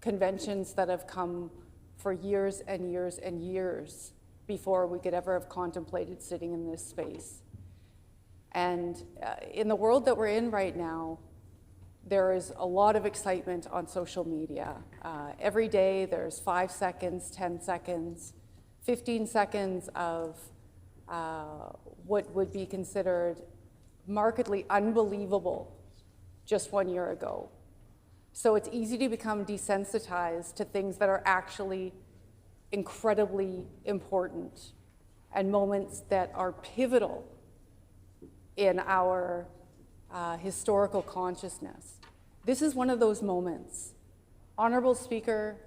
conventions that have come for years and years and years before we could ever have contemplated sitting in this space. And in the world that we're in right now, there is a lot of excitement on social media. Every day there's 5 seconds, 10 seconds, 15 seconds of what would be considered markedly unbelievable just 1 year ago. So it's easy to become desensitized to things that are actually incredibly important and moments that are pivotal in our historical consciousness. This is one of those moments. Honourable Speaker,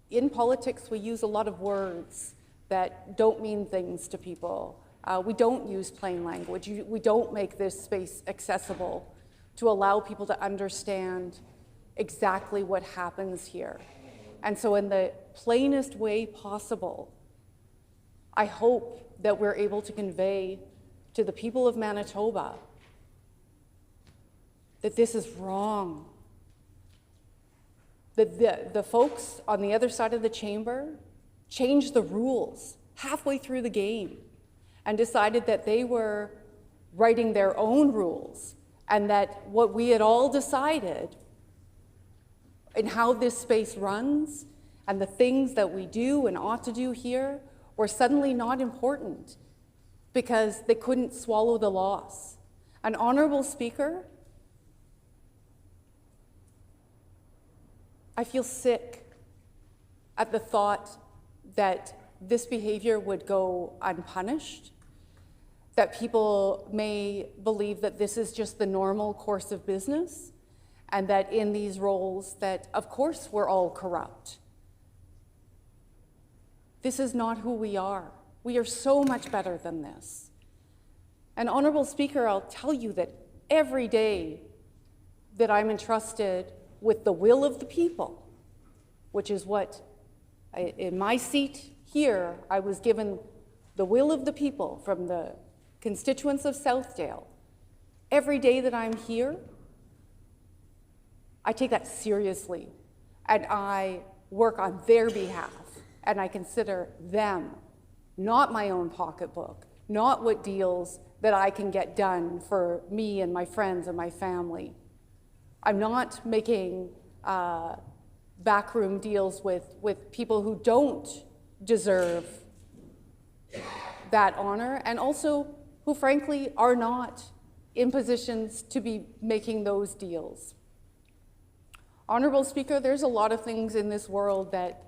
in politics we use a lot of words that don't mean things to people. We don't use plain language. We don't make this space accessible to allow people to understand exactly what happens here. And so in the plainest way possible, I hope that we're able to convey to the people of Manitoba that this is wrong. That the folks on the other side of the chamber changed the rules halfway through the game and decided that they were writing their own rules, and that what we had all decided in how this space runs and the things that we do and ought to do here were suddenly not important because they couldn't swallow the loss. An Honourable Speaker, I feel sick at the thought that this behavior would go unpunished, that people may believe that this is just the normal course of business, and that in these roles that, of course, we're all corrupt. This is not who we are. We are so much better than this. And Honourable Speaker, I'll tell you that every day that I'm entrusted with the will of the people, which is what, in my seat here, I was given the will of the people from the constituents of Southdale. Every day that I'm here, I take that seriously, and I work on their behalf, and I consider them, not my own pocketbook, not what deals that I can get done for me and my friends and my family. I'm not making backroom deals with people who don't deserve that honor, and also who frankly are not in positions to be making those deals. Honorable Speaker, there's a lot of things in this world that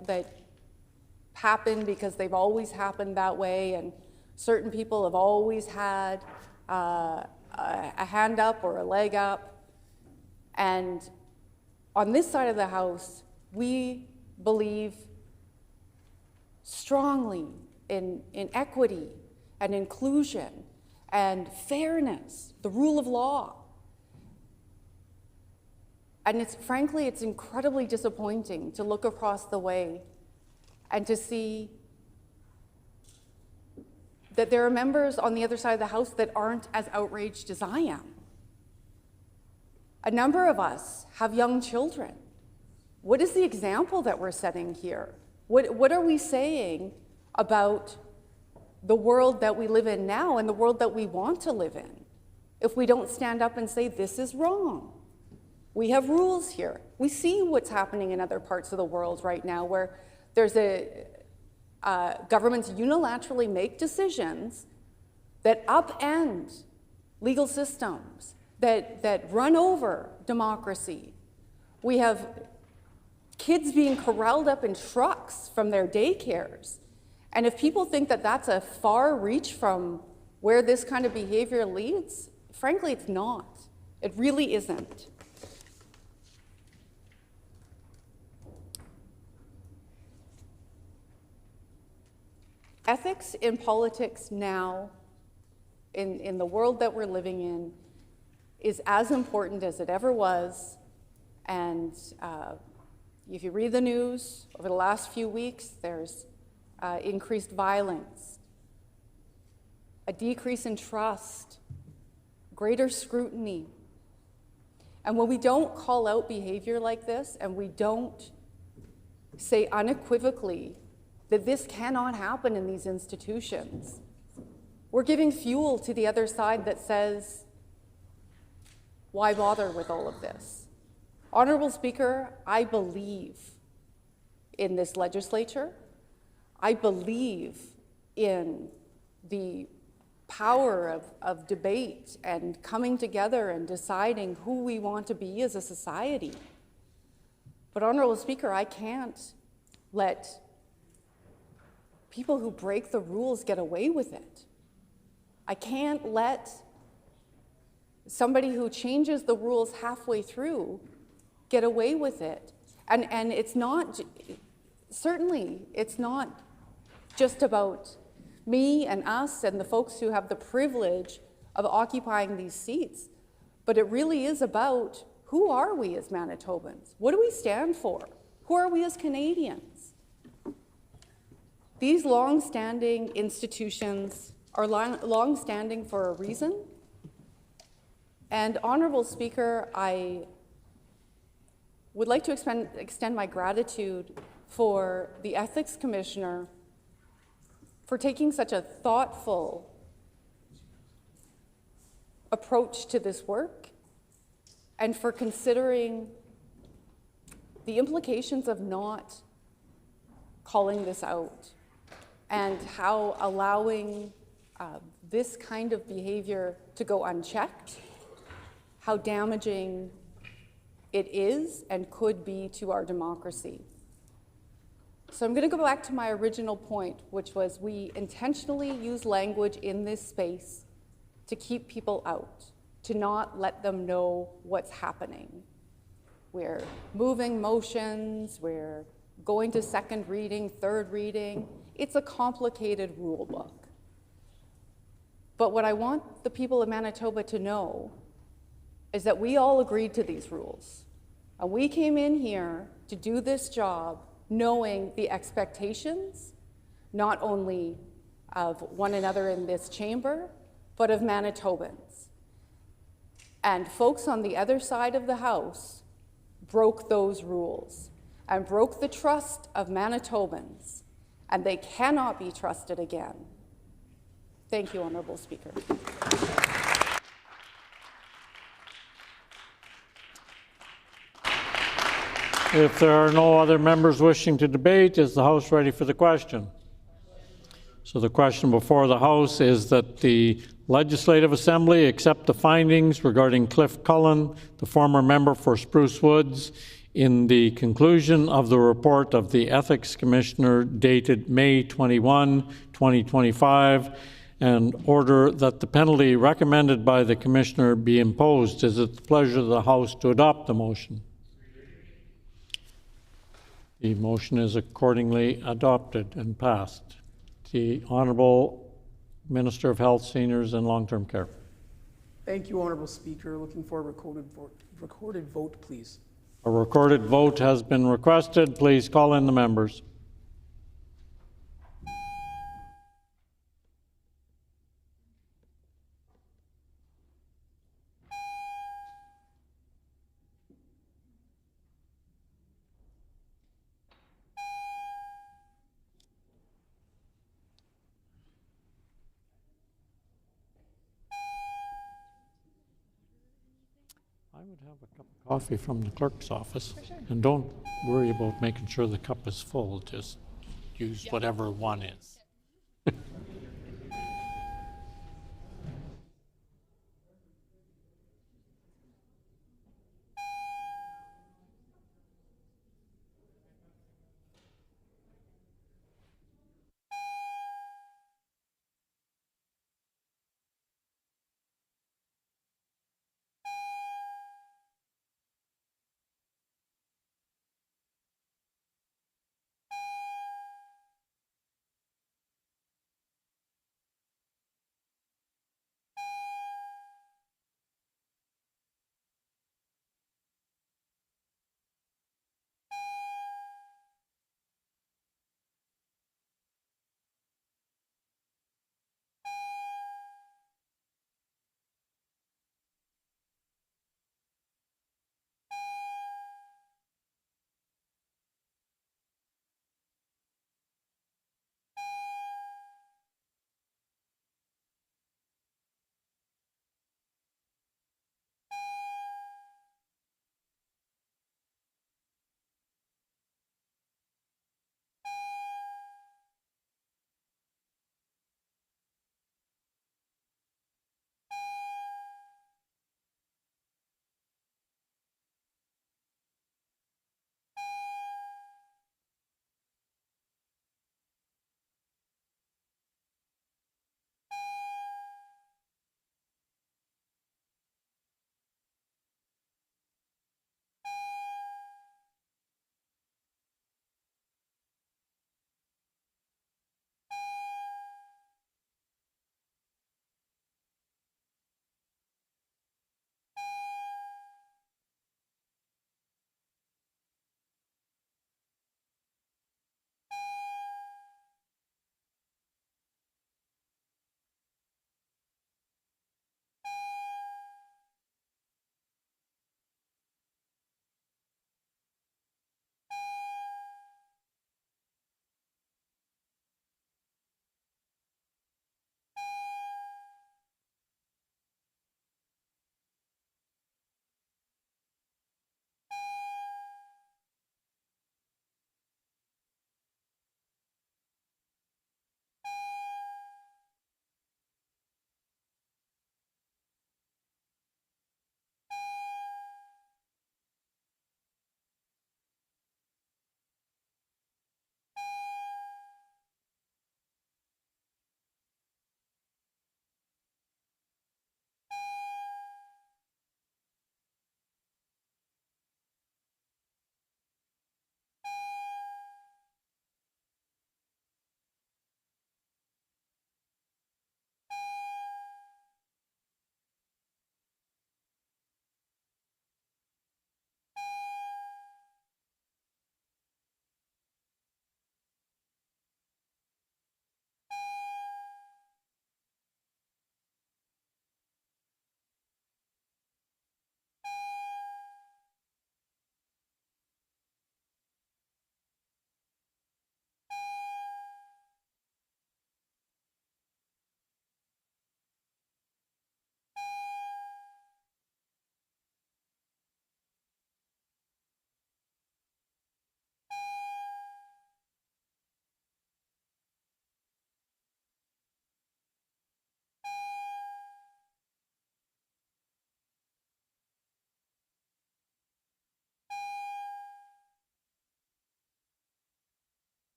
happen because they've always happened that way, and certain people have always had a hand up or a leg up. And on this side of the House, we believe strongly in equity and inclusion and fairness, the rule of law. And frankly, it's incredibly disappointing to look across the way and to see that there are members on the other side of the House that aren't as outraged as I am. A number of us have young children. What is the example that we're setting here? What are we saying about the world that we live in now and the world that we want to live in if we don't stand up and say this is wrong? We have rules here. We see what's happening in other parts of the world right now where there's governments unilaterally make decisions that upend legal systems, that run over democracy. We have kids being corralled up in trucks from their daycares. And if people think that that's a far reach from where this kind of behavior leads, frankly, it's not. It really isn't. Ethics in politics now, in the world that we're living in, is as important as it ever was. And if you read the news over the last few weeks, there's increased violence, a decrease in trust, greater scrutiny. And when we don't call out behavior like this, and we don't say unequivocally that this cannot happen in these institutions, we're giving fuel to the other side that says, why bother with all of this? Honorable Speaker, I believe in this legislature. I believe in the power of debate and coming together and deciding who we want to be as a society. But Honorable Speaker, I can't let people who break the rules get away with it. I can't let somebody who changes the rules halfway through get away with it. And it's not, certainly, it's not just about me and us and the folks who have the privilege of occupying these seats, but it really is about who are we as Manitobans? What do we stand for? Who are we as Canadians? These long-standing institutions are long-standing for a reason. And Honorable Speaker, I would like to extend my gratitude for the Ethics Commissioner for taking such a thoughtful approach to this work and for considering the implications of not calling this out and how allowing this kind of behavior to go unchecked, how damaging it is and could be to our democracy. So I'm going to go back to my original point, which was we intentionally use language in this space to keep people out, to not let them know what's happening. We're moving motions, we're going to second reading, third reading. It's a complicated rule book. But what I want the people of Manitoba to know is that we all agreed to these rules. And we came in here to do this job knowing the expectations, not only of one another in this chamber, but of Manitobans. And folks on the other side of the House broke those rules and broke the trust of Manitobans, and they cannot be trusted again. Thank you, Honourable Speaker. If there are no other members wishing to debate, is the House ready for the question? So the question before the House is that the Legislative Assembly accept the findings regarding Cliff Cullen, the former member for Spruce Woods, in the conclusion of the report of the Ethics Commissioner dated May 21, 2025, and order that the penalty recommended by the Commissioner be imposed. Is it the pleasure of the House to adopt the motion? The motion is accordingly adopted and passed. The Honourable Minister of Health, Seniors and Long-Term Care. Thank you, Honourable Speaker. Looking for a recorded vote, please. A recorded vote has been requested. Please call in the members. I would have a cup of coffee from the clerk's office. Sure. And don't worry about making sure the cup is full. Just use whatever one is.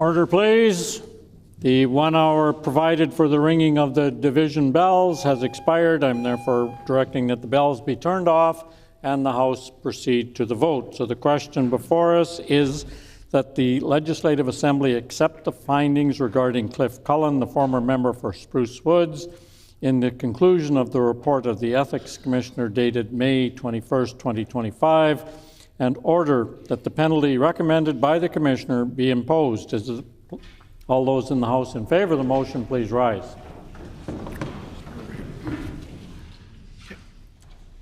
Order, please. The 1 hour provided for the ringing of the division bells has expired. I'm therefore directing that the bells be turned off and the House proceed to the vote. So the question before us is that the Legislative Assembly accept the findings regarding Cliff Cullen, the former member for Spruce Woods, in the conclusion of the report of the Ethics Commissioner dated May 21st, 2025, and order that the penalty recommended by the Commissioner be imposed. All those in the House in favor of the motion, please rise.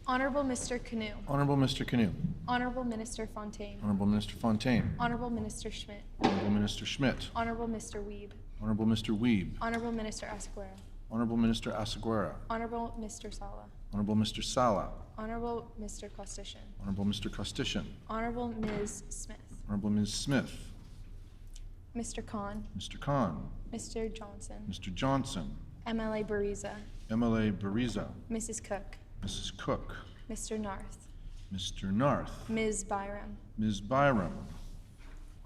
Honourable Mr. Canoe. Honourable Mr. Canoe. Honourable Minister Fontaine. Honourable Minister Fontaine. Honourable Minister Schmidt. Honourable Minister Schmidt. Honourable Mr. Wiebe. Honourable Mr. Wiebe. Honourable Minister Asquera. Honourable Minister Asaguera. Honourable Mr. Sala. Honourable Mr. Sala. Honourable Mr. Costician. Honourable Mr. Costician. Honourable Ms. Smith. Honourable Ms. Smith. Mr. Khan. Mr. Khan. Mr. Johnson. Mr. Johnson. MLA Bariza. MLA Bariza. Mrs. Cook. Mrs. Cook. Mr. Narth. Mr. Narth. Ms. Byram. Ms. Byram.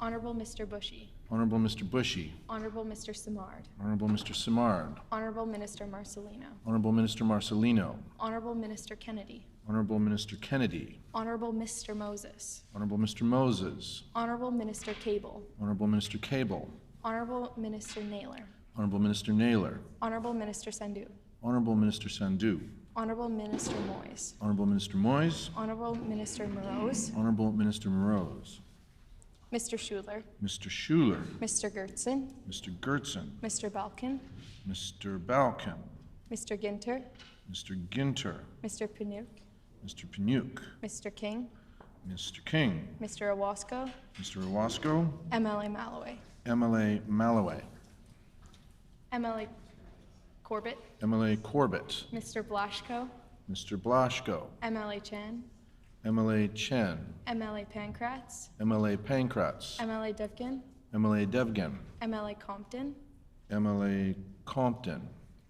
Honourable Mr. Bushy. Honourable Mr. Bushy. Honourable Mr. Simard. Honourable Mr. Simard. Honourable Minister Marcelino. Honourable Minister Marcelino. Honourable Minister Kennedy. Honourable Minister Kennedy. Honourable Mr. Moses. Honourable Mr. Moses. Honourable Minister Cable. Honourable Minister Cable. Honourable Minister Naylor. Honourable Minister Naylor. Honourable Minister Sandhu. Honourable Minister Sandhu. Honourable Minister Moyes. Honourable Minister Moyes. Honourable Minister Morose. Honourable Minister Morose. Mr. Schuler. Mr. Schuler. Mr. Gertzen. Mr. Gertzen. Mr. Balkin. Mr. Balkin. Mr. Ginter. Mr. Ginter. Mr. Panuke. Mr. Panuke. Mr. King. Mr. King. Mr. Owasco. Mr. Owasco. MLA Malloway. MLA Malloway. MLA Corbett. MLA Corbett. Mr. Blashko. Mr. Blashko. MLA Chan. MLA Chen. MLA Pankratz. MLA Pankratz. MLA Devgan. MLA Devgan. MLA Compton. MLA Compton.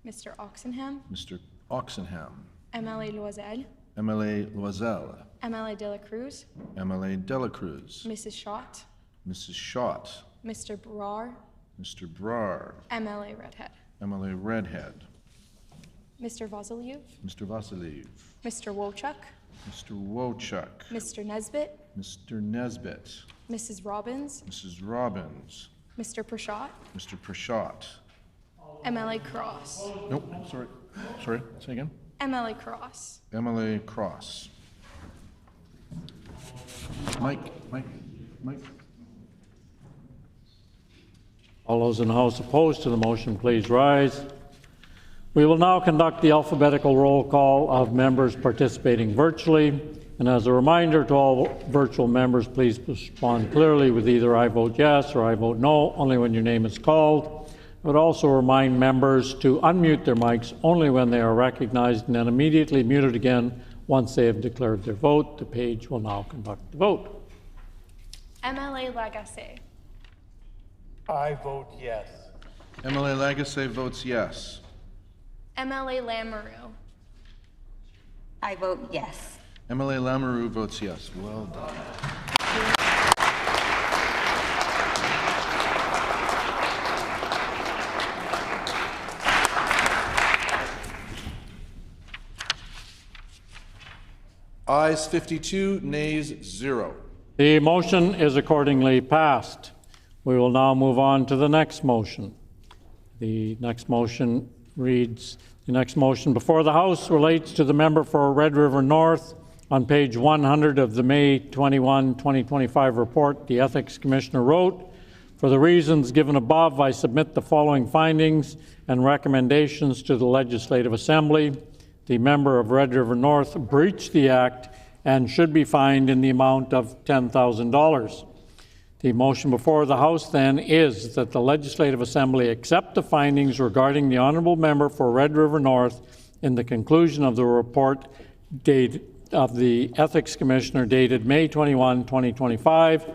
Mr. Oxenham. Mr. Oxenham. MLA Loisel. MLA Loisel. MLA De La Cruz. MLA De La Cruz. Mrs. Schott. Mrs. Schott. Mr. Brar. Mr. Brar. MLA Redhead. MLA Redhead. Mr. Vasiliev. Mr. Vasiliev. Mr. Wochuk. Mr. Wochuk. Mr. Nesbitt. Mr. Nesbitt. Mrs. Robbins. Mrs. Robbins. Mr. Prashad. Mr. Prashad. MLA Cross. Nope, sorry. Sorry, say again. MLA Cross. MLA Cross. Mike. All those in the House opposed to the motion, please rise. We will now conduct the alphabetical roll call of members participating virtually. And as a reminder to all virtual members, please respond clearly with either I vote yes or I vote no, only when your name is called. I would also remind members to unmute their mics only when they are recognized and then immediately mute it again once they have declared their vote. The page will now conduct the vote. MLA Lagacé. I vote yes. MLA Lagacé votes yes. MLA Lamoureux. I vote yes. MLA Lamoureux votes yes. Well done. Ayes 52, nays 0. The motion is accordingly passed. We will now move on to the next motion. The next motion reads, the next motion before the House relates to the member for Red River North. On page 100 of the May 21, 2025 report, the Ethics Commissioner wrote, for the reasons given above, I submit the following findings and recommendations to the Legislative Assembly. The member of Red River North breached the Act and should be fined in the amount of $10,000. The motion before the House then is that the Legislative Assembly accept the findings regarding the honourable member for Red River North in the conclusion of the report of the Ethics Commissioner dated May 21, 2025,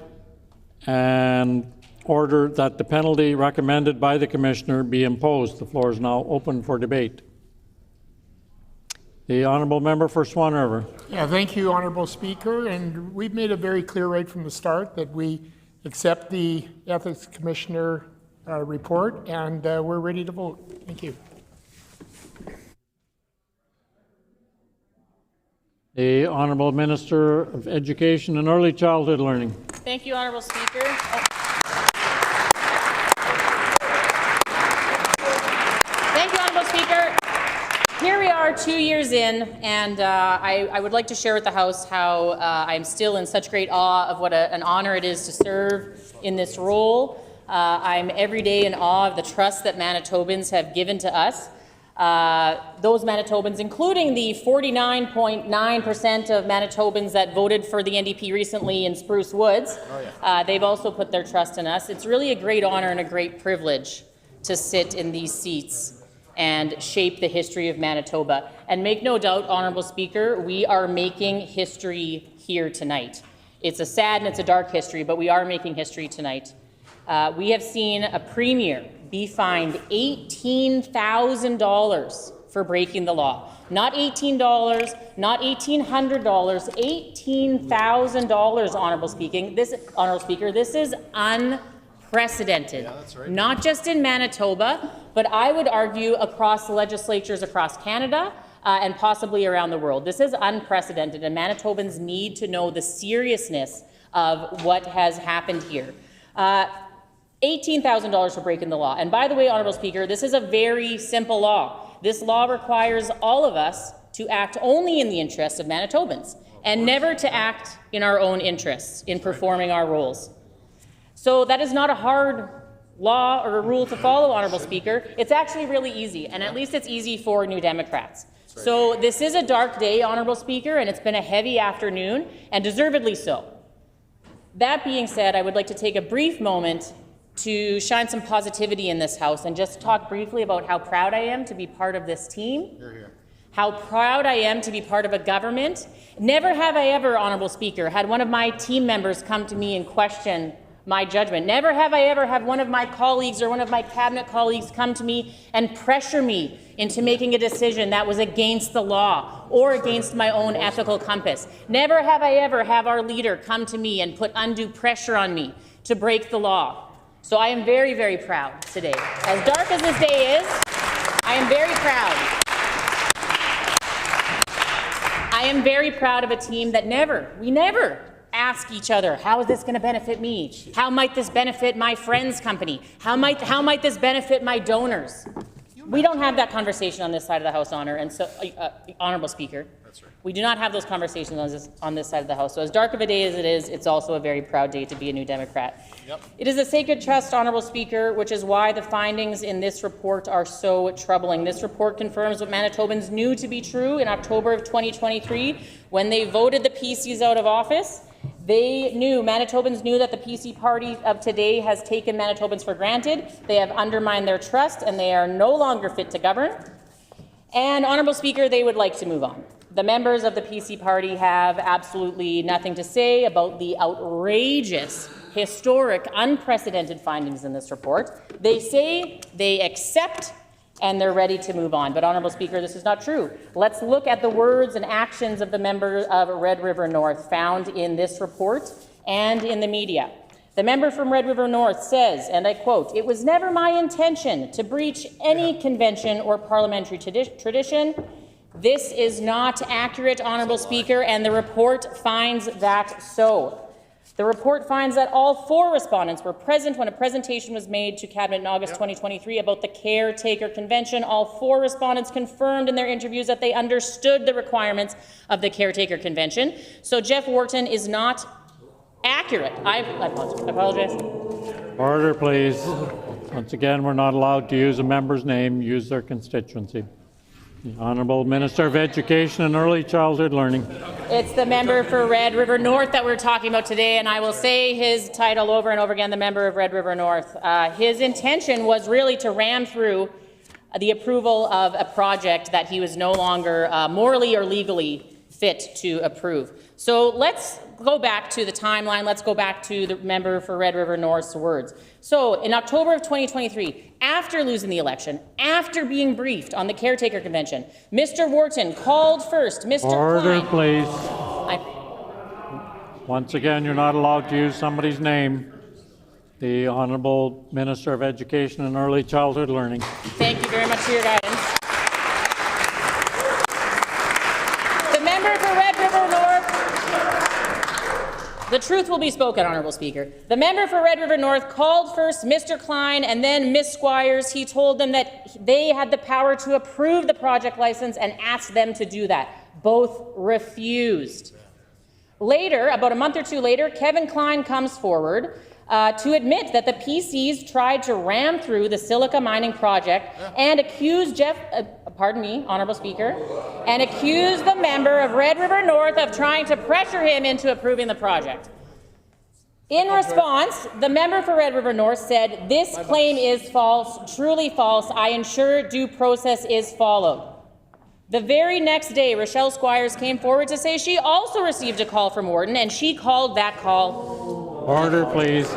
and order that the penalty recommended by the Commissioner be imposed. The floor is now open for debate. The honourable member for Swan River. Yeah, thank you, Honourable Speaker. And we've made it very clear right from the start that we accept the Ethics Commissioner report, and we're ready to vote. Thank you. The Honourable Minister of Education and Early Childhood Learning. Thank you, Honourable Speaker. Thank you, Honourable Speaker. Here we are 2 years in, and I would like to share with the House how I'm still in such great awe of what an honour it is to serve in this role. I'm every day in awe of the trust that Manitobans have given to us. Those Manitobans, including the 49.9% of Manitobans that voted for the NDP recently in Spruce Woods, they've also put their trust in us. It's really a great honour and a great privilege to sit in these seats and shape the history of Manitoba. And make no doubt, Honourable Speaker, we are making history here tonight. It's a sad and it's a dark history, but we are making history tonight. We have seen a premier be fined $18,000 for breaking the law. Not $18, not $1,800, $18,000, Honourable Speaker. This is unprecedented. Yeah, that's right. Not just in Manitoba, but I would argue across legislatures across Canada and possibly around the world. This is unprecedented, and Manitobans need to know the seriousness of what has happened here. $18,000 for breaking the law. And by the way, Honourable Speaker, this is a very simple law. This law requires all of us to act only in the interests of Manitobans and never to act in our own interests in performing our roles. So that is not a hard law or a rule to follow, Honourable Speaker. It's actually really easy, and at least it's easy for New Democrats. So this is a dark day, Honourable Speaker, and it's been a heavy afternoon, and deservedly so. That being said, I would like to take a brief moment to shine some positivity in this House and just talk briefly about how proud I am to be part of this team. How proud I am to be part of a government. Never have I ever, Honourable Speaker, had one of my team members come to me and question my judgment. Never have I ever had one of my colleagues or one of my cabinet colleagues come to me and pressure me into making a decision that was against the law or against my own ethical compass. Never have I ever had our leader come to me and put undue pressure on me to break the law. So I am very, very proud today. As dark as this day is, I am very proud. I am very proud of a team that we never ask each other, how is this going to benefit me? How might this benefit my friend's company? How might this benefit my donors? We don't have that conversation on this side of the House, Honourable Speaker. That's right. We do not have those conversations on this side of the House. So as dark of a day as it is, it's also a very proud day to be a New Democrat. Yep. It is a sacred trust, Honourable Speaker, which is why the findings in this report are so troubling. This report confirms what Manitobans knew to be true in October of 2023 when they voted the PCs out of office. Manitobans knew that the PC party of today has taken Manitobans for granted. They have undermined their trust, and they are no longer fit to govern. And, Honourable Speaker, they would like to move on. The members of the PC party have absolutely nothing to say about the outrageous, historic, unprecedented findings in this report. They say they accept and they're ready to move on. But, Honourable Speaker, this is not true. Let's look at the words and actions of the members of Red River North found in this report and in the media. The member from Red River North says, and I quote, "It was never my intention to breach any convention or parliamentary tradition." This is not accurate, Honourable Speaker, and the report finds that so. The report finds that all 4 respondents were present when a presentation was made to Cabinet in August 2023 about the Caretaker Convention. All 4 respondents confirmed in their interviews that they understood the requirements of the Caretaker Convention. So Jeff Wharton is not accurate. I apologize. Order, please. Once again, we're not allowed to use a member's name, use their constituency. The Honourable Minister of Education and Early Childhood Learning. It's the member for Red River North that we're talking about today, and I will say his title over and over again, the member of Red River North. His intention was really to ram through the approval of a project that he was no longer morally or legally fit to approve. So let's go back to the timeline. Let's go back to the member for Red River North's words. So in October of 2023, after losing the election, after being briefed on the Caretaker Convention, Mr. Wharton called first Mr. Order, Klein. please. Once again, you're not allowed to use somebody's name. The Honourable Minister of Education and Early Childhood Learning. Thank you very much for your guidance. The member for Red River North. The truth will be spoken, Honourable Speaker. The member for Red River North called first Mr. Klein and then Ms. Squires. He told them that they had the power to approve the project license and asked them to do that. Both refused. Later, about a month or two later, Kevin Klein comes forward to admit that the PCs tried to ram through the silica mining project and accused Honourable Speaker, and accused the member of Red River North of trying to pressure him into approving the project. In response, the member for Red River North said, "This claim is false, truly false. I ensure due process is followed." The very next day, Rochelle Squires came forward to say she also received a call from Wharton, and she called that call. Order, please.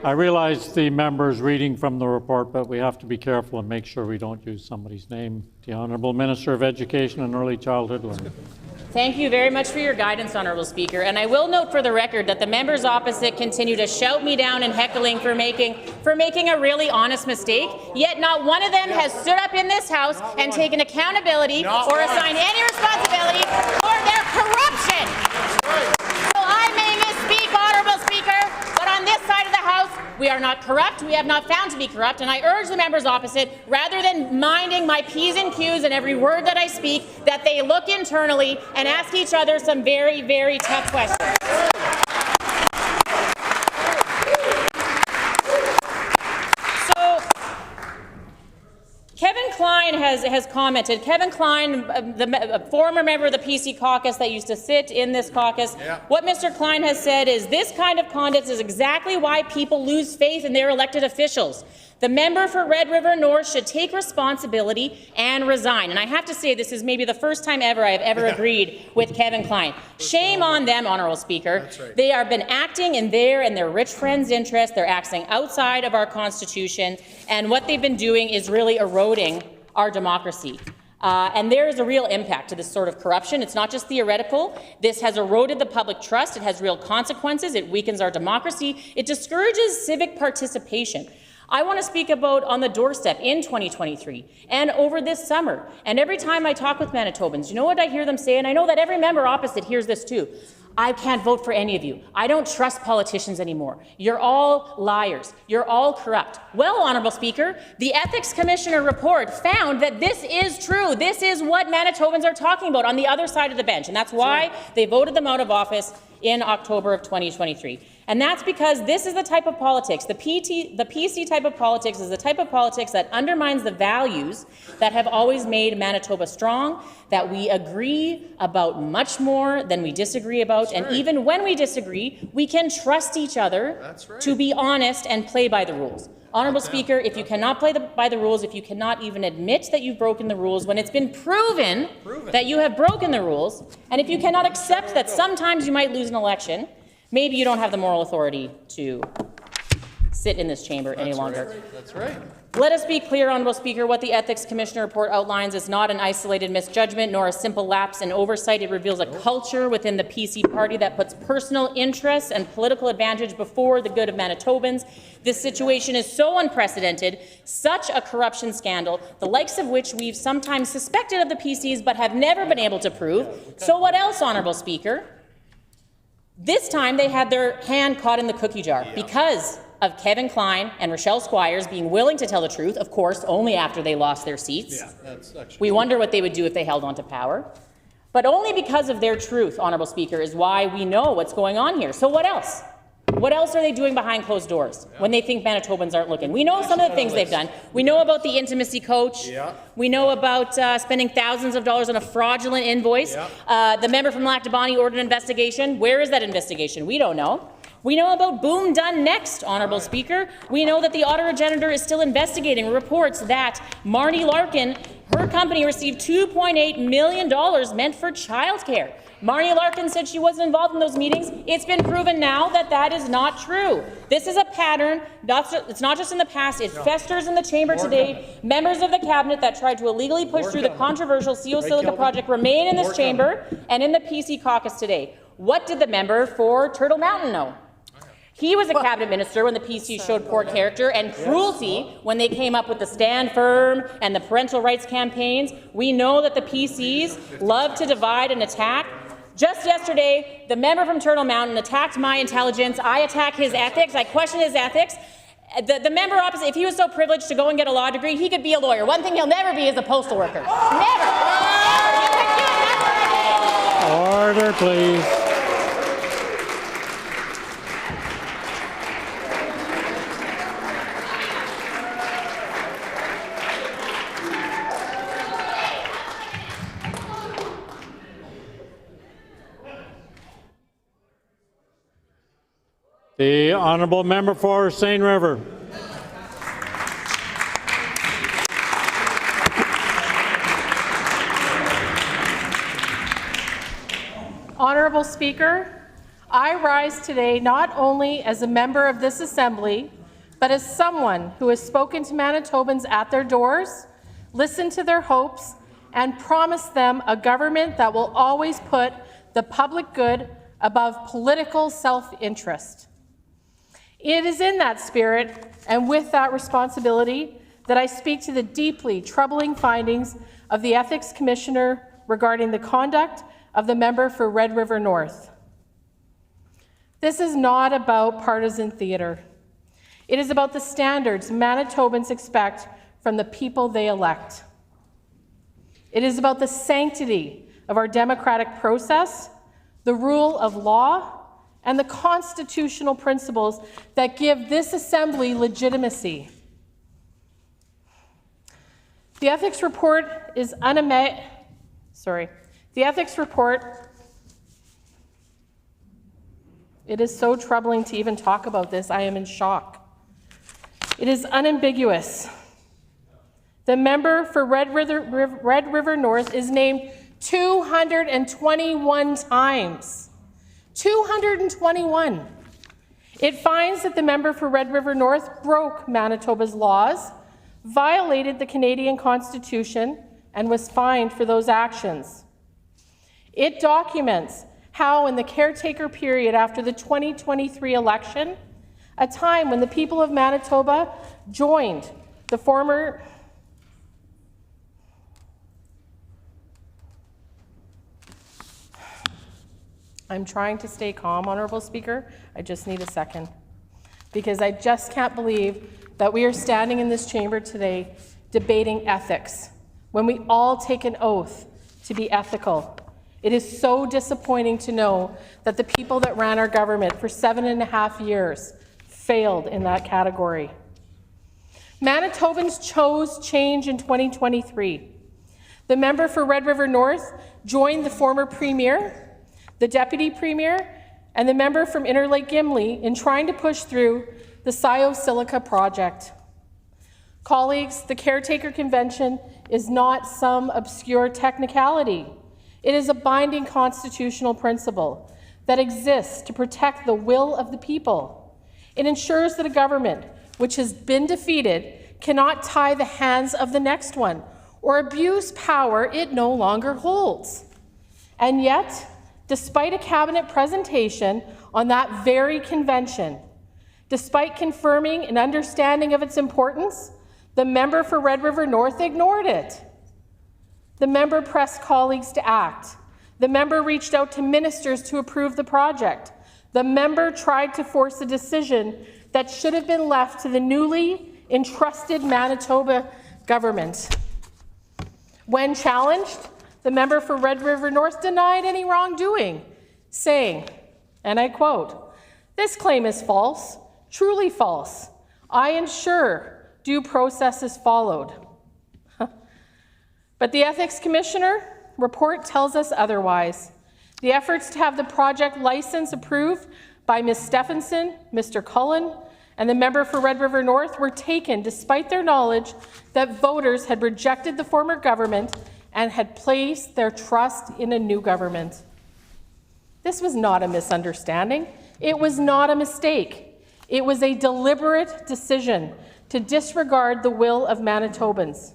I realize the member is reading from the report, but we have to be careful and make sure we don't use somebody's name. The Honourable Minister of Education and Early Childhood Learning. Thank you very much for your guidance, Honourable Speaker. And I will note for the record that the members opposite continue to shout me down and heckling for making a really honest mistake, yet not one of them has stood up in this House and taken accountability or assigned any responsibility for their corruption. So I may misspeak, Honourable Speaker, but on this side of the House, we are not corrupt. We have not found to be corrupt. And I urge the members opposite, rather than minding my P's and Q's and every word that I speak, that they look internally and ask each other some very, very tough questions. So, Kevin Klein has commented. Kevin Klein, a former member of the PC caucus that used to sit in this caucus, what Mr. Klein has said is this kind of conduct is exactly why people lose faith in their elected officials. The member for Red River North should take responsibility and resign. And I have to say, this is maybe the first time ever I have ever agreed with Kevin Klein. Shame on them, Honourable Speaker. That's right. They have been acting in their and their rich friends' interest. They're acting outside of our Constitution. And what they've been doing is really eroding our democracy. And there is a real impact to this sort of corruption. It's not just theoretical. This has eroded the public trust. It has real consequences. It weakens our democracy. It discourages civic participation. I want to speak about on the doorstep in 2023 and over this summer. And every time I talk with Manitobans, you know what I hear them say? And I know that every member opposite hears this too. I can't vote for any of you. I don't trust politicians anymore. You're all liars. You're all corrupt. Well, Honourable Speaker, the Ethics Commissioner report found that this is true. This is what Manitobans are talking about on the other side of the bench. And that's why they voted them out of office in October of 2023. And that's because this is the type of politics, the PC type of politics is the type of politics that undermines the values that have always made Manitoba strong, that we agree about much more than we disagree about. And even when we disagree, we can trust each other to be honest and play by the rules. Honourable Speaker, if you cannot play by the rules, if you cannot even admit that you've broken the rules when it's been proven that you have broken the rules, and if you cannot accept that sometimes you might lose an election, maybe you don't have the moral authority to sit in this chamber any longer. That's right. Let us be clear, Honourable Speaker, what the Ethics Commissioner report outlines is not an isolated misjudgment nor a simple lapse in oversight. It reveals a culture within the PC party that puts personal interests and political advantage before the good of Manitobans. This situation is so unprecedented, such a corruption scandal, the likes of which we've sometimes suspected of the PCs but have never been able to prove. So what else, Honourable Speaker? This time they had their hand caught in the cookie jar because of Kevin Klein and Rochelle Squires being willing to tell the truth, of course, only after they lost their seats. We wonder what they would do if they held on to power. But only because of their truth, Honourable Speaker, is why we know what's going on here. So what else? What else are they doing behind closed doors when they think Manitobans aren't looking? We know some of the things they've done. We know about the intimacy coach. We know about spending thousands of dollars on a fraudulent invoice. The member from Lactabani ordered an investigation. Where is that investigation? We don't know. We know about Boom Done Next, Honourable Speaker. We know that the Auditor General is still investigating reports that Marnie Larkin, her company, received $2.8 million meant for childcare. Marnie Larkin said she wasn't involved in those meetings. It's been proven now that that is not true. This is a pattern. It's not just in the past. It festers in the chamber today. Members of the cabinet that tried to illegally push through the controversial CO Silica project remain in this chamber and in the PC caucus today. What did the member for Turtle Mountain know? He was a cabinet minister when the PC showed poor character and cruelty when they came up with the Stand Firm and the parental rights campaigns. We know that the PCs love to divide and attack. Just yesterday, the member from Turtle Mountain attacked my intelligence. I attack his ethics. I question his ethics. The member opposite, if he was so privileged to go and get a law degree, he could be a lawyer. One thing he'll never be is a postal worker. Never. Order, please. The honourable member for Seine River. Honourable Speaker, I rise today not only as a member of this Assembly, but as someone who has spoken to Manitobans at their doors, listened to their hopes, and promised them a government that will always put the public good above political self-interest. It is in that spirit and with that responsibility that I speak to the deeply troubling findings of the Ethics Commissioner regarding the conduct of the member for Red River North. This is not about partisan theatre. It is about the standards Manitobans expect from the people they elect. It is about the sanctity of our democratic process, the rule of law, and the constitutional principles that give this Assembly legitimacy. The ethics report is The ethics report, it is so troubling to even talk about this. I am in shock. It is unambiguous. The member for Red River North is named 221 times. 221. It finds that the member for Red River North broke Manitoba's laws, violated the Canadian Constitution, and was fined for those actions. It documents how in the caretaker period after the 2023 election, a time when the people of Manitoba joined the former I'm trying to stay calm, Honourable Speaker. I just need a second. Because I just can't believe that we are standing in this chamber today debating ethics when we all take an oath to be ethical. It is so disappointing to know that the people that ran our government for 7.5 years failed in that category. Manitobans chose change in 2023. The member for Red River North joined the former Premier, the Deputy Premier, and the member from Interlake Gimli in trying to push through the Scio-Silica project. Colleagues, the Caretaker Convention is not some obscure technicality. It is a binding constitutional principle that exists to protect the will of the people. It ensures that a government which has been defeated cannot tie the hands of the next one or abuse power it no longer holds. And yet, despite a cabinet presentation on that very convention, despite confirming an understanding of its importance, the member for Red River North ignored it. The member pressed colleagues to act. The member reached out to ministers to approve the project. The member tried to force a decision that should have been left to the newly entrusted Manitoba government. When challenged, the member for Red River North denied any wrongdoing, saying, and I quote, "This claim is false, truly false. I ensure due process is followed." But the Ethics Commissioner report tells us otherwise. The efforts to have the project license approved by Ms. Stephenson, Mr. Cullen, and the member for Red River North were taken despite their knowledge that voters had rejected the former government and had placed their trust in a new government. This was not a misunderstanding. It was not a mistake. It was a deliberate decision to disregard the will of Manitobans.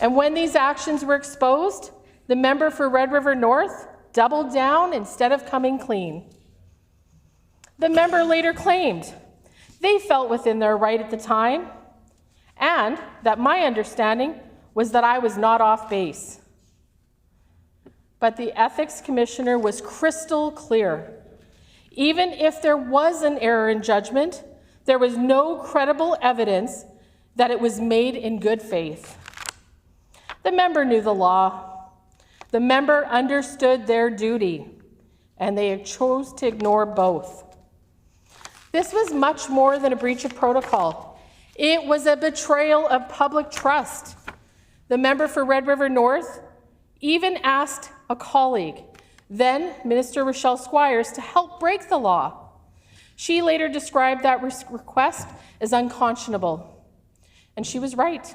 And when these actions were exposed, the member for Red River North doubled down instead of coming clean. The member later claimed they felt within their right at the time, and that my understanding was that I was not off base. But the Ethics Commissioner was crystal clear. Even if there was an error in judgment, there was no credible evidence that it was made in good faith. The member knew the law. The member understood their duty, and they chose to ignore both. This was much more than a breach of protocol. It was a betrayal of public trust. The member for Red River North even asked a colleague, then Minister Rochelle Squires, to help break the law. She later described that request as unconscionable. And she was right.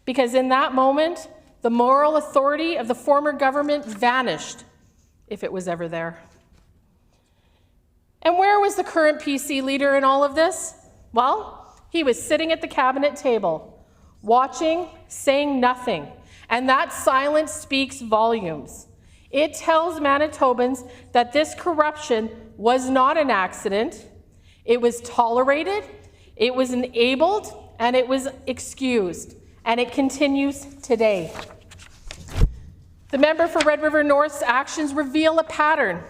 Because in that moment, the moral authority of the former government vanished, if it was ever there. And where was the current PC leader in all of this? Well, he was sitting at the cabinet table, watching, saying nothing. And that silence speaks volumes. It tells Manitobans that this corruption was not an accident. It was tolerated, it was enabled, and it was excused. And it continues today. The member for Red River North's actions reveal a pattern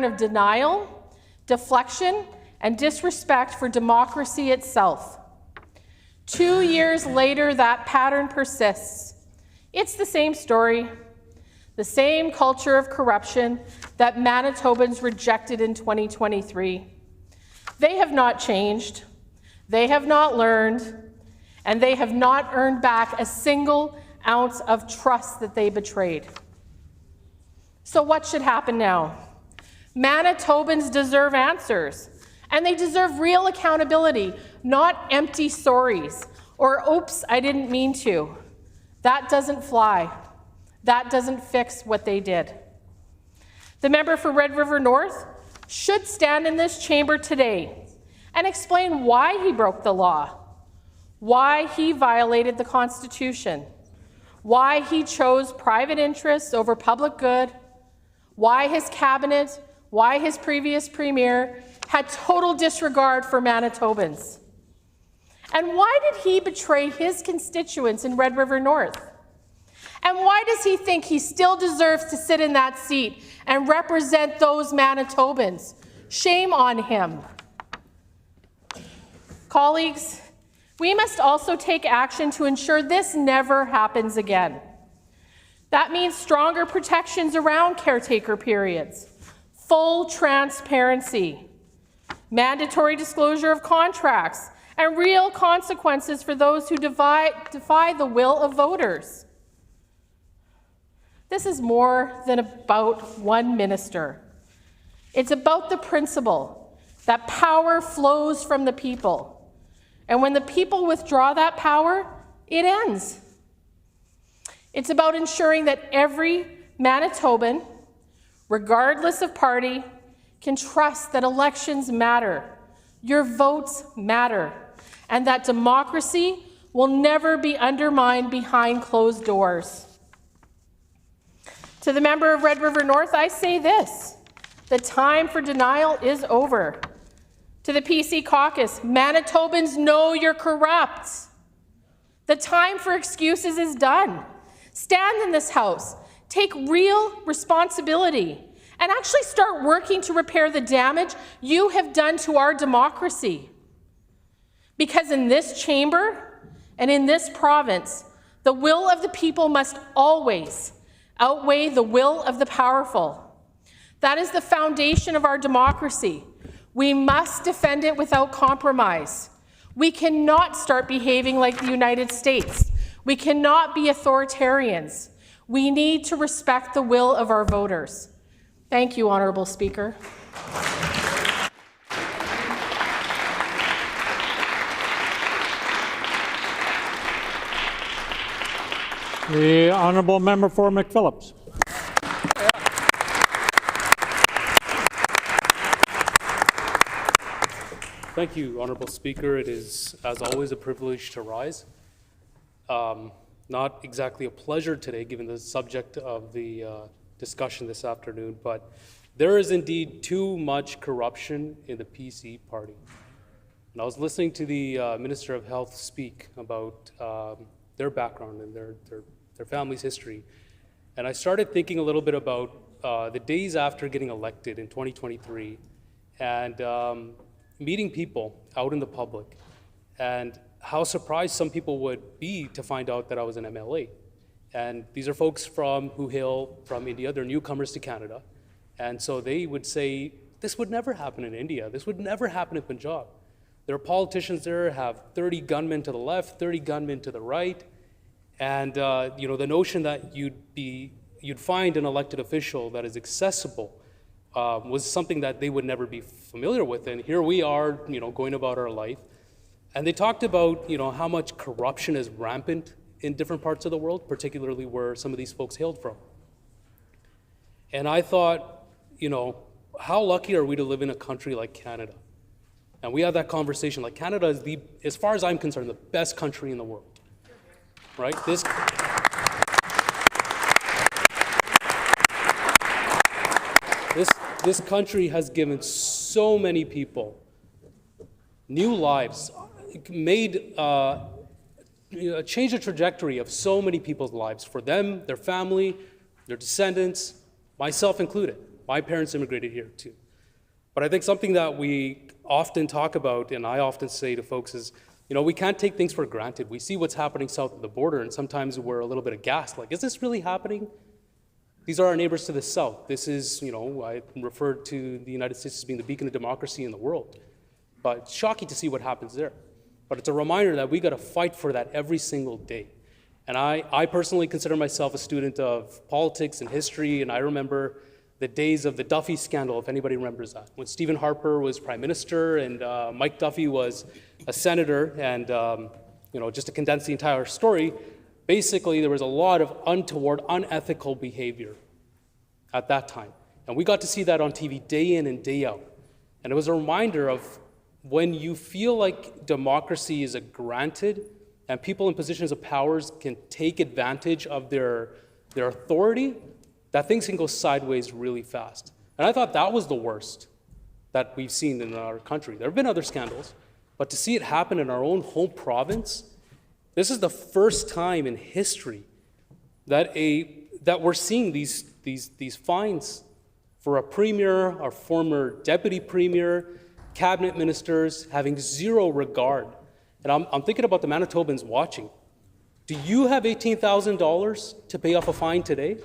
of denial, deflection, and disrespect for democracy itself. 2 years later, that pattern persists. It's the same story, the same culture of corruption that Manitobans rejected in 2023. They have not changed, they have not learned, and they have not earned back a single ounce of trust that they betrayed. So what should happen now? Manitobans deserve answers, and they deserve real accountability, not empty sorries or oops, I didn't mean to. That doesn't fly. That doesn't fix what they did. The member for Red River North should stand in this chamber today and explain why he broke the law, why he violated the Constitution, why he chose private interests over public good, why his cabinet, why his previous premier had total disregard for Manitobans. And why did he betray his constituents in Red River North? And why does he think he still deserves to sit in that seat and represent those Manitobans? Shame on him. Colleagues, we must also take action to ensure this never happens again. That means stronger protections around caretaker periods, full transparency, mandatory disclosure of contracts, and real consequences for those who defy the will of voters. This is more than about one minister. It's about the principle that power flows from the people. And when the people withdraw that power, it ends. It's about ensuring that every Manitoban, regardless of party, can trust that elections matter, your votes matter, and that democracy will never be undermined behind closed doors. To the member of Red River North, I say this: the time for denial is over. To the PC caucus, Manitobans know you're corrupt. The time for excuses is done. Stand in this House, take real responsibility, and actually start working to repair the damage you have done to our democracy. Because in this chamber and in this province, the will of the people must always outweigh the will of the powerful. That is the foundation of our democracy. We must defend it without compromise. We cannot start behaving like the United States. We cannot be authoritarians. We need to respect the will of our voters. Thank you, Honourable Speaker. The Honourable Member for McPhillips. Thank you, Honourable Speaker. It is, as always, a privilege to rise. Not exactly a pleasure today, given the subject of the discussion this afternoon, but There is indeed too much corruption in the PC party. And I was listening to the Minister of Health speak about their background and their family's history. And I started thinking a little bit about the days after getting elected in 2023 and meeting people out in the public and how surprised some people would be to find out that I was an MLA. And these are folks who hail from India. They're newcomers to Canada. And so they would say, this would never happen in India. This would never happen in Punjab. There are politicians there have 30 gunmen to the left, 30 gunmen to the right. And the notion that you'd find an elected official that is accessible was something that they would never be familiar with. And here we are, going about our life. And they talked about, how much corruption is rampant in different parts of the world, particularly where some of these folks hailed from. And I thought, how lucky are we to live in a country like Canada? And we had that conversation, like Canada is as far as I'm concerned, the best country in the world, right? This country has given so many people new lives, made changed the trajectory of so many people's lives for them, their family, their descendants, myself included. My parents immigrated here too. But I think something that we often talk about, and I often say to folks is, we can't take things for granted. We see what's happening south of the border, and sometimes we're a little bit aghast, like, is this really happening? These are our neighbors to the south. This is, I referred to the United States as being the beacon of democracy in the world. But it's shocking to see what happens there. But it's a reminder that we got to fight for that every single day. And I personally consider myself a student of politics and history, and I remember the days of the Duffy scandal, if anybody remembers that, when Stephen Harper was prime minister and Mike Duffy was a senator. And just to condense the entire story, basically there was a lot of untoward, unethical behavior at that time. And we got to see that on TV day in and day out. And it was a reminder of when you feel like democracy is a granted and people in positions of powers can take advantage of their authority, that things can go sideways really fast. And I thought that was the worst that we've seen in our country. There have been other scandals, but to see it happen in our own home province, this is the first time in history that we're seeing these fines for a premier, our former deputy premier, cabinet ministers having zero regard. And I'm thinking about the Manitobans watching. Do you have $18,000 to pay off a fine today?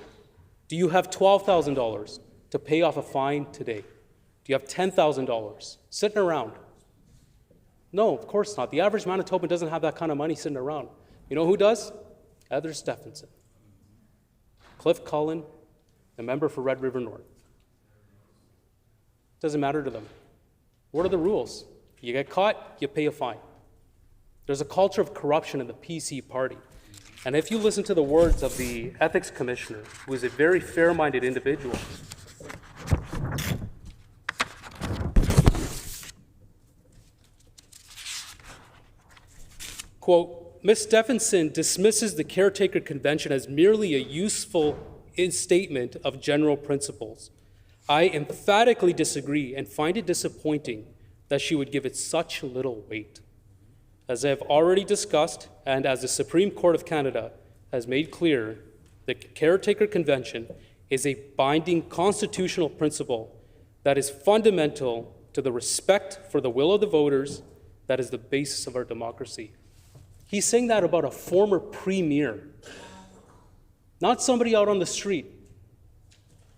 Do you have $12,000 to pay off a fine today? Do you have $10,000 sitting around? No, of course not. The average Manitoban doesn't have that kind of money sitting around. You know who does? Heather Stephenson, Cliff Cullen, the member for Red River North. Doesn't matter to them. What are the rules? You get caught, you pay a fine. There's a culture of corruption in the PC party. And if you listen to the words of the ethics commissioner, who is a very fair-minded individual, quote, Ms. Stephenson dismisses the caretaker convention as merely a useful statement of general principles. I emphatically disagree and find it disappointing that she would give it such little weight. As I have already discussed, and as the Supreme Court of Canada has made clear, the Caretaker Convention is a binding constitutional principle that is fundamental to the respect for the will of the voters that is the basis of our democracy. He's saying that about a former premier, not somebody out on the street.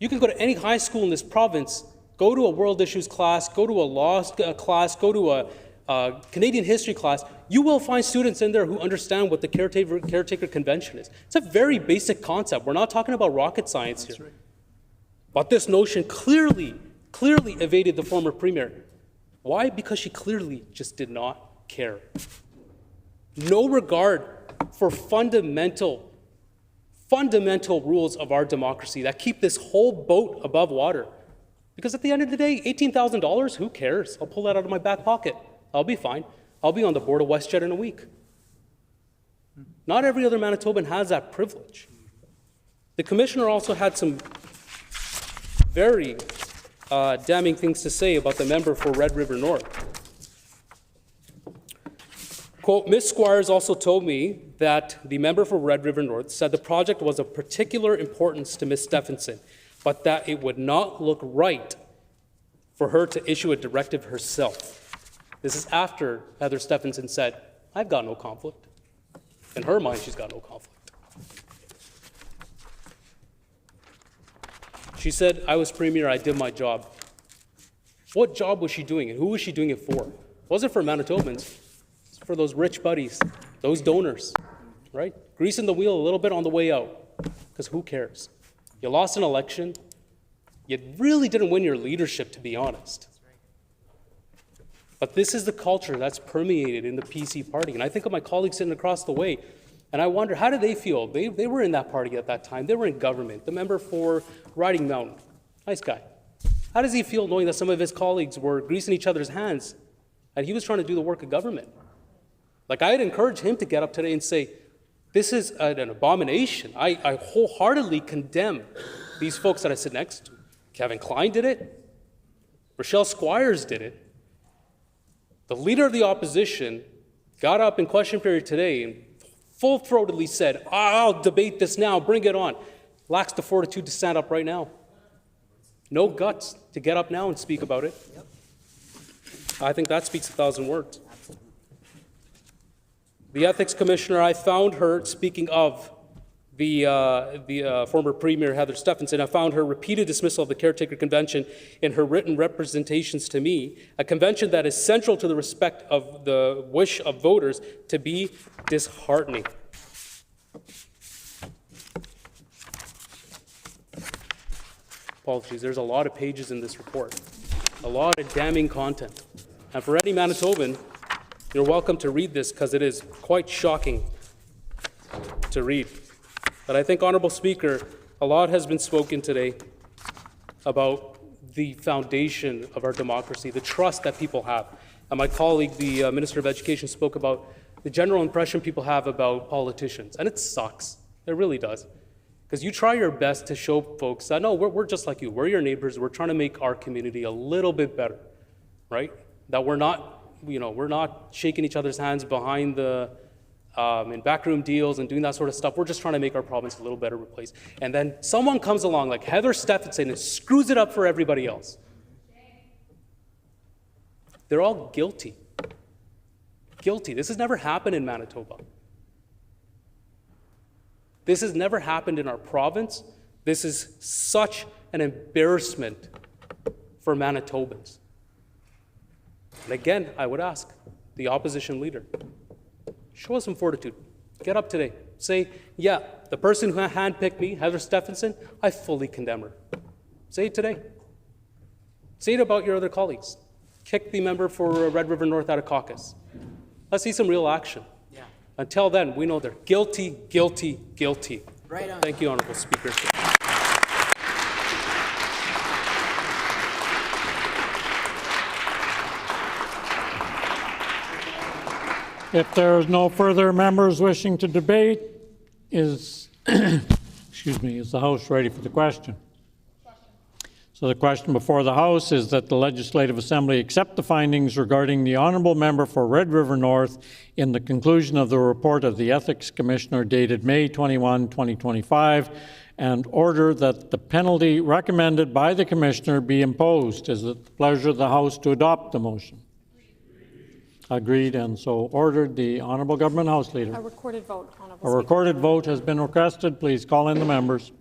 You can go to any high school in this province, go to a world issues class, go to a law class, go to a Canadian history class, you will find students in there who understand what the Caretaker Convention is. It's a very basic concept. We're not talking about rocket science here. Right. But this notion clearly evaded the former premier. Why? Because she clearly just did not care. No regard for fundamental rules of our democracy that keep this whole boat above water. Because at the end of the day, $18,000, who cares? I'll pull that out of my back pocket. I'll be fine. I'll be on the board of WestJet in a week. Not every other Manitoban has that privilege. The commissioner also had some very damning things to say about the member for Red River North. Quote, Ms. Squires also told me that the member for Red River North said the project was of particular importance to Ms. Stephenson, but that it would not look right for her to issue a directive herself. This is after Heather Stephenson said, I've got no conflict. In her mind, she's got no conflict. She said, I was premier, I did my job. What job was she doing and who was she doing it for? It wasn't for Manitobans. For those rich buddies, those donors, right? Greasing the wheel a little bit on the way out, because who cares? You lost an election. You really didn't win your leadership, to be honest. But this is the culture that's permeated in the PC party. And I think of my colleagues sitting across the way, and I wonder, how do they feel? They were in that party at that time. They were in government. The member for Riding Mountain, nice guy. How does he feel knowing that some of his colleagues were greasing each other's hands and he was trying to do the work of government? Like, I'd encourage him to get up today and say, this is an abomination. I wholeheartedly condemn these folks that I sit next to. Kevin Klein did it. Rochelle Squires did it. The leader of the opposition got up in question period today and full-throatedly said, I'll debate this now, bring it on. Lacks the fortitude to stand up right now. No guts to get up now and speak about it. Yep. I think that speaks 1,000 words. The ethics commissioner, I found her, speaking of the former Premier Heather Stephenson, I found her repeated dismissal of the caretaker convention in her written representations to me, a convention that is central to the respect of the wish of voters, to be disheartening. Apologies, there's a lot of pages in this report, a lot of damning content. And for any Manitoban, you're welcome to read this because it is quite shocking to read. But I think, Honourable Speaker, a lot has been spoken today about the foundation of our democracy, the trust that people have. And my colleague, the Minister of Education, spoke about the general impression people have about politicians. And it sucks. It really does. Because you try your best to show folks that, no, we're just like you. We're your neighbors. We're trying to make our community a little bit better, right? That we're not shaking each other's hands behind the in backroom deals and doing that sort of stuff. We're just trying to make our province a little better place. And then someone comes along like Heather Stephenson and screws it up for everybody else. They're all guilty. Guilty. This has never happened in Manitoba. This has never happened in our province. This is such an embarrassment for Manitobans. And again, I would ask the opposition leader, show us some fortitude. Get up today. Say, yeah, the person who handpicked me, Heather Stephenson, I fully condemn her. Say it today. Say it about your other colleagues. Kick the member for Red River North out of caucus. Let's see some real action. Yeah. Until then, we know they're guilty, guilty, guilty. Right on. Thank you, Honourable Speaker. If there is no further members wishing to debate, is is the House ready for the question? So the question before the House is that the Legislative Assembly accept the findings regarding the Honourable Member for Red River North in the conclusion of the report of the Ethics Commissioner dated May 21, 2025, and order that the penalty recommended by the Commissioner be imposed. Is it the pleasure of the House to adopt the motion? Agreed, and so ordered. The Honourable Government House Leader. A recorded vote, Honourable A Speaker. recorded vote has been requested. Please call in the members.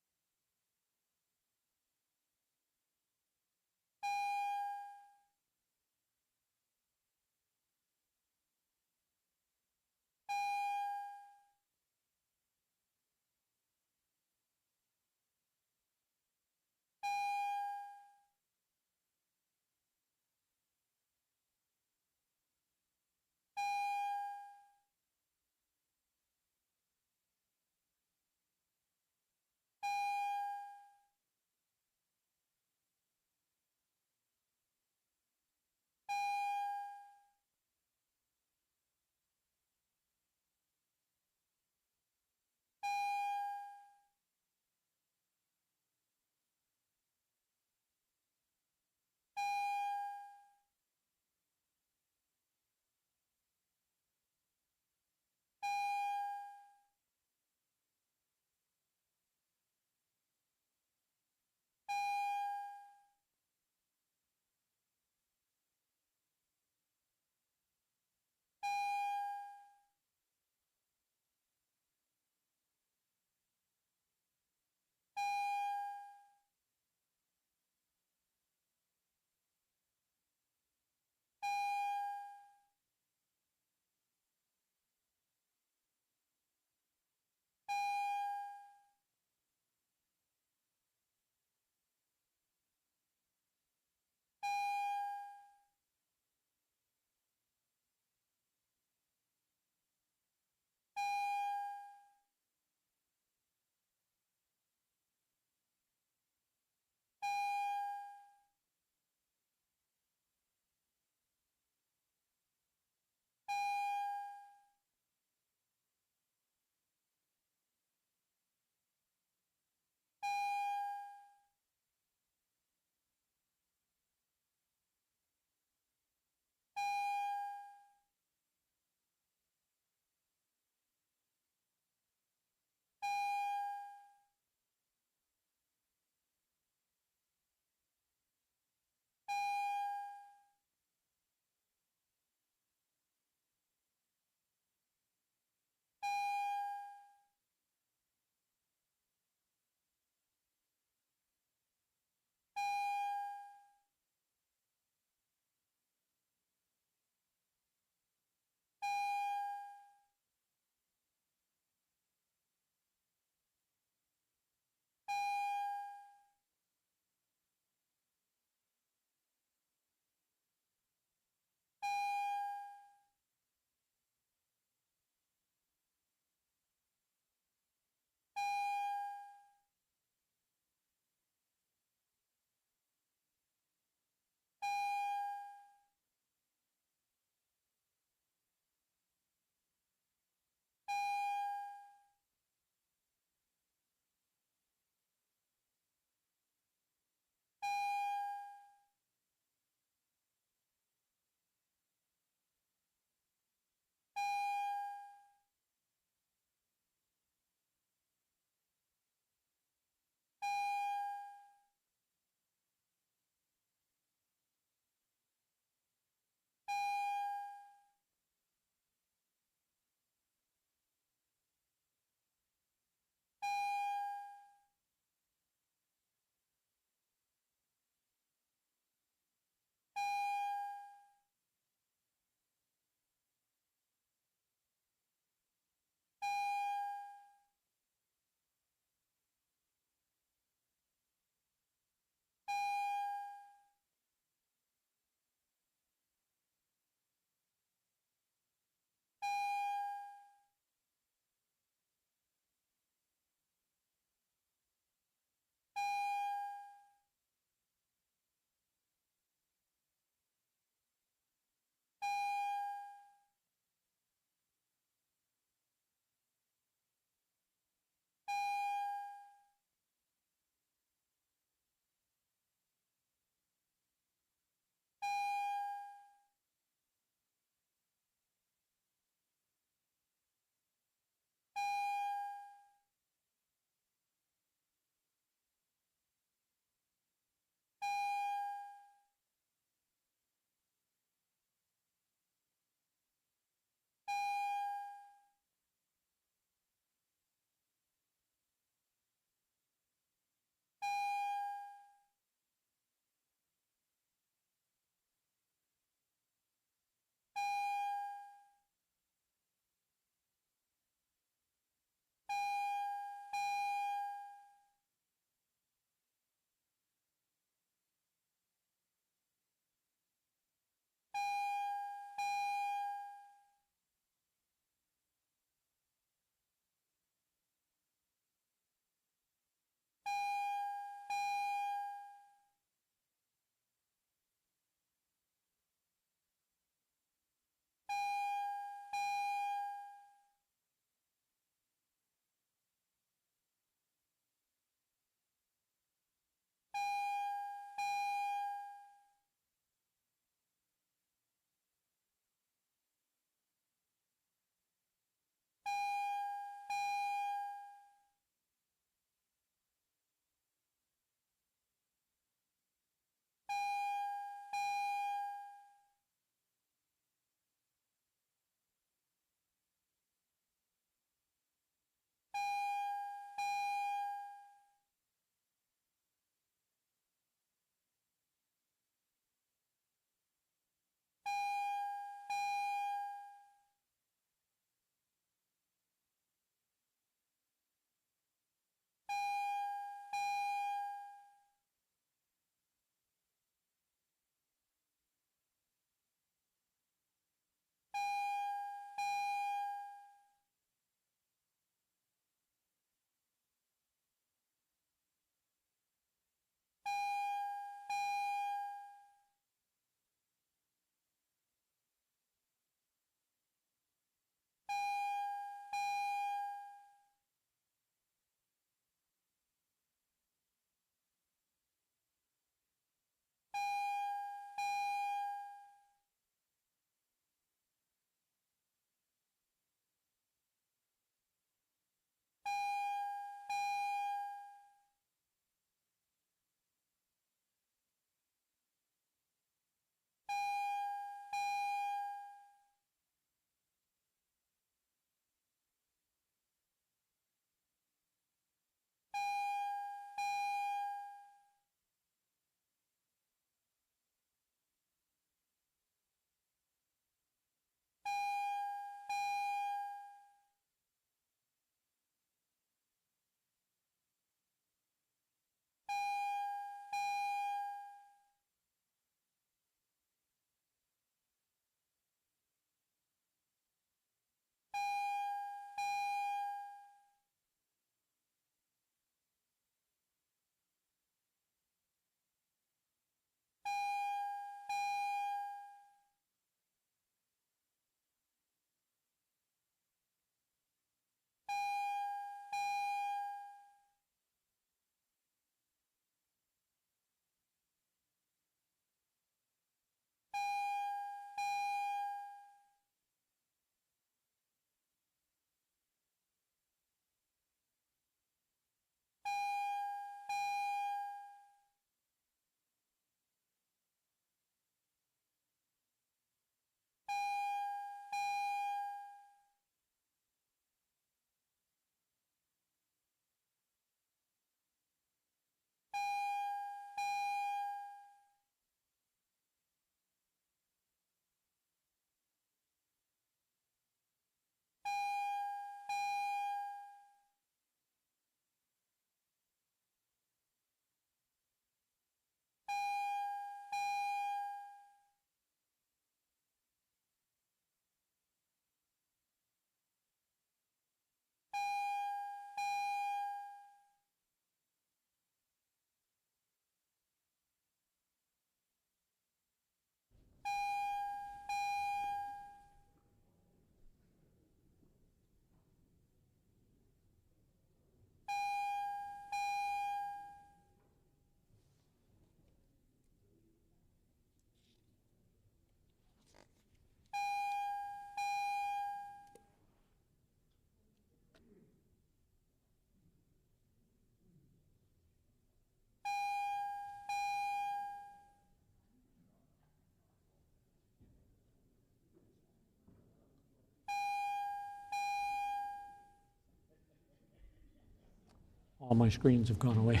All my screens have gone away.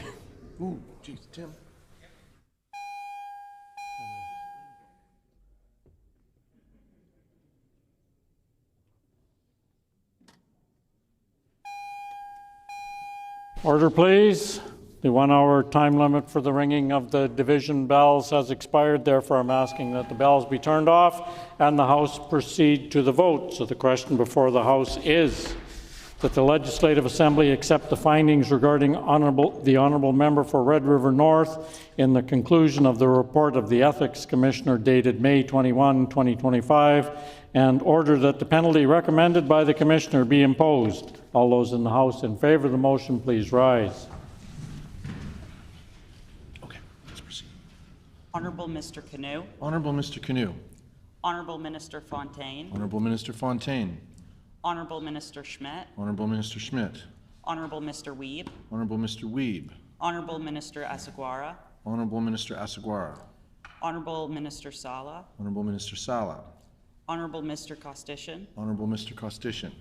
Ooh, geez, Tim. Order, please. The 1-hour time limit for the ringing of the division bells has expired. Therefore, I'm asking that the bells be turned off and the House proceed to the vote. So the question before the House is that the Legislative Assembly accept the findings regarding the Honourable Member for Red River North in the conclusion of the report of the Ethics Commissioner dated May 21, 2025, and order that the penalty recommended by the Commissioner be imposed. All those in the House in favour of the motion, please rise. Okay, let's proceed. Honourable Mr. Canoe. Honourable Mr. Canoe. Honourable Minister Fontaine. Honourable Minister Fontaine. Honourable Minister Schmidt. Honourable Minister Schmidt. Honourable Mr. Wiebe. Honourable Mr. Wiebe. Honourable Minister Asseguara. Honourable Minister Asseguara. Honourable Minister Sala. Honourable Minister Sala. Honourable Mr. Costician. Honourable Mr. Costician.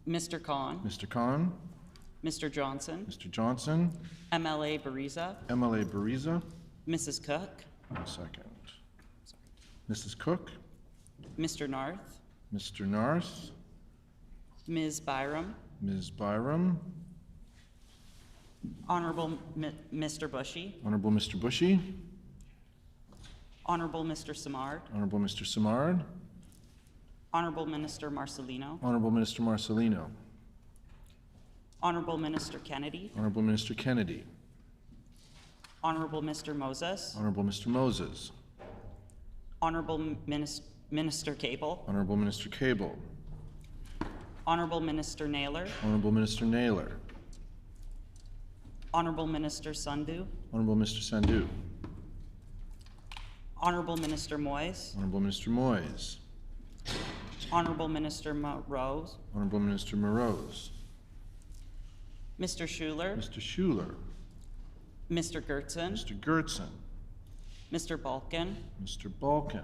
Mr. Khan. Mr. Khan. Mr. Johnson. Mr. Johnson. MLA Bariza. MLA Bariza. Mrs. Cook. 1 second. Mrs. Cook. Mr. Narth. Mr. Narth. Ms. Byram. Ms. Byram. Honourable Mr. Bushy. Honourable Mr. Bushy. Honourable Mr. Simard. Honourable Mr. Simard. Honourable Minister Marcelino. Honourable Minister Marcelino. Honourable Minister Kennedy. Honourable Minister Kennedy. Honourable Mr. Moses. Honourable Mr. Moses. Honourable Minister Cable. Honourable Minister Cable. Honourable Minister Naylor. Honourable Minister Naylor. Honourable Minister Sandhu. Honourable Mr. Sandhu. Honourable Minister Moyes. Honourable Minister Moyes. Honourable Minister Rose. Honourable Minister Morose. Mr. Schuler. Mr. Schuler. Mr. Gertzen. Mr. Gertzen. Mr. Balkin. Mr. Balkin.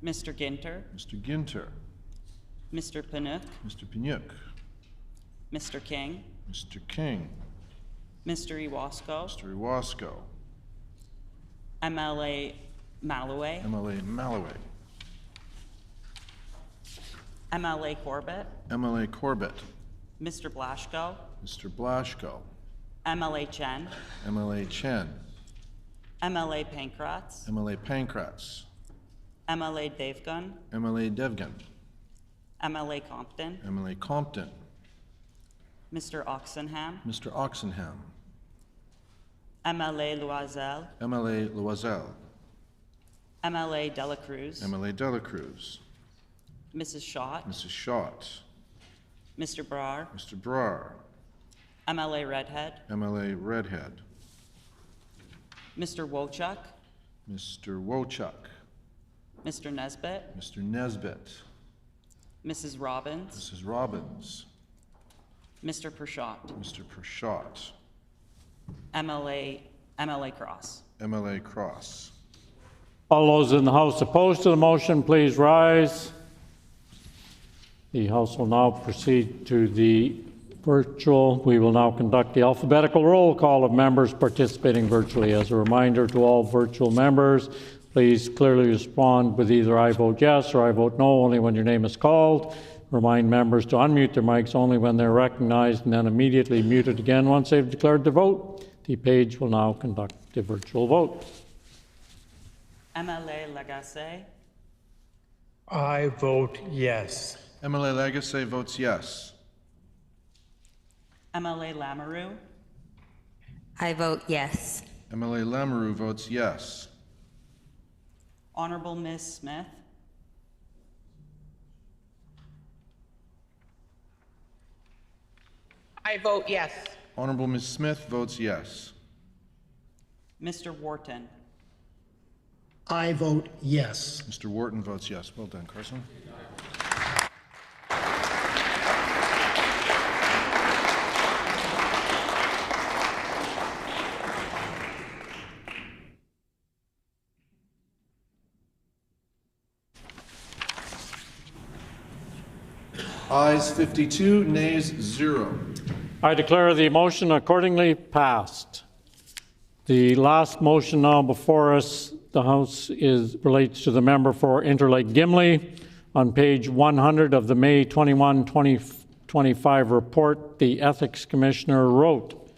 Mr. Ginter. Mr. Ginter. Mr. Panook. Mr. Panyuk. Mr. King. Mr. King. Mr. Iwasko. Mr. Iwasko. MLA Malloway. MLA Malloway. MLA Corbett. MLA Corbett. Mr. Blaschko. Mr. Blaschko. MLA Chen. MLA Chen. MLA Pankratz. MLA Pankratz. MLA Devgun. MLA Devgan. MLA Compton. MLA Compton. Mr. Oxenham. Mr. Oxenham. MLA Loisel. MLA Loisel. MLA Dela Cruz. MLA Dela Cruz. Mrs. Schott. Mrs. Schott. Mr. Brar. Mr. Brar. MLA Redhead. MLA Redhead. Mr. Wochuk. Mr. Wochuk. Mr. Nesbitt. Mr. Nesbitt. Mrs. Robbins. Mrs. Robbins. Mr. Pershot. Mr. Pershot. MLA Cross. MLA Cross. All those in the House opposed to the motion, please rise. The House will now proceed to the virtual. We will now conduct the alphabetical roll call of members participating virtually. As a reminder to all virtual members, please clearly respond with either I vote yes or I vote no only when your name is called. Remind members to unmute their mics only when they're recognized and then immediately mute it again once they've declared their vote. The page will now conduct the virtual vote. MLA Lagacé. I vote yes. MLA Lagacé votes yes. MLA Lamoureux. I vote yes. MLA Lamoureux votes yes. Honourable Ms. Smith. I vote yes. Honourable Ms. Smith votes yes. Mr. Wharton. I vote yes. Mr. Wharton votes yes. Well done, Carson. Ayes 52, nays 0. I declare the motion accordingly passed. The last motion now before us, the House relates to the member for Interlake Gimli. On page 100 of the May 21, 2025 report, the Ethics Commissioner wrote,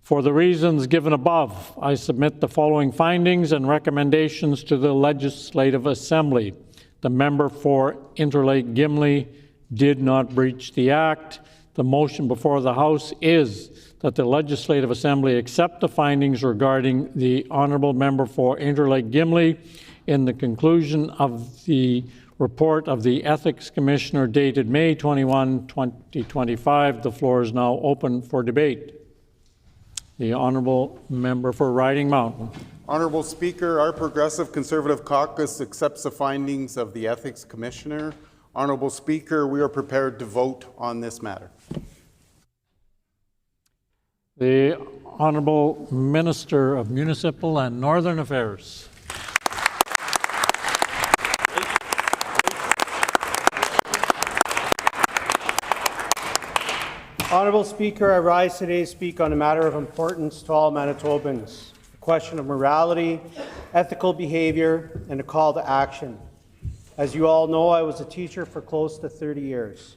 "For the reasons given above, I submit the following findings and recommendations to the Legislative Assembly. The member for Interlake Gimli did not breach the Act. The motion before the House is that the Legislative Assembly accept the findings regarding the Honourable Member for Interlake Gimli in the conclusion of the report of the Ethics Commissioner dated May 21, 2025. The floor is now open for debate." The Honourable Member for Riding Mountain. Honourable Speaker, our Progressive Conservative Caucus accepts the findings of the Ethics Commissioner. Honourable Speaker, we are prepared to vote on this matter. The Honourable Minister of Municipal and Northern Affairs. Honourable Speaker, I rise today to speak on a matter of importance to all Manitobans, a question of morality, ethical behaviour, and a call to action. As you all know, I was a teacher for close to 30 years.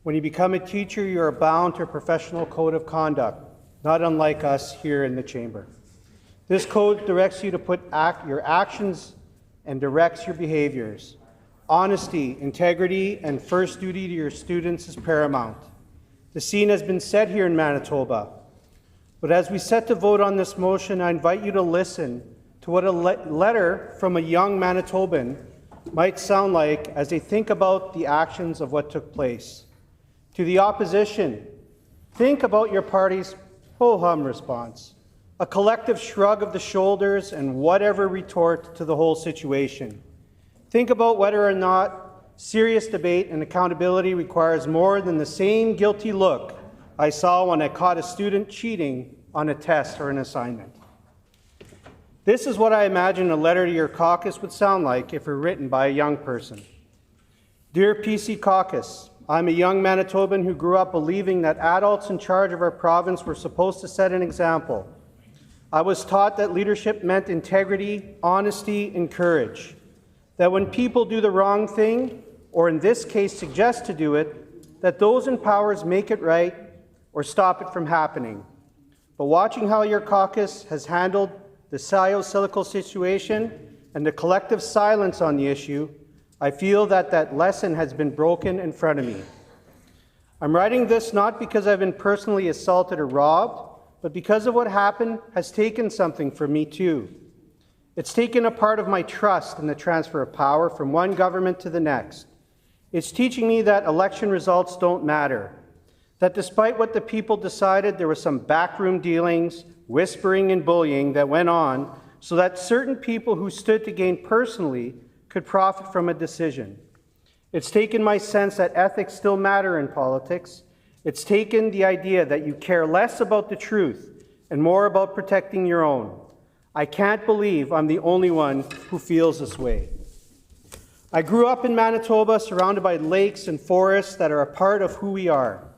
When you become a teacher, you are bound to a professional code of conduct, not unlike us here in the chamber. This code directs you to put your actions and directs your behaviours. Honesty, integrity, and first duty to your students is paramount. The scene has been set here in Manitoba. But as we set to vote on this motion, I invite you to listen to what a letter from a young Manitoban might sound like as they think about the actions of what took place. To the opposition, think about your party's ho-hum response, a collective shrug of the shoulders and whatever retort to the whole situation. Think about whether or not serious debate and accountability requires more than the same guilty look I saw when I caught a student cheating on a test or an assignment. This is what I imagine a letter to your caucus would sound like if it were written by a young person. Dear PC Caucus, I'm a young Manitoban who grew up believing that adults in charge of our province were supposed to set an example. I was taught that leadership meant integrity, honesty, and courage. That when people do the wrong thing, or in this case suggest to do it, that those in power make it right or stop it from happening. But watching how your caucus has handled the Scio-Silical situation and the collective silence on the issue, I feel that that lesson has been broken in front of me. I'm writing this not because I've been personally assaulted or robbed, but because of what happened has taken something from me too. It's taken a part of my trust in the transfer of power from one government to the next. It's teaching me that election results don't matter, that despite what the people decided, there were some backroom dealings, whispering and bullying that went on so that certain people who stood to gain personally could profit from a decision. It's taken my sense that ethics still matter in politics. It's taken the idea that you care less about the truth and more about protecting your own. I can't believe I'm the only one who feels this way. I grew up in Manitoba, surrounded by lakes and forests that are a part of who we are.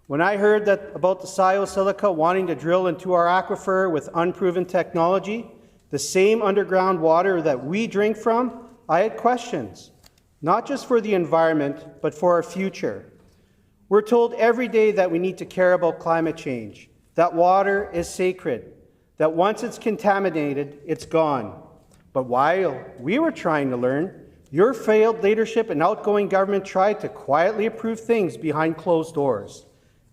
When I heard about the Scio-Silica wanting to drill into our aquifer with unproven technology, the same underground water that we drink from, I had questions, not just for the environment, but for our future. We're told every day that we need to care about climate change, that water is sacred, that once it's contaminated, it's gone. But while we were trying to learn, your failed leadership and outgoing government tried to quietly approve things behind closed doors,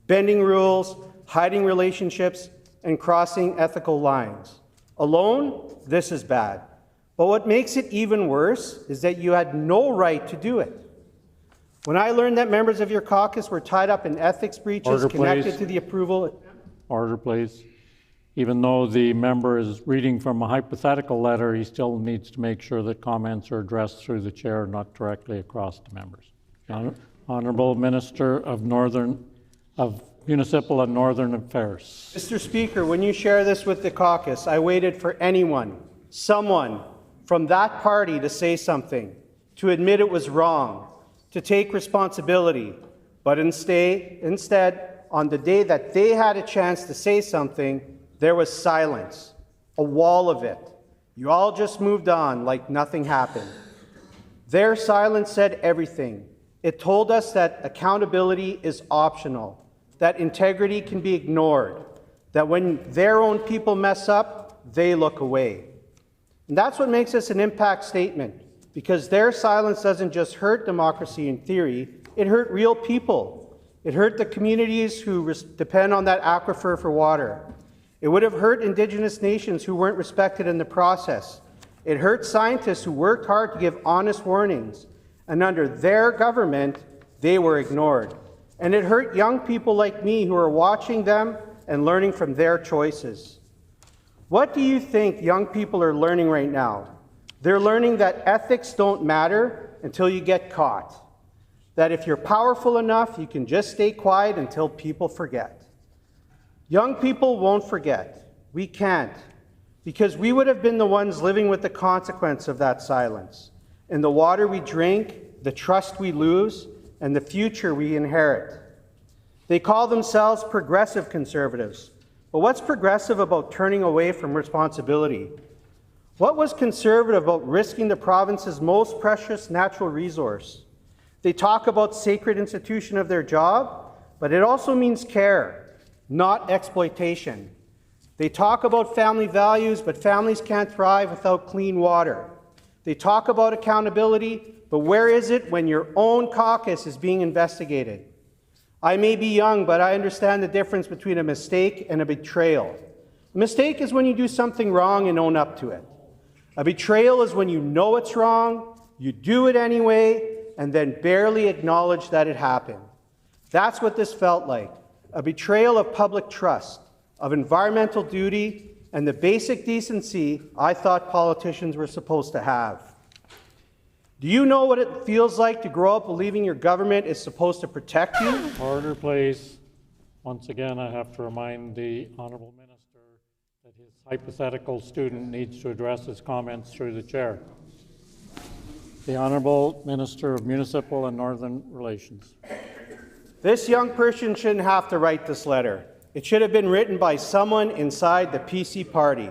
bending rules, hiding relationships, and crossing ethical lines. Alone, this is bad. But what makes it even worse is that you had no right to do it. When I learned that members of your caucus were tied up in ethics breaches connected to the approval... Order, please. Even though the member is reading from a hypothetical letter, he still needs to make sure that comments are addressed through the chair, not directly across the members. Honourable Minister of Municipal and Northern Affairs. Mr. Speaker, when you share this with the caucus, I waited for someone from that party to say something, to admit it was wrong, to take responsibility, But instead, on the day that they had a chance to say something, there was silence, a wall of it. You all just moved on like nothing happened. Their silence said everything. It told us that accountability is optional, that integrity can be ignored, that when their own people mess up, they look away. And that's what makes this an impact statement, because their silence doesn't just hurt democracy in theory, it hurt real people. It hurt the communities who depend on that aquifer for water. It would have hurt Indigenous nations who weren't respected in the process. It hurt scientists who worked hard to give honest warnings, and under their government, they were ignored. And it hurt young people like me who are watching them and learning from their choices. What do you think young people are learning right now? They're learning that ethics don't matter until you get caught. That if you're powerful enough, you can just stay quiet until people forget. Young people won't forget. We can't, because we would have been the ones living with the consequence of that silence. In the water we drink, the trust we lose, and the future we inherit. They call themselves progressive conservatives. But what's progressive about turning away from responsibility? What was conservative about risking the province's most precious natural resource? They talk about sacred institution of their job, but it also means care, not exploitation. They talk about family values, but families can't thrive without clean water. They talk about accountability, but where is it when your own caucus is being investigated? I may be young, but I understand the difference between a mistake and a betrayal. A mistake is when you do something wrong and own up to it. A betrayal is when you know it's wrong, you do it anyway, and then barely acknowledge that it happened. That's what this felt like, a betrayal of public trust, of environmental duty, and the basic decency I thought politicians were supposed to have. Do you know what it feels like to grow up believing your government is supposed to protect you? Order, please. Once again, I have to remind the Honourable Minister that his hypothetical student needs to address his comments through the chair. The Honourable Minister of Municipal and Northern Relations. This young person shouldn't have to write this letter. It should have been written by someone inside the PC party,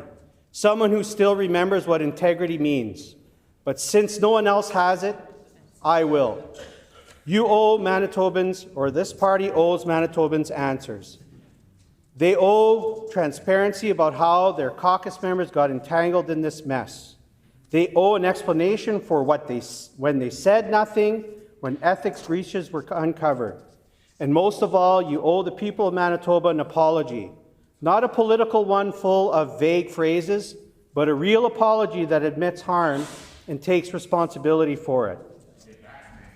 someone who still remembers what integrity means. But since no one else has it, I will. You owe Manitobans, or this party owes Manitobans, answers. They owe transparency about how their caucus members got entangled in this mess. They owe an explanation for when they said nothing, when ethics breaches were uncovered. And most of all, you owe the people of Manitoba an apology. Not a political one full of vague phrases, but a real apology that admits harm and takes responsibility for it.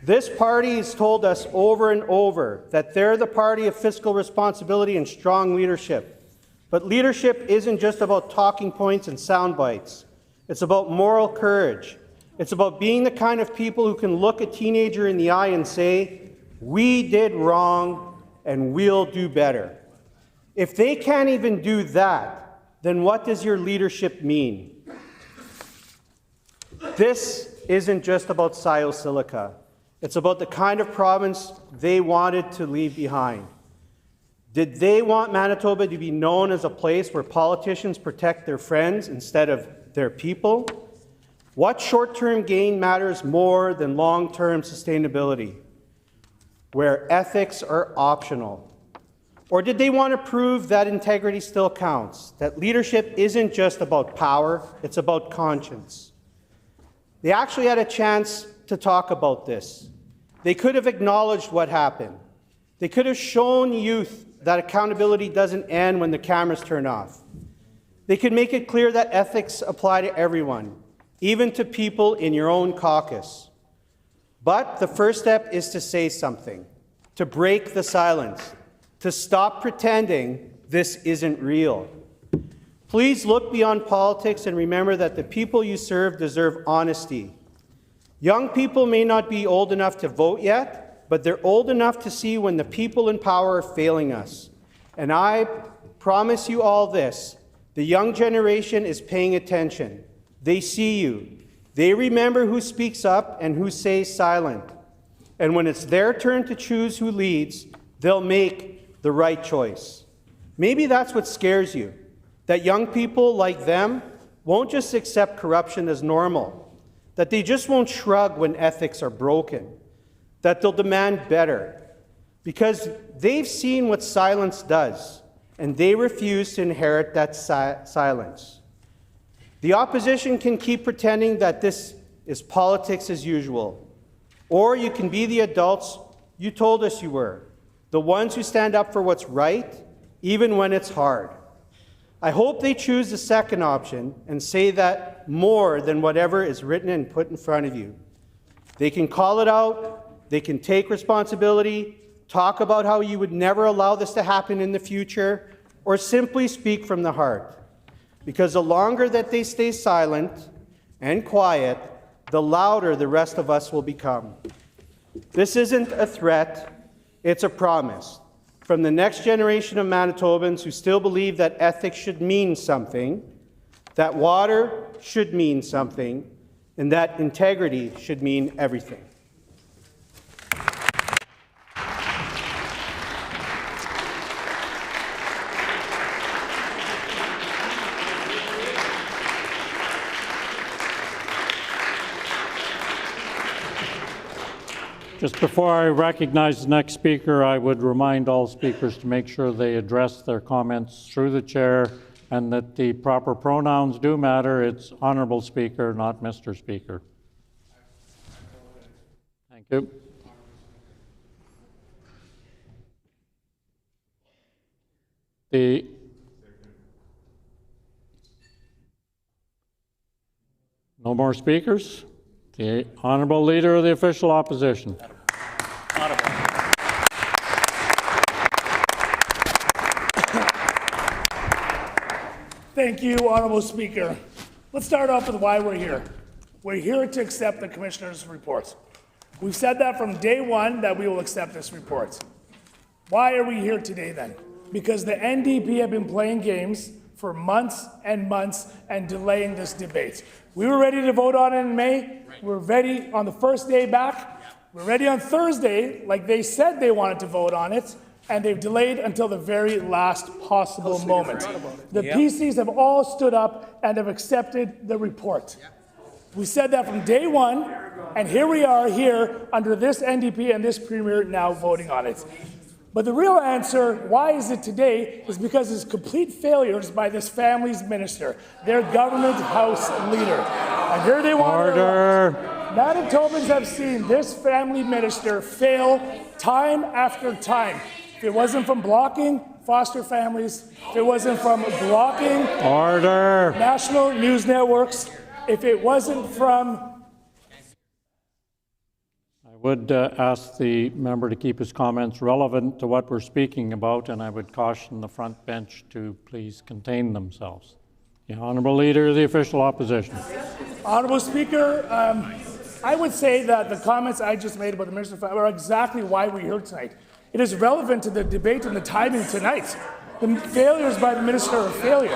This party has told us over and over that they're the party of fiscal responsibility and strong leadership. But leadership isn't just about talking points and sound bites. It's about moral courage. It's about being the kind of people who can look a teenager in the eye and say, "We did wrong and we'll do better." If they can't even do that, then what does your leadership mean? This isn't just about Siosilica. It's about the kind of province they wanted to leave behind. Did they want Manitoba to be known as a place where politicians protect their friends instead of their people? What short-term gain matters more than long-term sustainability? Where ethics are optional? Or did they want to prove that integrity still counts, that leadership isn't just about power, it's about conscience? They actually had a chance to talk about this. They could have acknowledged what happened. They could have shown youth that accountability doesn't end when the cameras turn off. They could make it clear that ethics apply to everyone, even to people in your own caucus. But the first step is to say something, to break the silence, to stop pretending this isn't real. Please look beyond politics and remember that the people you serve deserve honesty. Young people may not be old enough to vote yet, but they're old enough to see when the people in power are failing us. And I promise you all this, the young generation is paying attention. They see you. They remember who speaks up and who stays silent. And when it's their turn to choose who leads, they'll make the right choice. Maybe that's what scares you, that young people like them won't just accept corruption as normal, that they just won't shrug when ethics are broken, that they'll demand better, because they've seen what silence does, and they refuse to inherit that silence. The opposition can keep pretending that this is politics as usual, or you can be the adults you told us you were, the ones who stand up for what's right, even when it's hard. I hope they choose the second option and say that more than whatever is written and put in front of you. They can call it out, they can take responsibility, talk about how you would never allow this to happen in the future, or simply speak from the heart. Because the longer that they stay silent and quiet, the louder the rest of us will become. This isn't a threat, it's a promise. From the next generation of Manitobans who still believe that ethics should mean something, that water should mean something, and that integrity should mean everything. Just before I recognize the next speaker, I would remind all speakers to make sure they address their comments through the chair and that the proper pronouns do matter. It's Honorable Speaker, not Mr. Speaker. Thank you. No more speakers? The Honorable Leader of the Official Opposition. Thank you, Honorable Speaker. Let's start off with why we're here. We're here to accept the Commissioner's report. We've said that from day one that we will accept this report. Why are we here today then? Because the NDP have been playing games for months and months and delaying this debate. We were ready to vote on it in May. We're ready on the first day back. We're ready on Thursday, like they said they wanted to vote on it, and they've delayed until the very last possible moment. The PCs have all stood up and have accepted the report. We said that from day one, and here we are here under this NDP and this Premier now voting on it. But the real answer, why is it today, is because it's complete failures by this family's minister, their government house leader. And here they want to... Manitobans have seen this family minister fail time after time. If it wasn't from blocking foster families, if it wasn't from blocking national news networks, if it wasn't from... I would ask the member to keep his comments relevant to what we're speaking about, and I would caution the front bench to please contain themselves. The Honourable Leader of the Official Opposition. Honourable Speaker, I would say that the comments I just made about the Minister are exactly why we're here tonight. It is relevant to the debate and the timing tonight. The failures by the Minister are a failure.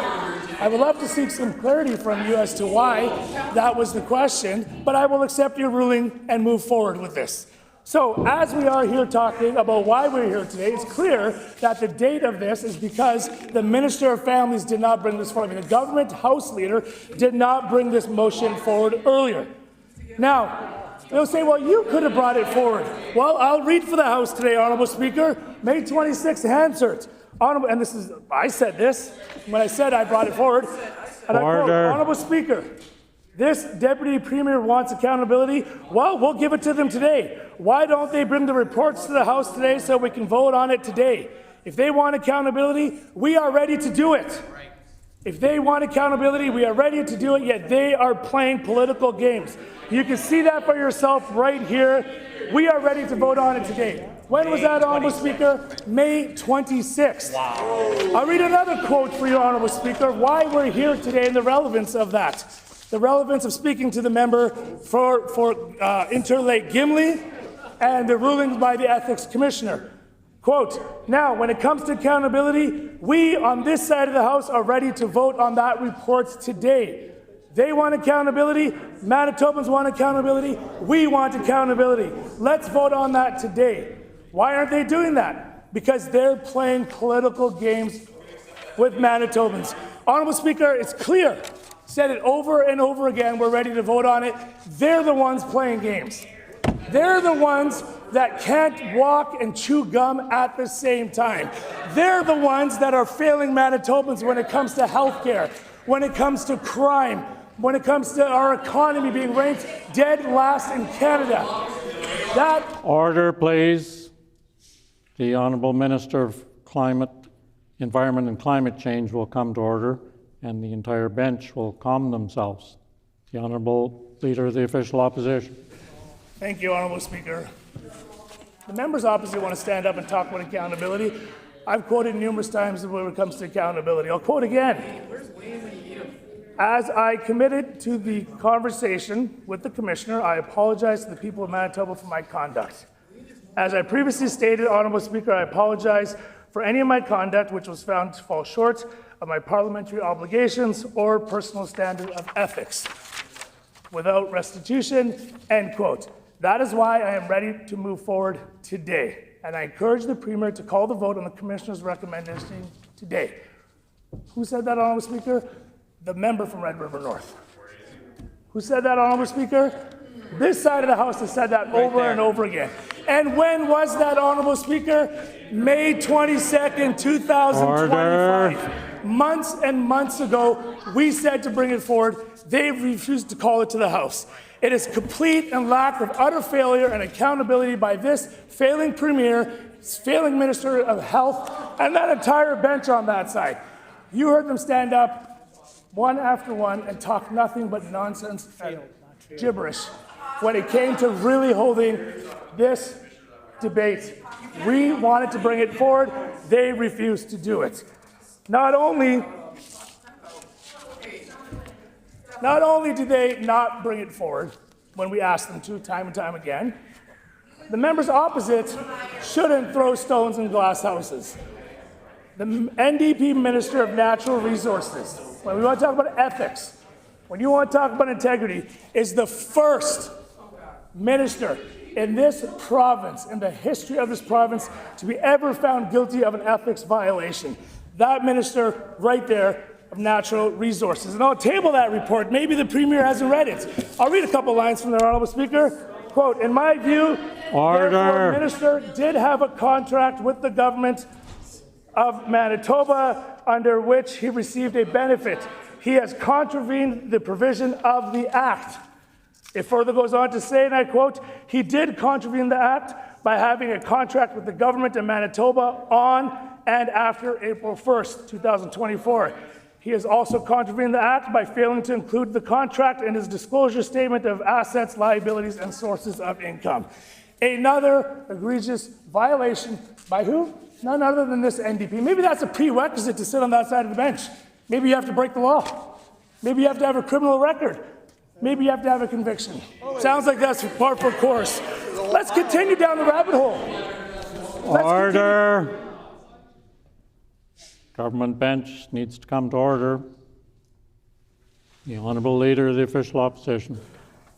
I would love to seek some clarity from you as to why that was the question, but I will accept your ruling and move forward with this. So as we are here talking about why we're here today, it's clear that the date of this is because the Minister of Families did not bring this forward. The government House Leader did not bring this motion forward earlier. Now, they'll say, well, you could have brought it forward. Well, I'll read for the House today, Honourable Speaker. May 26th, Hansard. Honourable, and this is, I said this when I said I brought it forward. And I quote, Honourable Speaker, this Deputy Premier wants accountability. Well, we'll give it to them today. Why don't they bring the reports to the House today so we can vote on it today? If they want accountability, we are ready to do it. If they want accountability, we are ready to do it, yet they are playing political games. You can see that for yourself right here. We are ready to vote on it today. When was that, Honourable Speaker? May 26th. Wow. I'll read another quote for you, Honourable Speaker, why we're here today and the relevance of that. The relevance of speaking to the member for Interlake Gimli and the rulings by the Ethics Commissioner. Quote, now, when it comes to accountability, we on this side of the House are ready to vote on that report today. They want accountability. Manitobans want accountability. We want accountability. Let's vote on that today. Why aren't they doing that? Because they're playing political games with Manitobans. Honourable Speaker, it's clear. Said it over and over again. We're ready to vote on it. They're the ones playing games. They're the ones that can't walk and chew gum at the same time. They're the ones that are failing Manitobans when it comes to health care, when it comes to crime, when it comes to our economy being ranked dead last in Canada. Order, please. The Honourable Minister of Environment and Climate Change will come to order, and the entire bench will calm themselves. The Honourable Leader of the Official Opposition. Thank you, Honourable Speaker. The members opposite want to stand up and talk about accountability. I've quoted numerous times when it comes to accountability. I'll quote again. As I committed to the conversation with the Commissioner, I apologize to the people of Manitoba for my conduct. As I previously stated, Honourable Speaker, I apologize for any of my conduct which was found to fall short of my parliamentary obligations or personal standard of ethics. Without restitution, end quote. That is why I am ready to move forward today. And I encourage the Premier to call the vote on the Commissioner's recommendation today. Who said that, Honourable Speaker? The member from Red River North. Who said that, Honourable Speaker? This side of the House has said that over and over again. And when was that, Honourable Speaker? May 22nd, 2025. Order. Months and months ago, we said to bring it forward. They refused to call it to the House. It is complete and lack of utter failure and accountability by this failing Premier, failing Minister of Health, and that entire bench on that side. You heard them stand up one after one and talk nothing but nonsense and gibberish when it came to really holding this debate. We wanted to bring it forward. They refused to do it. Not only did they not bring it forward when we asked them to time and time again, the members opposite shouldn't throw stones in glass houses. The NDP Minister of Natural Resources, when we want to talk about ethics, when you want to talk about integrity, is the first minister in this province, in the history of this province, to be ever found guilty of an ethics violation. That minister right there of Natural Resources. And I'll table that report. Maybe the Premier hasn't read it. I'll read a couple lines from there, Honourable Speaker. Quote, in my view, the minister did have a contract with the government of Manitoba under which he received a benefit. He has contravened the provision of the Act. It further goes on to say, and I quote, he did contravene the Act by having a contract with the government of Manitoba on and after April 1st, 2024. He has also contravened the Act by failing to include the contract in his disclosure statement of assets, liabilities, and sources of income. Another egregious violation by who? None other than this NDP. Maybe that's a prerequisite to sit on that side of the bench. Maybe you have to break the law. Maybe you have to have a criminal record. Maybe you have to have a conviction. Sounds like that's par for course. Let's continue down the rabbit hole. Order. Government bench needs to come to order. The Honourable Leader of the Official Opposition.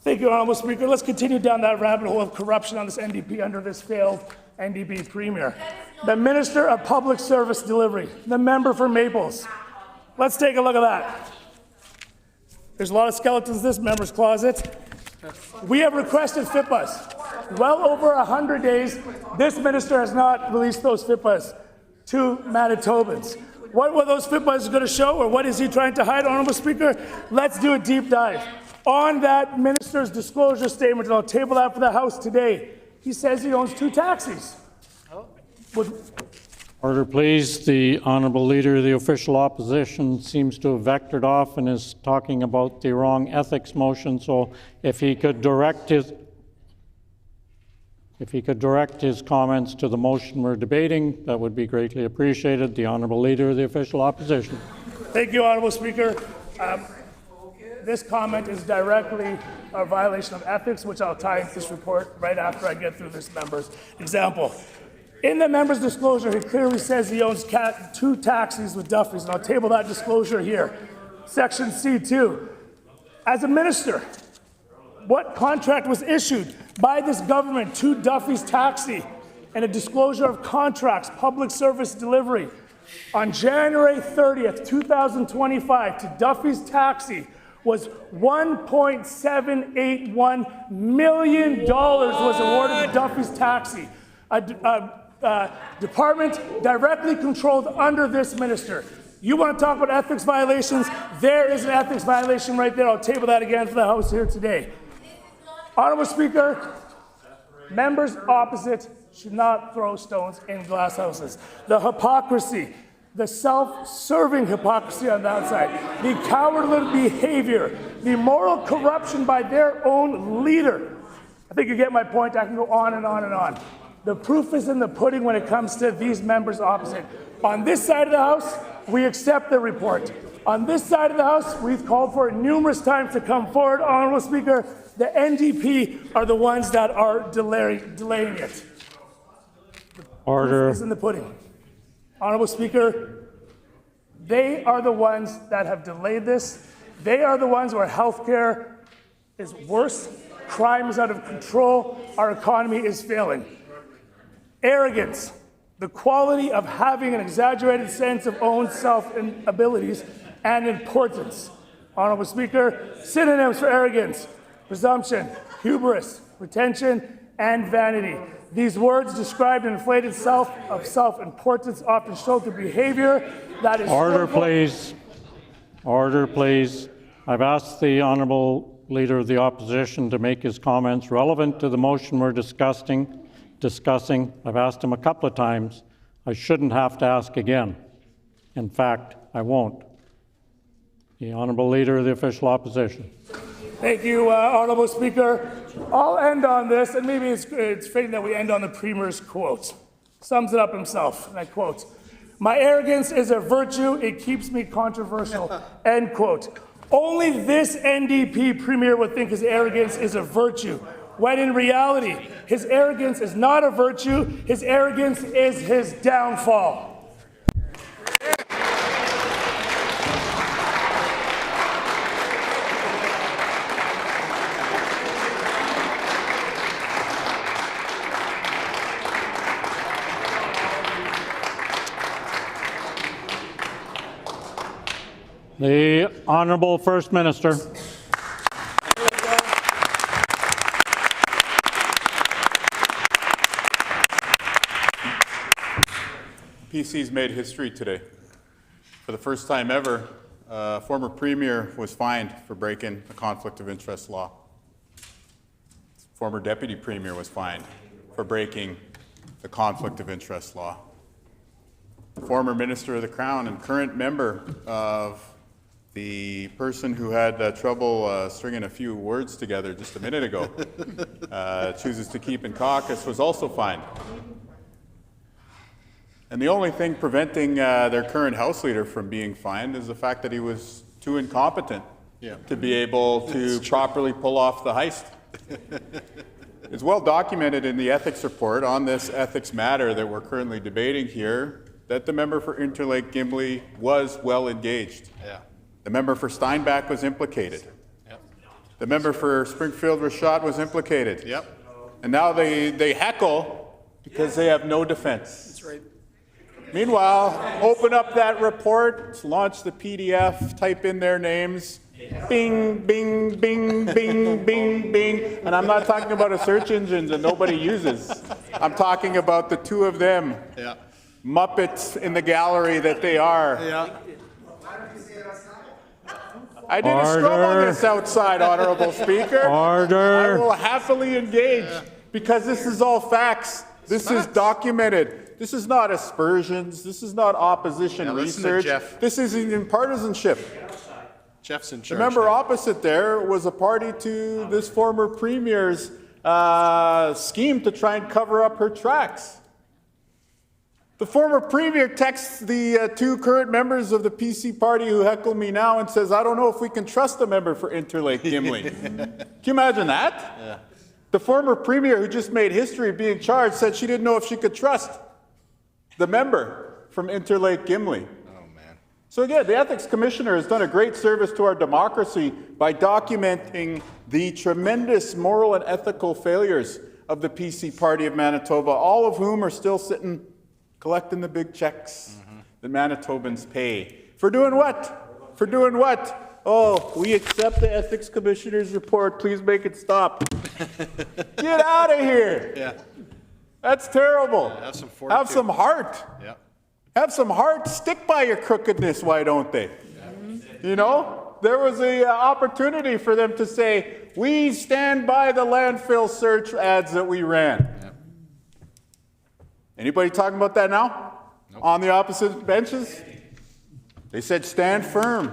Thank you, Honourable Speaker. Let's continue down that rabbit hole of corruption on this NDP under this failed NDP Premier. The Minister of Public Service Delivery, the member for Maples. Let's take a look at that. There's a lot of skeletons in this member's closet. We have requested FIPAs. Well over 100 days, this minister has not released those FIPAs to Manitobans. What were those FIPAs going to show, or what is he trying to hide, Honourable Speaker? Let's do a deep dive. On that minister's disclosure statement, and I'll table that for the House today, he says he owns 2 taxis. Order, please. The Honourable Leader of the Official Opposition seems to have vectored off and is talking about the wrong ethics motion, so if he could direct his comments to the motion we're debating, that would be greatly appreciated. The Honourable Leader of the Official Opposition. Thank you, Honourable Speaker. This comment is directly a violation of ethics, which I'll tie into this report right after I get through this member's example. In the member's disclosure, he clearly says he owns 2 taxis with Duffy's, and I'll table that disclosure here. Section C2. As a minister, what contract was issued by this government to Duffy's Taxi and a disclosure of contracts, public service delivery on January 30th, 2025 to Duffy's Taxi was $1.781 million was awarded to Duffy's Taxi, a department directly controlled under this minister. You want to talk about ethics violations? There is an ethics violation right there. I'll table that again for the House here today. Honourable Speaker, members opposite should not throw stones in glass houses. The hypocrisy, the self-serving hypocrisy on that side, the cowardly behavior, the moral corruption by their own leader. I think you get my point. I can go on and on and on. The proof is in the pudding when it comes to these members opposite. On this side of the House, we accept the report. On this side of the House, we've called for it numerous times to come forward. Honourable Speaker, the NDP are the ones that are delaying it. Order. Proof is in the pudding. Honourable Speaker, they are the ones that have delayed this. They are the ones where healthcare is worse, crime is out of control, our economy is failing. Arrogance, the quality of having an exaggerated sense of own self and abilities and importance. Honourable Speaker, synonyms for arrogance: presumption, hubris, pretension, and vanity. These words describe an inflated self of self-importance, often show through behavior that is... Order, please. Order, please. I've asked the Honourable Leader of the Opposition to make his comments relevant to the motion we're discussing. I've asked him a couple of times. I shouldn't have to ask again. In fact, I won't. The Honourable Leader of the Official Opposition. Thank you, Honourable Speaker. I'll end on this, and maybe it's fitting that we end on the Premier's quote. Sums it up himself, and I quote, "My arrogance is a virtue, it keeps me controversial," end quote. Only this NDP Premier would think his arrogance is a virtue, when in reality, his arrogance is not a virtue, his arrogance is his downfall. The Honourable First Minister. PC's made history today. For the first time ever, a former Premier was fined for breaking the conflict of interest law. Former Deputy Premier was fined for breaking the conflict of interest law. Former Minister of the Crown and current member of the person who had trouble stringing a few words together just a minute ago, chooses to keep in caucus, was also fined. And the only thing preventing their current House Leader from being fined is the fact that he was too incompetent to be able to properly pull off the heist. It's well documented in the ethics report on this ethics matter that we're currently debating here that the member for Interlake Gimli was well engaged. The member for Steinbach was implicated. The member for Springfield Rashad was implicated. And now they heckle because they have no defense. That's right. Meanwhile, open up that report, launch the PDF, type in their names, bing, bing, bing, bing, bing, bing. And I'm not talking about a search engine that nobody uses. I'm talking about the two of them, Muppets in the gallery that they are. I did a scrub on this outside, Honourable Speaker. Order. I will happily engage because this is all facts. This is documented. This is not aspersions. This is not opposition research. This is in partisanship. Jeff's in charge. The member opposite there was a party to this former Premier's scheme to try and cover up her tracks. The former Premier texts the two current members of the PC party who heckle me now and says, I don't know if we can trust the member for Interlake Gimli. Can you imagine that? Yeah. The former Premier who just made history being charged said she didn't know if she could trust the member from Interlake Gimli. Oh, man. So again, the Ethics Commissioner has done a great service to our democracy by documenting the tremendous moral and ethical failures of the PC Party of Manitoba, all of whom are still sitting collecting the big checks that Manitobans pay. For doing what? For doing what? Oh, we accept the Ethics Commissioner's report. Please make it stop. Get out of here. Yeah. That's terrible. Have some fortitude. Have some heart. Yeah. Have some heart. Stick by your crookedness, why don't they? You know, there was an opportunity for them to say, we stand by the landfill search ads that we ran. Anybody talking about that now? Nope. On the opposite benches? They said stand firm.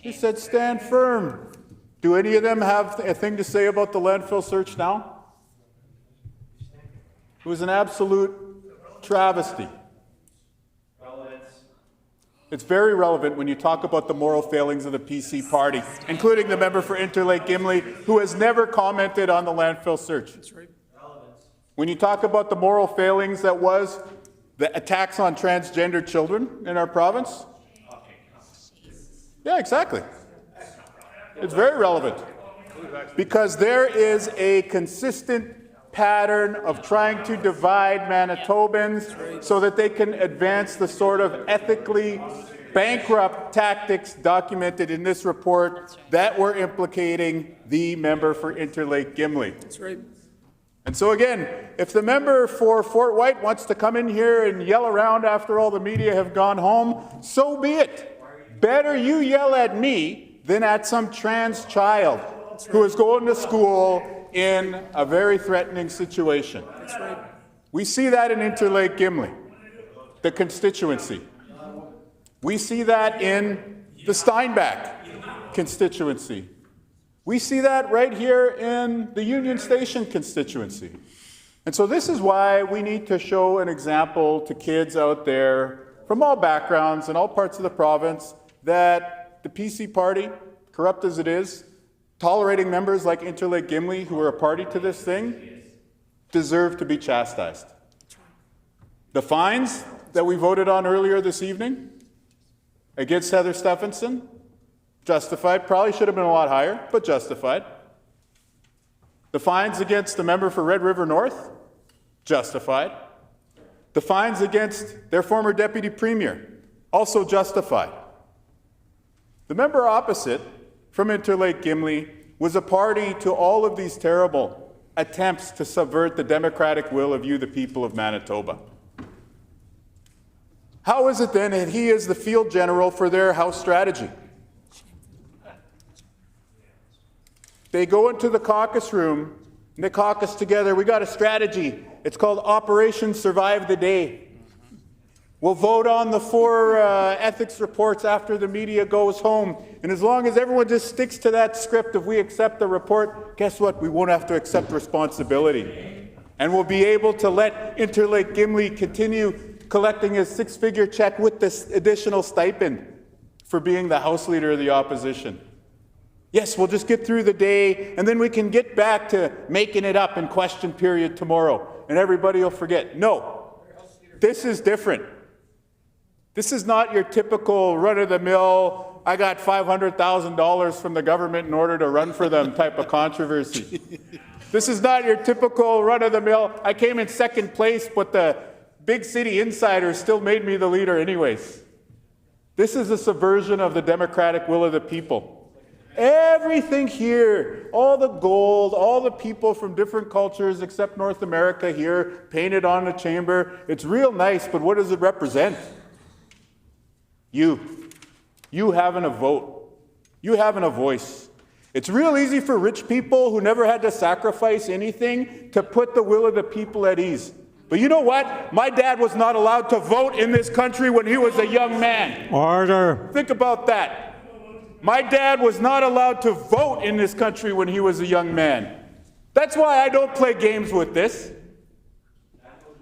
They said stand firm. Do any of them have a thing to say about the landfill search now? It was an absolute travesty. It's very relevant when you talk about the moral failings of the PC party, including the member for Interlake Gimli, who has never commented on the landfill search. That's right. When you talk about the moral failings that was the attacks on transgender children in our province. Yeah, exactly. It's very relevant because there is a consistent pattern of trying to divide Manitobans so that they can advance the sort of ethically bankrupt tactics documented in this report that were implicating the member for Interlake Gimli. That's right. And so again, if the member for Fort White wants to come in here and yell around after all the media have gone home, so be it. Better you yell at me than at some trans child who is going to school in a very threatening situation. That's right. We see that in Interlake Gimli, the constituency. We see that in the Steinbach constituency. We see that right here in the Union Station constituency. And so this is why we need to show an example to kids out there from all backgrounds and all parts of the province that the PC party, corrupt as it is, tolerating members like Interlake Gimli who are a party to this thing, deserve to be chastised. The fines that we voted on earlier this evening against Heather Stephenson, justified. Probably should have been a lot higher, but justified. The fines against the member for Red River North, justified. The fines against their former deputy premier, also justified. The member opposite from Interlake Gimli was a party to all of these terrible attempts to subvert the democratic will of you, the people of Manitoba. How is it then that he is the field general for their House strategy? They go into the caucus room and they caucus together. We got a strategy. It's called Operation Survive the Day. We'll vote on the 4 ethics reports after the media goes home. And as long as everyone just sticks to that script, if we accept the report, guess what? We won't have to accept responsibility. And we'll be able to let Interlake Gimli continue collecting his 6-figure check with this additional stipend for being the House Leader of the opposition. Yes, we'll just get through the day, and then we can get back to making it up in question period tomorrow, and everybody will forget. No, this is different. This is not your typical run-of-the-mill, I got $500,000 from the government in order to run for them type of controversy. This is not your typical run-of-the-mill, I came in second place, but the big city insiders still made me the leader anyways. This is a subversion of the democratic will of the people. Everything here, all the gold, all the people from different cultures except North America here, painted on the chamber. It's real nice, but what does it represent? You having a vote. You having a voice. It's real easy for rich people who never had to sacrifice anything to put the will of the people at ease. But you know what? My dad was not allowed to vote in this country when he was a young man. Order. Think about that. My dad was not allowed to vote in this country when he was a young man. That's why I don't play games with this.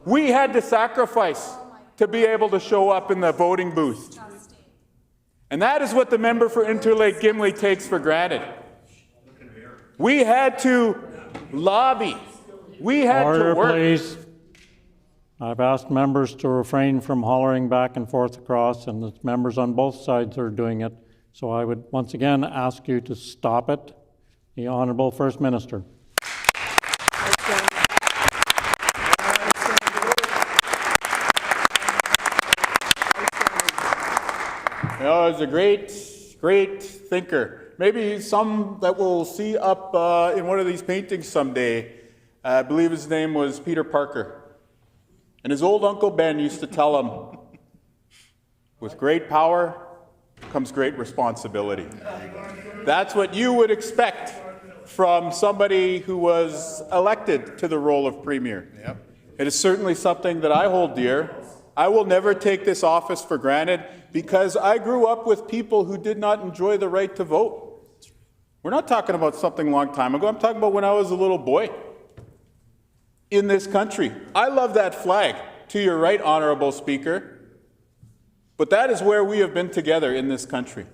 We had to sacrifice to be able to show up in the voting booth. And that is what the member for Interlake Gimli takes for granted. We had to lobby. We had Order, to work. please. I've asked members to refrain from hollering back and forth across, and the members on both sides are doing it. So I would once again ask you to stop it. The Honourable First Minister. You know, he's a great thinker. Maybe some that we'll see up in one of these paintings someday. I believe his name was Peter Parker. And his old Uncle Ben used to tell him, with great power comes great responsibility. That's what you would expect from somebody who was elected to the role of Premier. Yep. It is certainly something that I hold dear. I will never take this office for granted because I grew up with people who did not enjoy the right to vote. We're not talking about something a long time ago. I'm talking about when I was a little boy in this country. I love that flag, to your right, Honourable Speaker. But that is where we have been together in this country.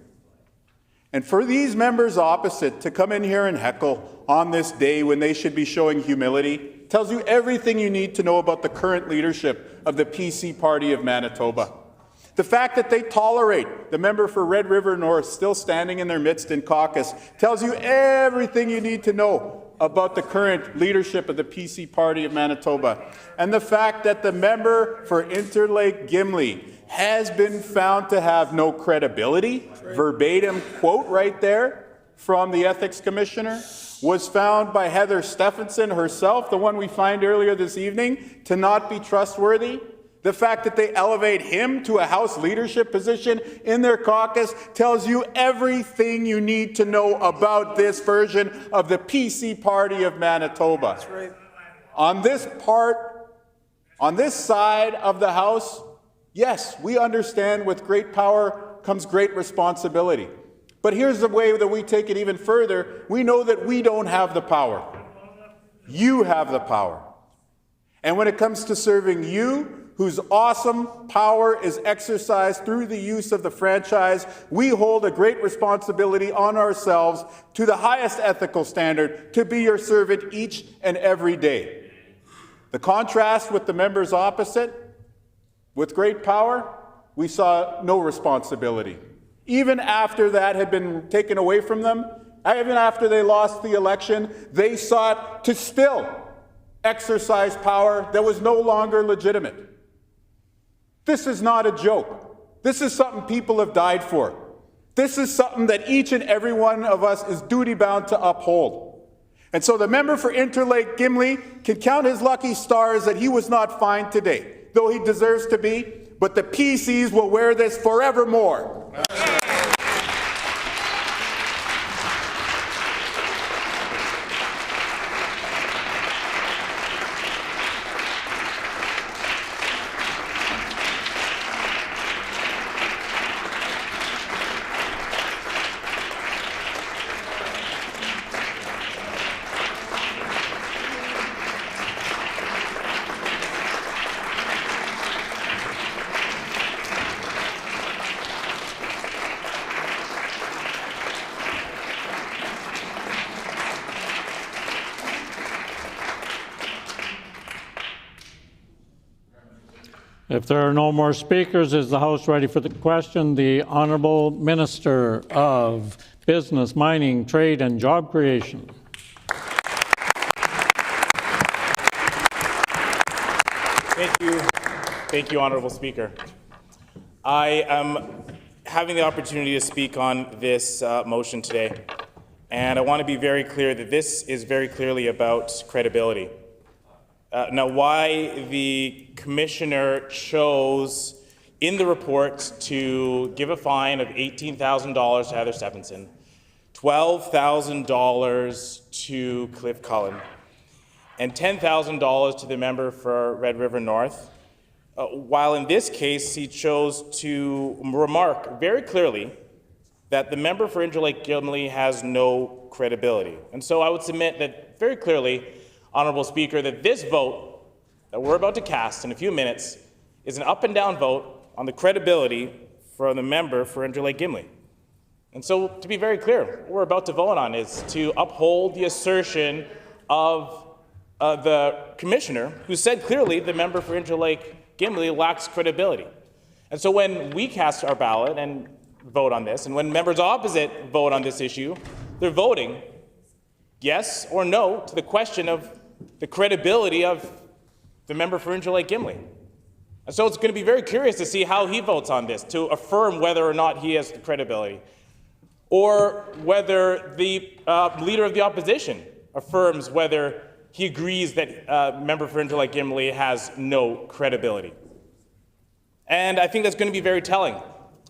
And for these members opposite to come in here and heckle on this day when they should be showing humility tells you everything you need to know about the current leadership of the PC Party of Manitoba. The fact that they tolerate the member for Red River North still standing in their midst in caucus tells you everything you need to know about the current leadership of the PC Party of Manitoba. And the fact that the member for Interlake Gimli has been found to have no credibility, verbatim quote right there from the Ethics Commissioner, was found by Heather Stephenson herself, the one we find earlier this evening, to not be trustworthy. The fact that they elevate him to a House leadership position in their caucus tells you everything you need to know about this version of the PC Party of Manitoba. That's right. On this side of the House, yes, we understand with great power comes great responsibility. But here's the way that we take it even further. We know that we don't have the power. You have the power. And when it comes to serving you, whose awesome power is exercised through the use of the franchise, we hold a great responsibility on ourselves to the highest ethical standard to be your servant each and every day. The contrast with the members opposite, with great power, we saw no responsibility. Even after that had been taken away from them, even after they lost the election, they sought to still exercise power that was no longer legitimate. This is not a joke. This is something people have died for. This is something that each and every one of us is duty-bound to uphold. And so the member for Interlake Gimli can count his lucky stars that he was not fined today, though he deserves to be, but the PCs will wear this forevermore. If there are no more speakers, is the House ready for the question? The Honourable Minister of Business, Mining, Trade and Job Creation. Thank you, Honourable Speaker. I am having the opportunity to speak on this motion today, and I want to be very clear that this is very clearly about credibility. Now, why the Commissioner chose in the report to give a fine of $18,000 to Heather Stephenson, $12,000 to Cliff Cullen, and $10,000 to the member for Red River North, while in this case he chose to remark very clearly that the member for Interlake Gimli has no credibility. And so I would submit that very clearly, Honourable Speaker, that this vote that we're about to cast in a few minutes is an up and down vote on the credibility for the member for Interlake Gimli. And so, to be very clear, what we're about to vote on is to uphold the assertion of the commissioner, who said clearly the member for Interlake Gimli lacks credibility. And so when we cast our ballot and vote on this, and when members opposite vote on this issue, they're voting yes or no to the question of the credibility of the member for Interlake Gimli. And so it's going to be very curious to see how he votes on this, to affirm whether or not he has the credibility, or whether the leader of the opposition affirms whether he agrees that member for Interlake Gimli has no credibility. And I think that's going to be very telling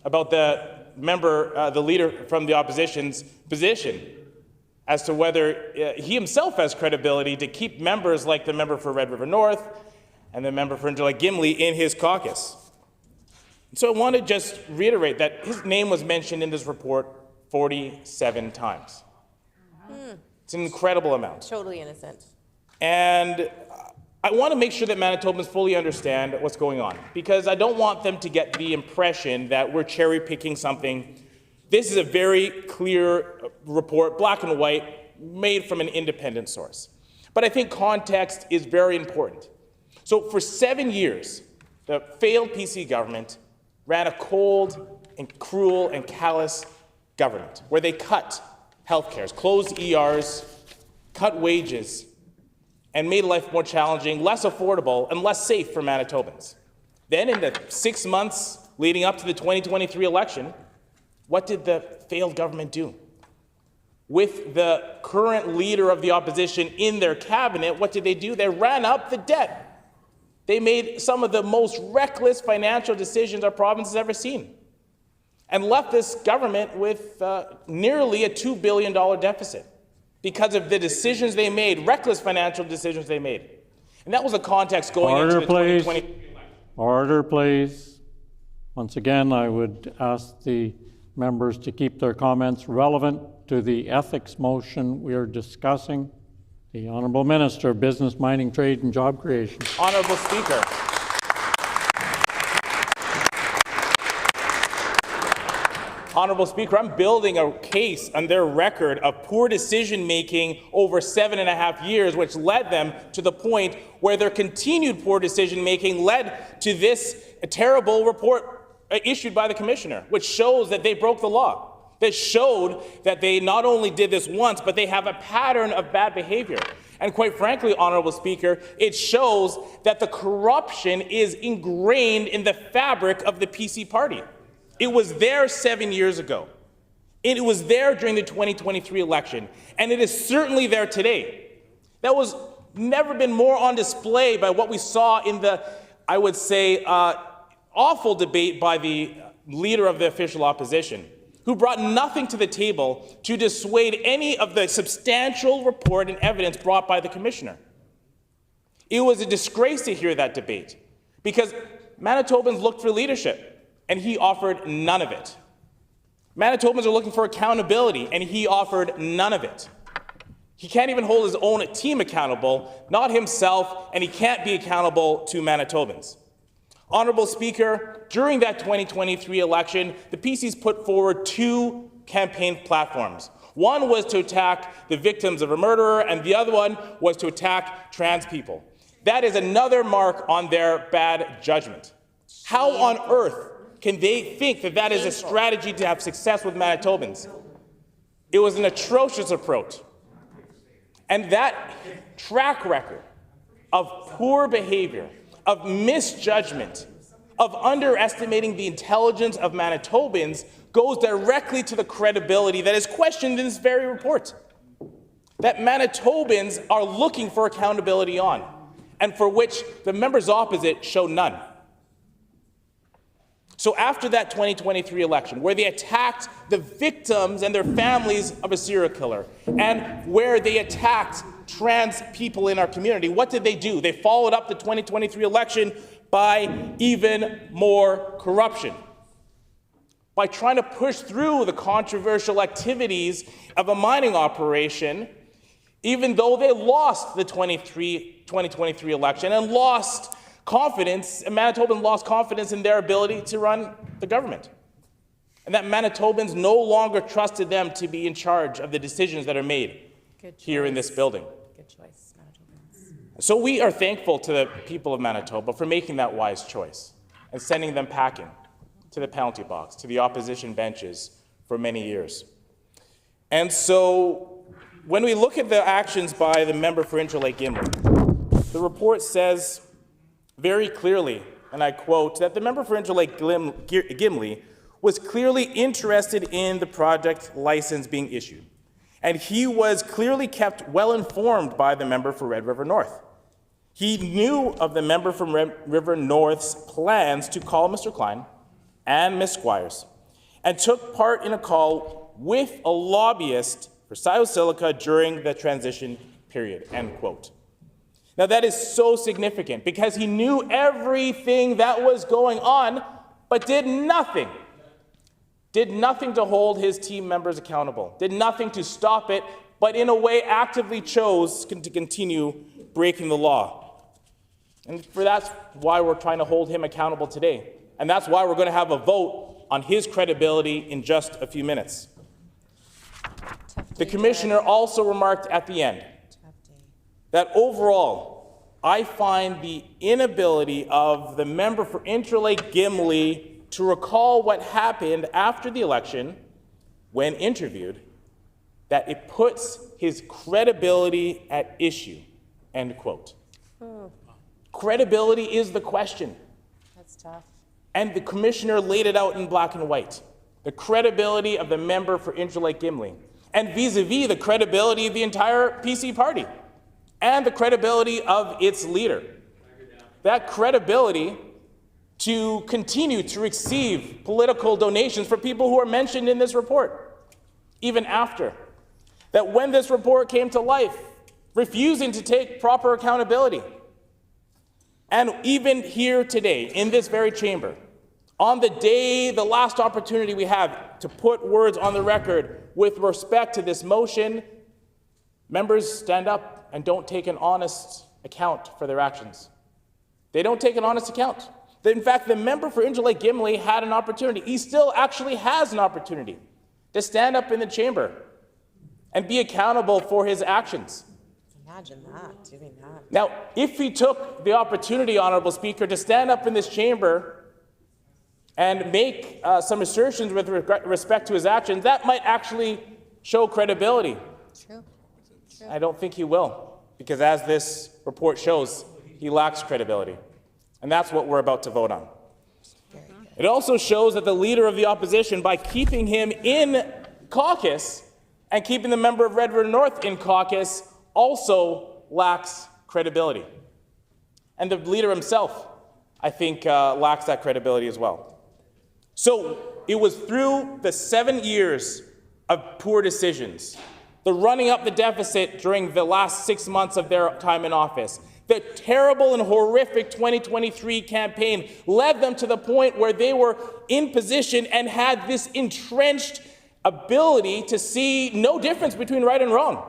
about the leader from the opposition's position as to whether he himself has credibility to keep members like the member for Red River North and the member for Interlake Gimli in his caucus. So I want to just reiterate that his name was mentioned in this report 47 times. It's an incredible amount. Totally innocent. And I want to make sure that Manitobans fully understand what's going on, because I don't want them to get the impression that we're cherry-picking something. This is a very clear report, black and white, made from an independent source. But I think context is very important. So for 7 years, the failed PC government ran a cold and cruel and callous government where they cut healthcare, closed ERs, cut wages, and made life more challenging, less affordable, and less safe for Manitobans. Then in the 6 months leading up to the 2023 election, what did the failed government do? With the current leader of the opposition in their cabinet, what did they do? They ran up the debt. They made some of the most reckless financial decisions our province has ever seen, and left this government with nearly a $2 billion deficit because of the decisions they made, reckless financial decisions they made. And that was the context going into the 2020 election. Order, please. Once again, I would ask the members to keep their comments relevant to the ethics motion we are discussing. The Honourable Minister of Business, Mining, Trade and Job Creation. Honourable Speaker. Honourable Speaker, I'm building a case on their record of poor decision-making over 7.5 years, which led them to the point where their continued poor decision-making led to this terrible report issued by the Commissioner, which shows that they broke the law. That showed that they not only did this once, but they have a pattern of bad behavior. And quite frankly, Honourable Speaker, it shows that the corruption is ingrained in the fabric of the PC party. It was there 7 years ago. It was there during the 2023 election, and it is certainly there today. That was never been more on display by what we saw in the, I would say, awful debate by the leader of the official opposition, who brought nothing to the table to dissuade any of the substantial report and evidence brought by the Commissioner. It was a disgrace to hear that debate, because Manitobans looked for leadership, and he offered none of it. Manitobans are looking for accountability, and he offered none of it. He can't even hold his own team accountable, not himself, and he can't be accountable to Manitobans. Honourable Speaker, during that 2023 election, the PCs put forward 2 campaign platforms. One was to attack the victims of a murderer, and the other one was to attack trans people. That is another mark on their bad judgment. How on earth can they think that that is a strategy to have success with Manitobans? It was an atrocious approach. And that track record of poor behavior, of misjudgment, of underestimating the intelligence of Manitobans goes directly to the credibility that is questioned in this very report, that Manitobans are looking for accountability on, and for which the members opposite show none. So after that 2023 election, where they attacked the victims and their families of a serial killer, and where they attacked trans people in our community, what did they do? They followed up the 2023 election by even more corruption, by trying to push through the controversial activities of a mining operation, even though they lost the 2023 election and lost confidence, and Manitobans lost confidence in their ability to run the government. And that Manitobans no longer trusted them to be in charge of the decisions that are made here in this building. Good choice, Manitobans. So we are thankful to the people of Manitoba for making that wise choice and sending them packing to the penalty box, to the opposition benches for many years. And so when we look at the actions by the member for Interlake Gimli, the report says very clearly, and I quote, that the member for Interlake Gimli was clearly interested in the project license being issued, and he was clearly kept well informed by the member for Red River North. He knew of the member from Red River North's plans to call Mr. Klein and Ms. Squires, and took part in a call with a lobbyist for Siosilica during the transition period, end quote. Now that is so significant because he knew everything that was going on, but did nothing to hold his team members accountable, did nothing to stop it, but in a way actively chose to continue breaking the law. And that's why we're trying to hold him accountable today. And that's why we're going to have a vote on his credibility in just a few minutes. The commissioner also remarked at the end that overall, I find the inability of the member for Interlake Gimli to recall what happened after the election when interviewed, that it puts his credibility at issue, end quote. Credibility is the question. That's tough. And the commissioner laid it out in black and white. The credibility of the member for Interlake Gimli, and vis-a-vis the credibility of the entire PC party, and the credibility of its leader. That credibility to continue to receive political donations for people who are mentioned in this report, even after. That when this report came to life, refusing to take proper accountability. And even here today, in this very chamber, on the day, the last opportunity we have to put words on the record with respect to this motion, members stand up and don't take an honest account for their actions. They don't take an honest account. In fact, the member for Interlake Gimli had an opportunity. He still actually has an opportunity to stand up in the chamber and be accountable for his actions. Imagine that, doing that. Now, if he took the opportunity, Honorable Speaker, to stand up in this chamber and make some assertions with respect to his actions, that might actually show credibility. True. I don't think he will, because as this report shows, he lacks credibility. And that's what we're about to vote on. It also shows that the leader of the opposition, by keeping him in caucus and keeping the member of Red River North in caucus, also lacks credibility. And the leader himself, I think, lacks that credibility as well. So it was through the 7 years of poor decisions, the running up the deficit during the last 6 months of their time in office, the terrible and horrific 2023 campaign led them to the point where they were in position and had this entrenched ability to see no difference between right and wrong.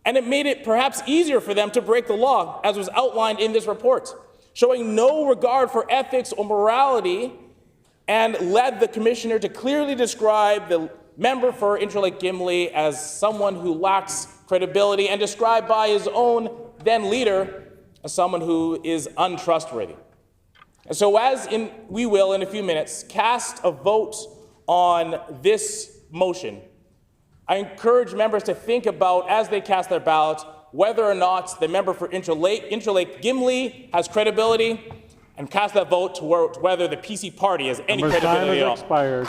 And it made it perhaps easier for them to break the law, as was outlined in this report, showing no regard for ethics or morality, and led the commissioner to clearly describe the member for Interlake Gimli as someone who lacks credibility, and described by his own then leader as someone who is untrustworthy. And so we will, in a few minutes, cast a vote on this motion. I encourage members to think about, as they cast their ballot, whether or not the member for Interlake Gimli has credibility, and cast that vote toward whether the PC party has any credibility at all. Expired.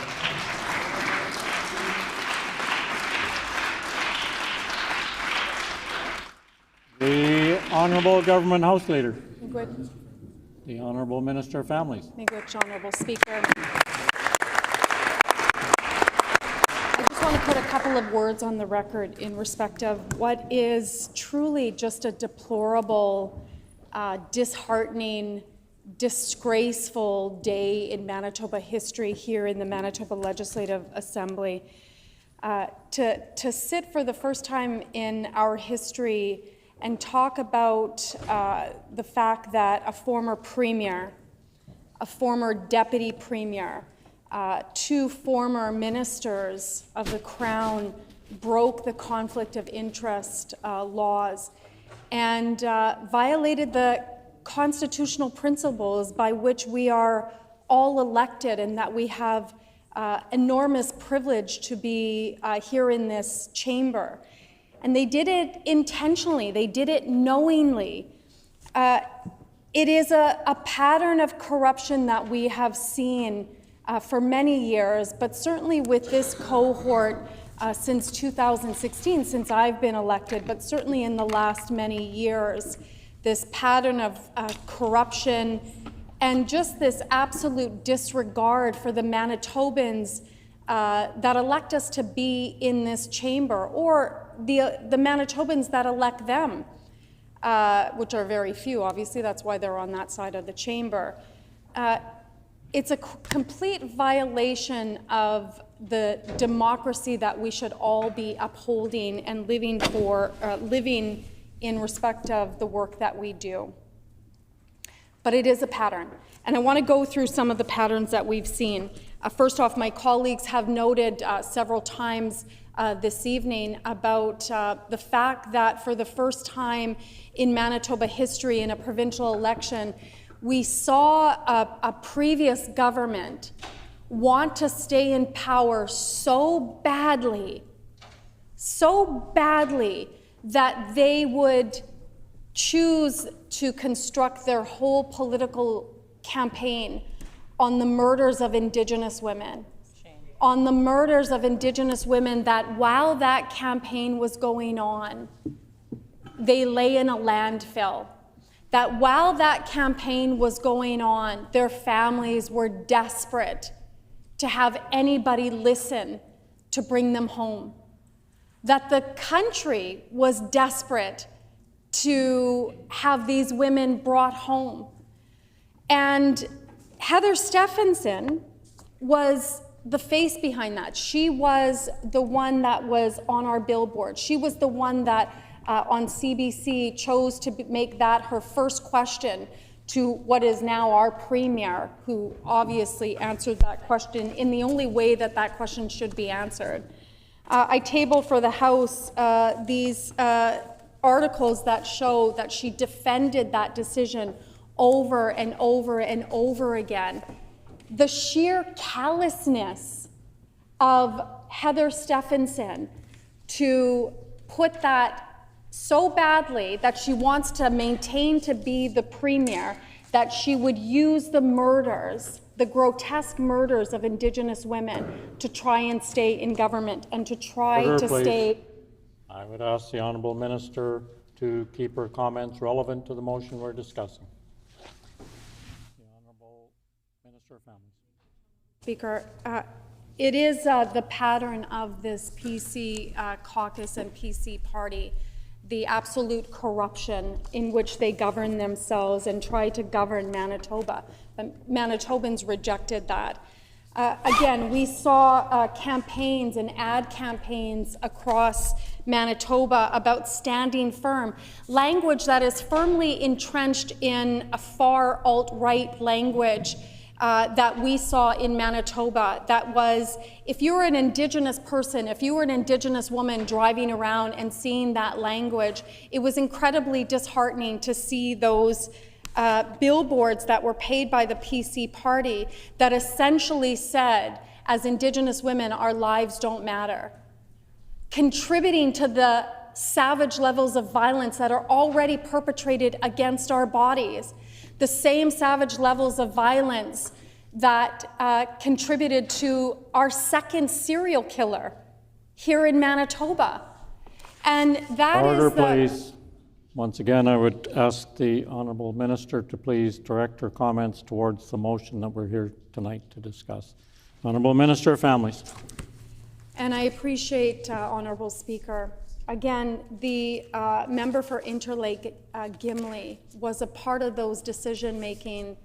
The Honourable Government House Leader. Miigwech. The Honourable Minister of Families. Miigwech, Honourable Speaker. I just want to put a couple of words on the record in respect of what is truly just a deplorable, disheartening, disgraceful day in Manitoba history here in the Manitoba Legislative Assembly. To sit for the first time in our history and talk about the fact that a former premier, a former deputy premier, two former ministers of the Crown broke the conflict of interest laws and violated the constitutional principles by which we are all elected and that we have enormous privilege to be here in this chamber. And they did it intentionally, they did it knowingly. It is a pattern of corruption that we have seen for many years, but certainly with this cohort since 2016, since I've been elected, but certainly in the last many years, this pattern of corruption and just this absolute disregard for the Manitobans that elect us to be in this chamber, or the Manitobans that elect them, which are very few, obviously, that's why they're on that side of the chamber. It's a complete violation of the democracy that we should all be upholding and living for, living in respect of the work that we do. But it is a pattern. And I want to go through some of the patterns that we've seen. First off, my colleagues have noted several times this evening about the fact that for the first time in Manitoba history in a provincial election, we saw a previous government want to stay in power so badly that they would choose to construct their whole political campaign on the murders of Indigenous women. On the murders of Indigenous women, that while that campaign was going on, they lay in a landfill. That while that campaign was going on, their families were desperate to have anybody listen to bring them home. That the country was desperate to have these women brought home. And Heather Stephenson was the face behind that. She was the one that was on our billboard. She was the one that on CBC chose to make that her first question to what is now our premier, who obviously answered that question in the only way that that question should be answered. I tabled for the House these articles that show that she defended that decision over and over and over again. The sheer callousness of Heather Stephenson to put that so badly that she wants to maintain to be the premier, that she would use the murders, the grotesque murders of Indigenous women to try and stay in government and to try to stay. I would ask the Honourable Minister to keep her comments relevant to the motion we're discussing. The Honourable Minister of Families. Speaker, it is the pattern of this PC caucus and PC party, the absolute corruption in which they govern themselves and try to govern Manitoba. Manitobans rejected that. Again, we saw campaigns and ad campaigns across Manitoba about standing firm, language that is firmly entrenched in a far alt-right language that we saw in Manitoba. That was, if you were an Indigenous person, if you were an Indigenous woman driving around and seeing that language, it was incredibly disheartening to see those billboards that were paid by the PC party that essentially said, as Indigenous women, our lives don't matter, contributing to the savage levels of violence that are already perpetrated against our bodies, the same savage levels of violence that contributed to our second serial killer here in Manitoba. And that Order, is please. Once again, I would ask the Honourable Minister to please direct her comments towards the motion that we're here tonight to discuss. Honourable Minister of Families. And I appreciate, Honourable Speaker. Again, the member for Interlake Gimli was a part of those decision-making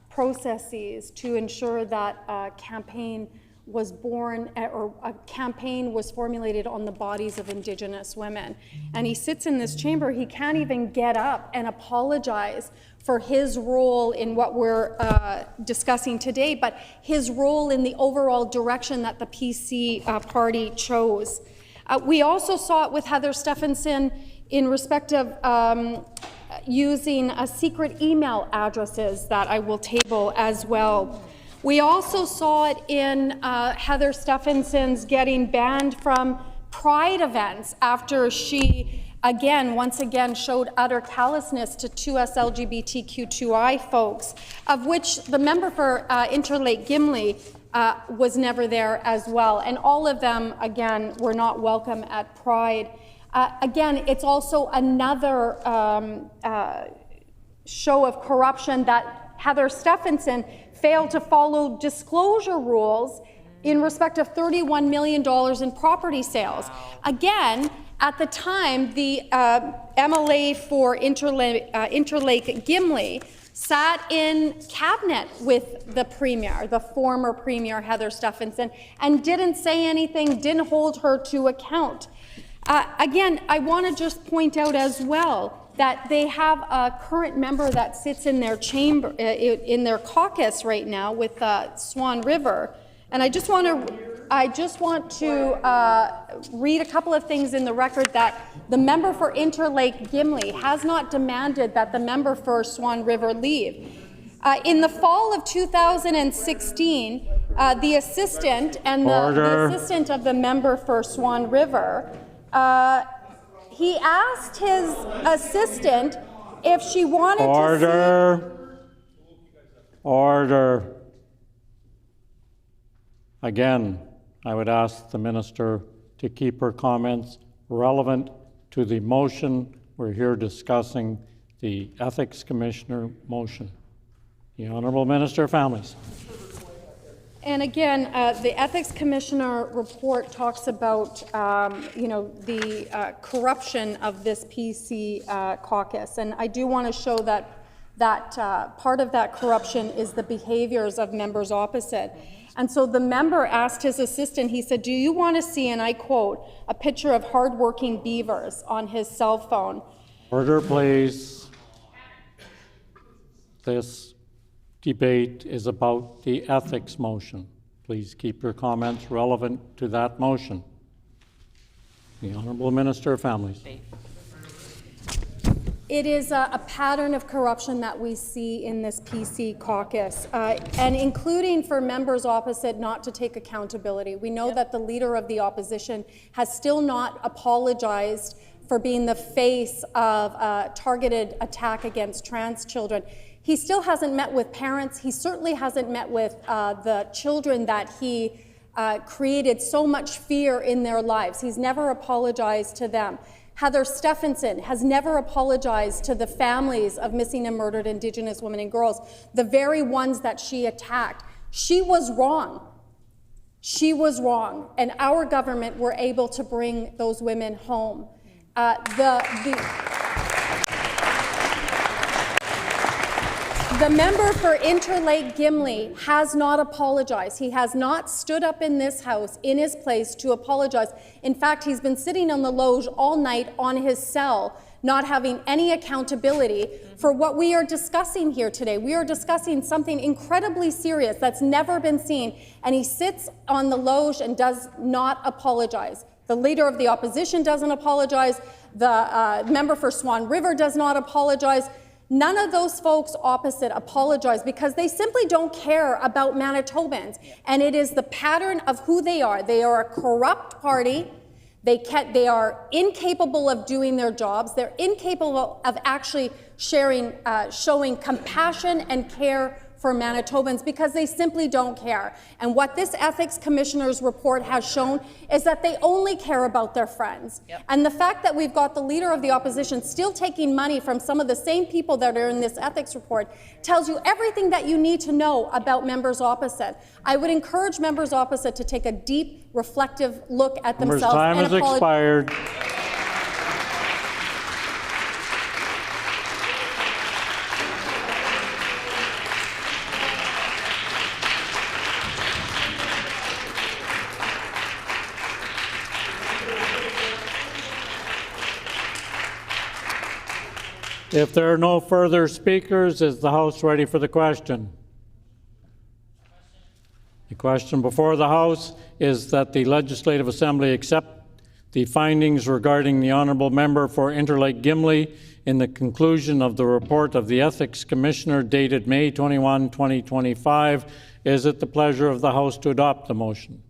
processes to ensure that a campaign was born, or a campaign was formulated on the bodies of Indigenous women. And he sits in this chamber, he can't even get up and apologize for his role in what we're discussing today, but his role in the overall direction that the PC party chose. We also saw it with Heather Stephenson in respect of using secret email addresses that I will table as well. We also saw it in Heather Stephenson's getting banned from Pride events after she once again showed utter callousness to 2S LGBTQ2I folks, of which the member for Interlake Gimli was never there as well. And all of them, again, were not welcome at Pride. Again, it's also another show of corruption that Heather Stephenson failed to follow disclosure rules in respect of $31 million in property sales. Again, at the time, the MLA for Interlake Gimli sat in cabinet with the Premier, the former Premier Heather Stephenson, and didn't say anything, didn't hold her to account. Again, I want to just point out as well that they have a current member that sits in their chamber, in their caucus right now with Swan River, and I just want to read a couple of things in the record that the member for Interlake Gimli has not demanded that the member for Swan River leave. In the fall of 2016, the assistant and the assistant of the member for Swan River, he asked his assistant if she wanted to see... Order. Again, I would ask the minister to keep her comments relevant to the motion. We're here discussing the Ethics Commissioner motion. The Honourable Minister of Families. And again, the Ethics Commissioner report talks about, the corruption of this PC caucus. And I do want to show that part of that corruption is the behaviors of members opposite. And so the member asked his assistant, he said, do you want to see, and I quote, a picture of hardworking beavers on his cell phone? Order, please. This debate is about the ethics motion. Please keep your comments relevant to that motion. The Honourable Minister of Families. It is a pattern of corruption that we see in this PC caucus, and including for members opposite not to take accountability. We know that the leader of the opposition has still not apologized for being the face of a targeted attack against trans children. He still hasn't met with parents. He certainly hasn't met with the children that he created so much fear in their lives. He's never apologized to them. Heather Stephenson has never apologized to the families of missing and murdered Indigenous women and girls, the very ones that she attacked. She was wrong. She was wrong. And our government were able to bring those women home. The member for Interlake Gimli has not apologized. He has not stood up in this House, in his place, to apologize. In fact, he's been sitting on the loge all night on his cell, not having any accountability for what we are discussing here today. We are discussing something incredibly serious that's never been seen, and he sits on the loge and does not apologize. The leader of the opposition doesn't apologize. The member for Swan River does not apologize. None of those folks opposite apologize because they simply don't care about Manitobans. And it is the pattern of who they are. They are a corrupt party. They are incapable of doing their jobs. They're incapable of actually showing compassion and care for Manitobans because they simply don't care. And what this Ethics Commissioner's report has shown is that they only care about their friends. Yep. And the fact that we've got the leader of the opposition still taking money from some of the same people that are in this ethics report tells you everything that you need to know about members opposite. I would encourage members opposite to take a deep, reflective look at themselves. Time has expired. If there are no further speakers, is the House ready for the question? The question before the House is that the Legislative Assembly accept the findings regarding the honourable member for Interlake Gimli in the conclusion of the report of the Ethics Commissioner dated May 21, 2025. Is it the pleasure of the House to adopt the motion?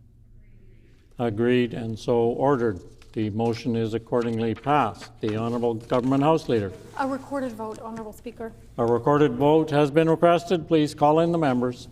Agreed and so ordered. The motion is accordingly passed. The Honourable Government House Leader. A recorded vote, Honourable Speaker. A recorded vote has been requested. Please call in the members.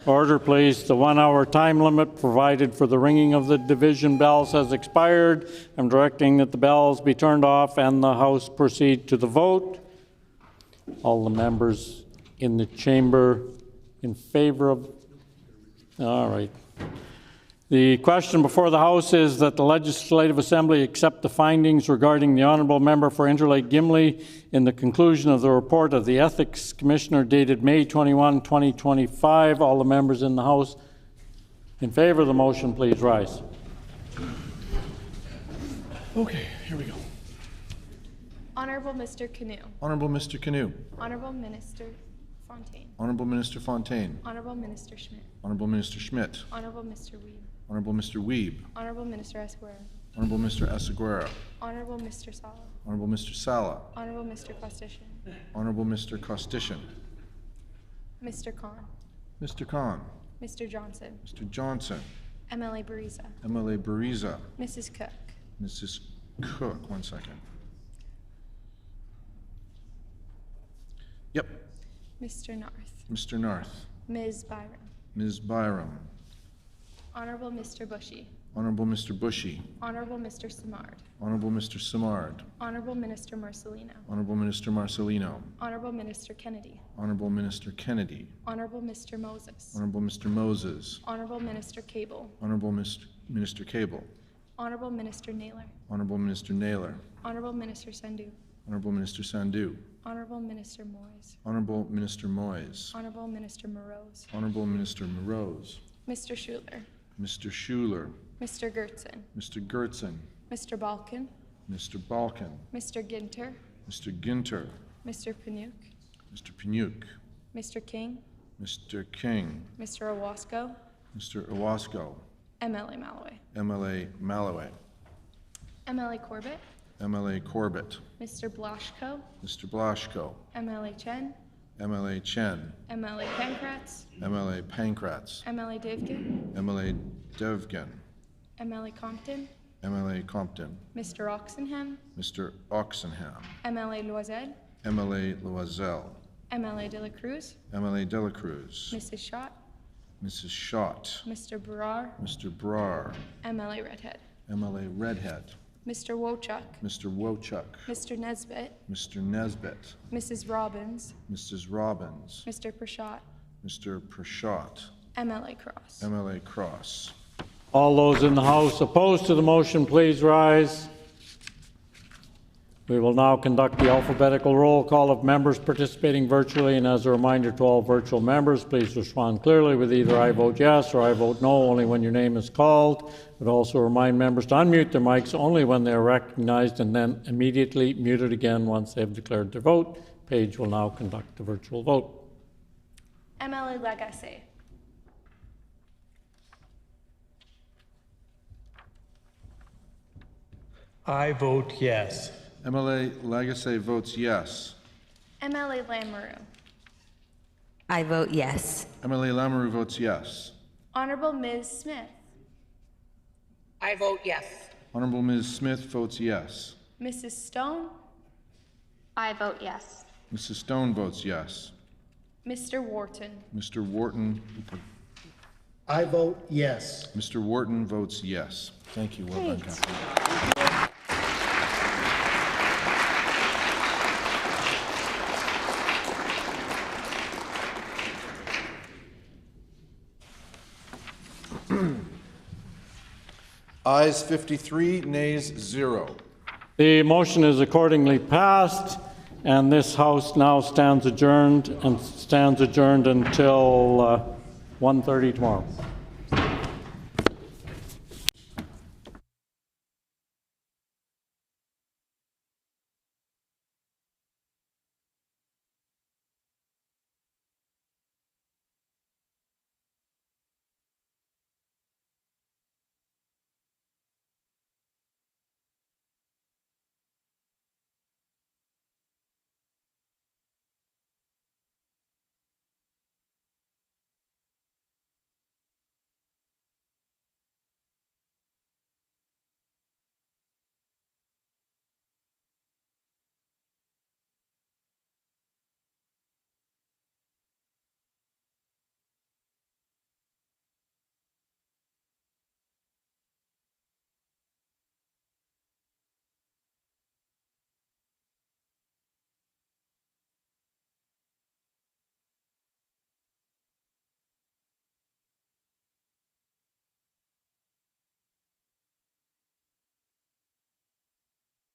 Order, please. The 1-hour time limit provided for the ringing of the division bells has expired. I'm directing that the bells be turned off and the House proceed to the vote. All the members in the chamber in favor of... All right. The question before the House is that the Legislative Assembly accept the findings regarding the Honourable Member for Interlake Gimli in the conclusion of the report of the Ethics Commissioner dated May 21, 2025. All the members in the House in favour of the motion, please rise. Okay, here we go. Honorable Mr. Canoe. Honorable Mr. Canoe. Honorable Minister Fontaine. Honorable Minister Fontaine. Honorable Minister Schmidt. Honorable Minister Schmidt. Honorable Mr. Weeb. Honorable Mr. Weeb. Honorable Minister Esquire. Honorable Mr. Esaguera. Honorable Mr. Sala. Honorable Mr. Sala. Honorable Mr. Costician. Honorable Mr. Costician. Mr. Khan. Mr. Khan. Mr. Johnson. Mr. Johnson. MLA Bariza. MLA Bariza. Mrs. Cook. Mrs. Cook, 1 second. Yep. Mr. Narth. Mr. Narth. Ms. Byram. Ms. Byram. Honorable Mr. Bushy. Honorable Mr. Bushy. Honorable Mr. Simard. Honorable Mr. Simard. Honorable Minister Marcelino. Honorable Minister Marcelino. Honorable Minister Kennedy. Honorable Minister Kennedy. Honorable Mr. Moses. Honorable Mr. Moses. Honorable Minister Cable. Honorable Minister Cable. Honorable Minister Naylor. Honorable Minister Naylor. Honorable Minister Sandhu. Honorable Minister Sandhu. Honorable Minister Moyes. Honorable Minister Moyes. Honorable Minister Morose. Honorable Minister Morose. Mr. Schuler. Mr. Schuler. Mr. Gertzen. Mr. Gertzen. Mr. Balkin. Mr. Balkin. Mr. Ginter. Mr. Ginter. Mr. Panuke. Mr. Panuke. Mr. King. Mr. King. Mr. Owasco. Mr. Owasco. MLA Malloway. MLA Malloway. MLA Corbett. MLA Corbett. Mr. Blashko. Mr. Blashko. MLA Chen. MLA Chen. MLA Pankratz. MLA Pankratz. MLA Devgan. MLA Devgan. MLA Compton. MLA Compton. Mr. Oxenham. Mr. Oxenham. MLA Loisel. MLA Loisel. MLA De La Cruz. MLA De La Cruz. Mrs. Schott. Mrs. Schott. Mr. Brar. Mr. Brar. MLA Redhead. MLA Redhead. Mr. Wochuk. Mr. Wochuk. Mr. Nesbitt. Mr. Nesbitt. Mrs. Robbins. Mrs. Robbins. Mr. Prashad. Mr. Prashad. MLA Cross. MLA Cross. All those in the House opposed to the motion, please rise. We will now conduct the alphabetical roll call of members participating virtually, and as a reminder to all virtual members, please respond clearly with either I vote yes or I vote no only when your name is called. But also remind members to unmute their mics only when they are recognized and then immediately mute it again once they have declared their vote. Paige will now conduct the virtual vote. MLA Lagacé. I vote yes. MLA Lagacé votes yes. MLA Lamoureux. I vote yes. MLA Lamoureux votes yes. Honorable Ms. Smith. I vote yes. Honorable Ms. Smith votes yes. Mrs. Stone. I vote yes. Mrs. Stone votes yes. Mr. Wharton. Mr. Wharton. I vote yes. Mr. Wharton votes yes. Thank you. Well done, Captain. Ayes 53, nays 0. The motion is accordingly passed, and this House now stands adjourned until 1:30 tomorrow.